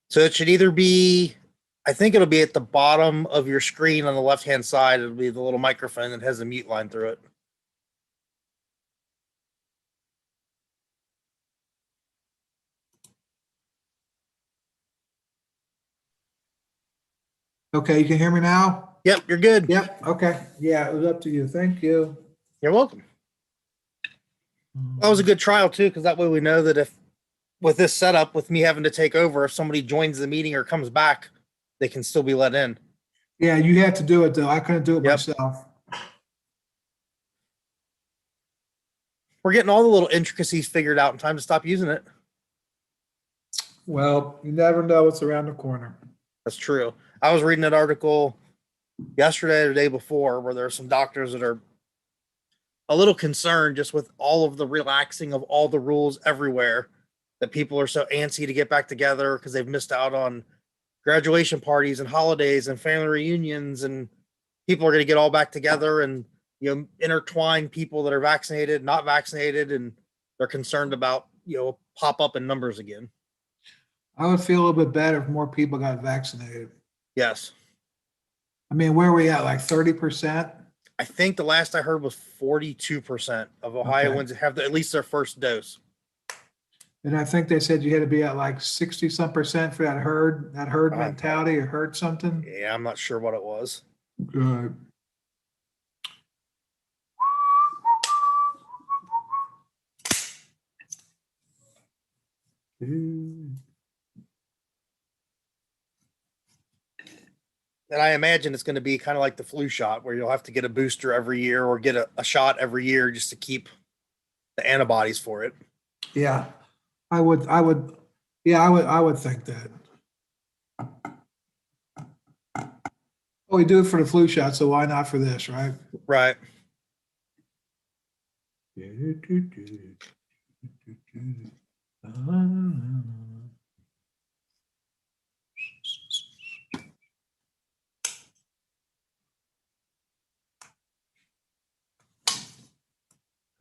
So it should either be, I think it'll be at the bottom of your screen on the left-hand side. It'll be the little microphone that has a mute line through it. Okay, you can hear me now? Yep, you're good. Yep. Okay. Yeah, it was up to you. Thank you. You're welcome. That was a good trial too, because that way we know that if with this setup, with me having to take over, if somebody joins the meeting or comes back, they can still be let in. Yeah, you had to do it though. I couldn't do it Yep. myself. We're getting all the little intricacies figured out in time to stop using it. Well, you never know what's around the corner. That's true. I was reading an article yesterday or the day before where there are some doctors that are a little concerned just with all of the relaxing of all the rules everywhere, that people are so antsy to get back together because they've missed out on graduation parties and holidays and family reunions, and people are going to get all back together and, you know, intertwine people that are vaccinated, not vaccinated, and they're concerned about, you know, pop up in numbers again. I would feel a little bit better if more people got vaccinated. Yes. I mean, where are we at? Like 30%? I think the last I heard was 42% of Ohioans have at least their first dose. And I think they said you had to be at like 60-some% for that herd mentality or herd something. Yeah, I'm not sure what it was. Good. And I imagine it's going to be kind of like the flu shot where you'll have to get a booster every year or get a shot every year just to keep the antibodies for it. Yeah, I would think that. Oh, we do it for the flu shot, so why not for this, right? Right.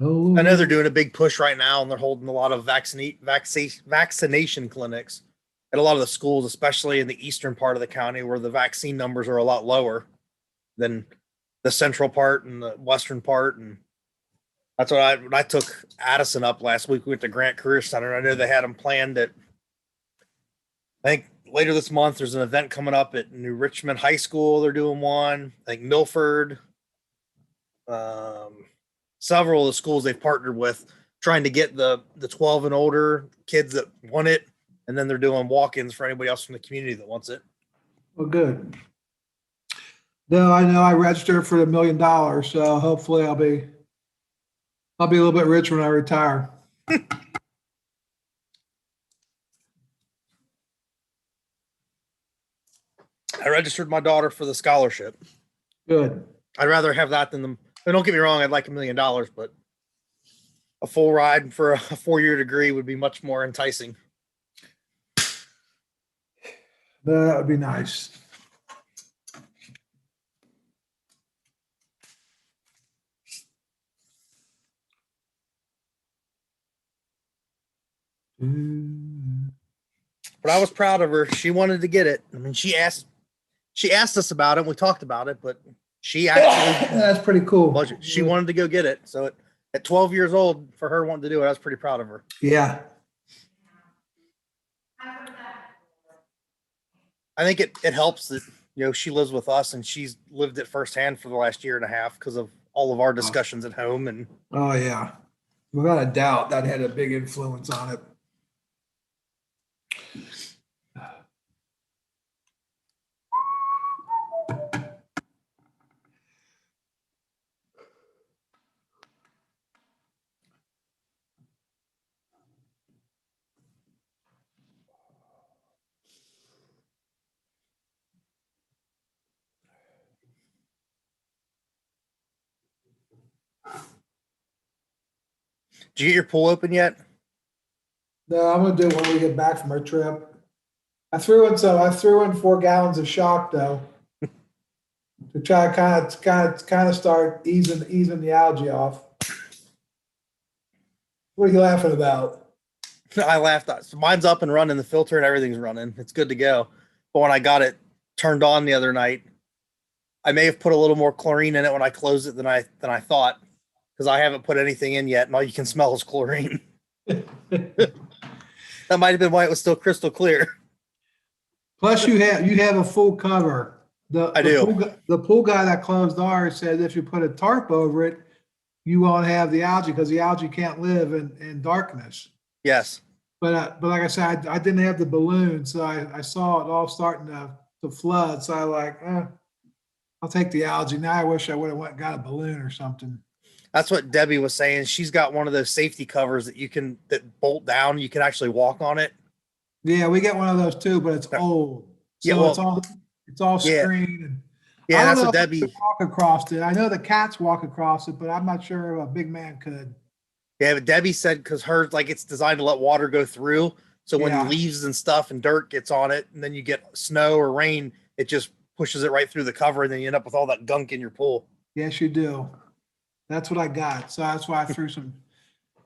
Oh, I know they're doing a big push right now, and they're holding a lot of vaccination clinics at a lot of the schools, especially in the eastern part of the county where the vaccine numbers are a lot lower than the central part and the western part. And that's what when I took Addison up last week, we went to Grant Career Center. I know they had them planned at, I think later this month, there's an event coming up at New Richmond High School. They're doing one. I think Milford. Several of the schools they've partnered with trying to get the 12 and older kids that want it. And then they're doing walk-ins for anybody else from the community that wants it. well, good. No, I know I registered for $1 million, so hopefully I'll be a little bit richer when I retire. I registered my daughter for the scholarship. Good. I'd rather have that than and don't get me wrong, I'd like $1 million, but a full ride for a 4-year degree would be much more enticing. That would be nice. But I was proud of her. She wanted to get it. I mean, she asked us about it. And we talked about it, but she actually, That's pretty cool. she wanted to go get it. So at 12 years old, for her wanting to do it, I was pretty proud of her. Yeah. I think it helps that, she lives with us and she's lived it firsthand for the last year and a half because of all of our discussions at home. And Oh, yeah. Without a doubt, that had a big influence on it. did you get your pool open yet? No, I'm gonna do it when we get back from our trip. I threw in 4 gallons of shock though. To try to kind of start easing the algae off. What are you laughing about? I laughed. So mine's up and running. The filter and everything's running. It's good to go. But when I got it turned on the other night, I may have put a little more chlorine in it when I closed it than I thought, because I haven't put anything in yet, and all you can smell is chlorine. That might have been why it was still crystal clear. Plus, you have a full cover. I do. The pool guy that closed ours said if you put a tarp over it, you won't have the algae because the algae can't live in darkness. Yes. But like I said, I didn't have the balloon, so I saw it all starting to flood. So I like, I'll take the algae. Now I wish I would have got a balloon or something. That's what Debbie was saying. She's got one of those safety covers that bolt down. You can actually walk on it. Yeah, we get one of those too, but it's old. So Yeah, well, it's all screened. And yeah, I don't that's know what if Debbie. you could walk across it. I know the cats walk across it, but I'm not sure if a big man could. Yeah, but Debbie said because hers, like, it's designed to let water go through. So when leaves and stuff and dirt gets on it, and then you get snow or rain, it just pushes it right through the cover, and then you end up with all that gunk in your pool. Yes, you do. That's what I got. So that's why I threw some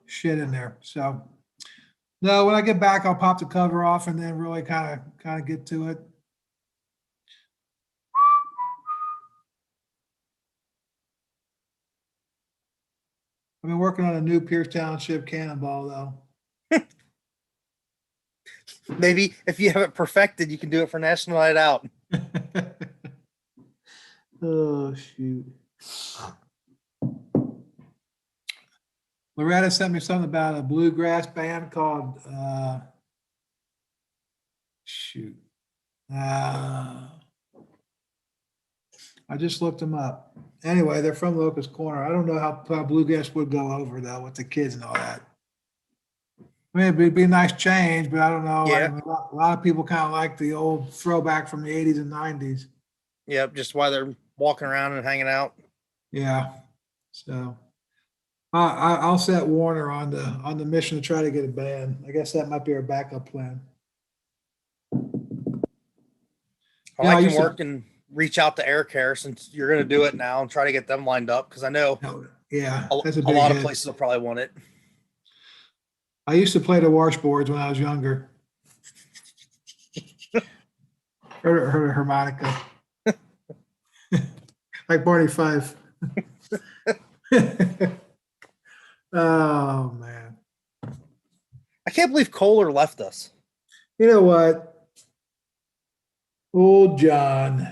shit in there. So no, when I get back, I'll pop the cover off and then really kind of get to it. I've been working on a new Pierce Township cannonball though. Maybe if you have it perfected, you can do it for National Night Out. Oh, shoot. Loretta sent me something about a bluegrass band called, I just looked them up. Anyway, they're from Locust Corner. I don't know how bluegrass would go over though with the kids and all that. I mean, it'd be a nice change, but I don't know. Yeah. I mean, a lot of people kind of like the old throwback from the 80s and 90s. Yep, just while they're walking around and hanging out. Yeah. So I'll set Warner on the mission to try to get a band. I guess that might be our backup plan. Well, I can work and reach out to Air Care since you're going to do it now and try to get them lined up because I know that's a lot of places will probably want it. I used to play the washboards when I was younger. Heard a harmonica. Like Barney Fife. Oh, man. I can't believe Kohler left us. You know what? Old John.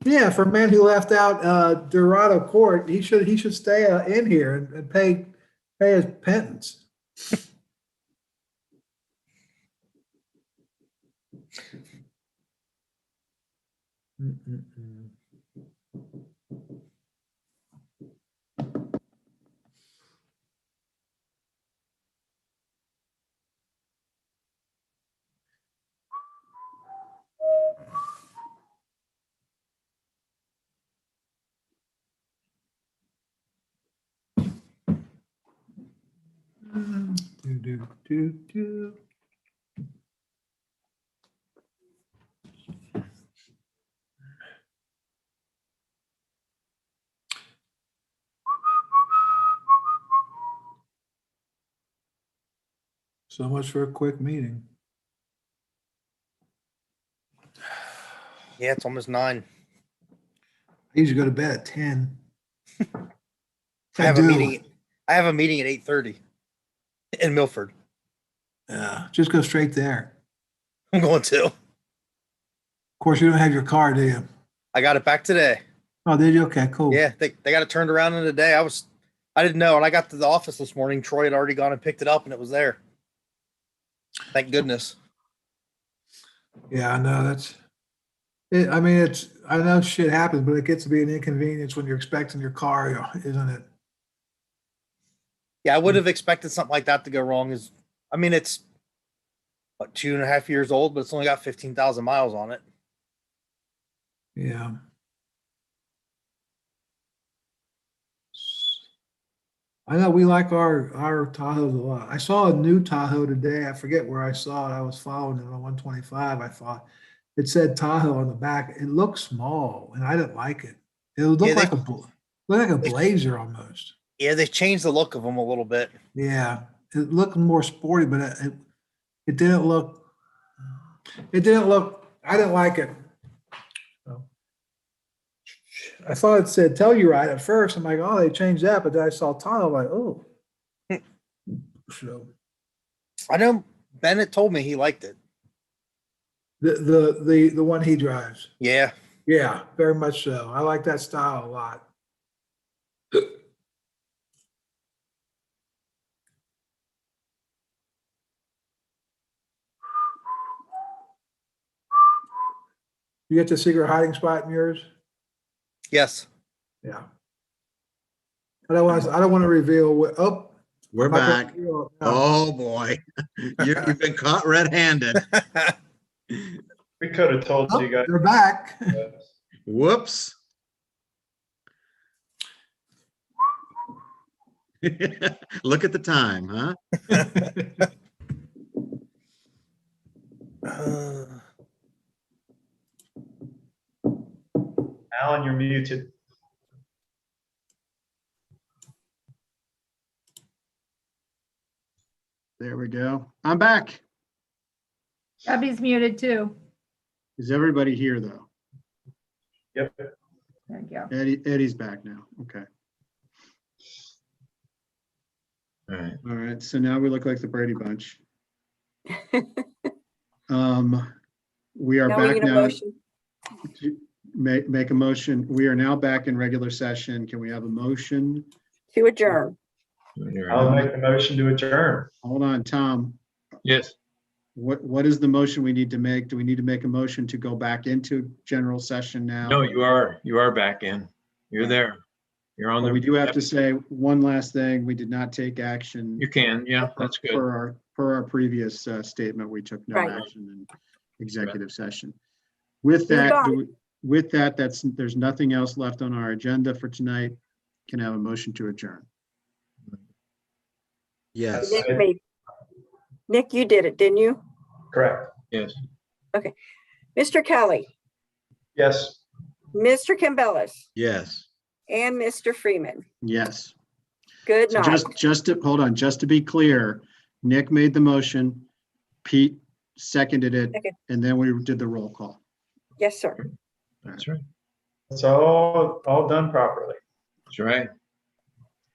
Yeah, for a man who left out Dorado Court, he should stay in here and pay his penance. Do. So much for a quick meeting. Yeah, it's almost 9. I usually go to bed at 10. I have do. a meeting. I have a meeting at 8:30 in Milford. Yeah, just go straight there. I'm going to. Of course, you don't have your car, do you? I got it back today. Oh, did you? Okay, cool. Yeah, they got it turned around in a day. I didn't know. When I got to the office this morning, Troy had already gone and picked it up and it was there. Thank goodness. Yeah, I know that's it. I mean, I know shit happens, but it gets to be an inconvenience when you're expecting your car, isn't it? Yeah, I would have expected something like that to go wrong. I mean, it's what, 2.5 years old, but it's only got 15,000 miles on it. Yeah. I know we like our Tahoes a lot. I saw a new Tahoe today. I forget where I saw it. I was following it on 125. I thought it said Tahoe on the back. It looked small, and I didn't like it. It looked like a Blazer almost. Yeah, they changed the look of them a little bit. Yeah, it looked more sporty, but it didn't look. It didn't look. I didn't like it. So, I thought it said Telluride at first. I'm like, oh, they changed that, but then I saw Tahoe. I'm like, oh. So I know Bennett told me he liked it. the one he drives. Yeah. Yeah, very much so. I like that style a lot. You get the secret hiding spot in yours? Yes. Yeah. I don't want to reveal what. Oh, We're I'm not gonna back. reveal it. No. Oh, boy. You've been caught red-handed. We could have told Oh, you guys. they're back. Whoops. Look at the time, huh? Alan, you're muted. There we go. I'm back. Debbie's muted too. Is everybody here though? Yep. There you go. Eddie's back now. Okay. All right. All right. So now we look like the Brady Bunch. We are Now we back need a now. motion. Make a motion. We are now back in regular session. Can we have a motion? To adjourn. I'll make the motion to adjourn. Hold on, Tom. Yes. What is the motion we need to make? Do we need to make a motion to go back into general session now? No, you are back in. You're there. You're on But the. we do have to say one last thing. We did not take action. You can, yeah, that's good. Per our previous statement, we took no Right. action in executive session. With that, there's nothing else left on our agenda for tonight. Can I have a motion to adjourn? Yes. Nick, you did it, didn't you? Correct. Yes. Okay. Mr. Kelly, Yes. Mr. Campbellis, Yes. and Mr. Freeman. Yes. Good So night. hold on, just to be clear, Nick made the motion, Pete seconded it, Okay. and then we did the roll call. Yes, sir. That's right. It's all done properly. That's right.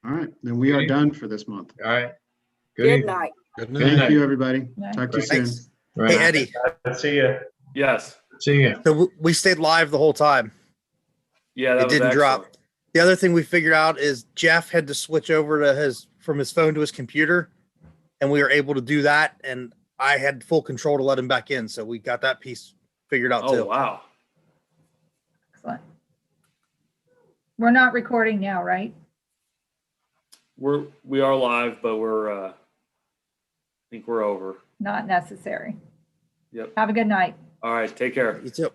All right, then we are done for this month. All right. Good evening. night. Good Good night. Thank you, everybody. Night. Talk to you soon. Thanks. Right. Hey, Eddie. I'll see you. Yes. See you. So we stayed live the whole time. Yeah, that It was didn't drop. excellent. The other thing we figured out is Jeff had to switch over to from his phone to his computer, and we were able to do that. And I had full control to let him back in, so we got that piece figured out Oh, too. wow. Excellent. We're not recording now, right? We are live, but I think we're over. Not necessary. Yep. Have a good night. All right. Take care. You too.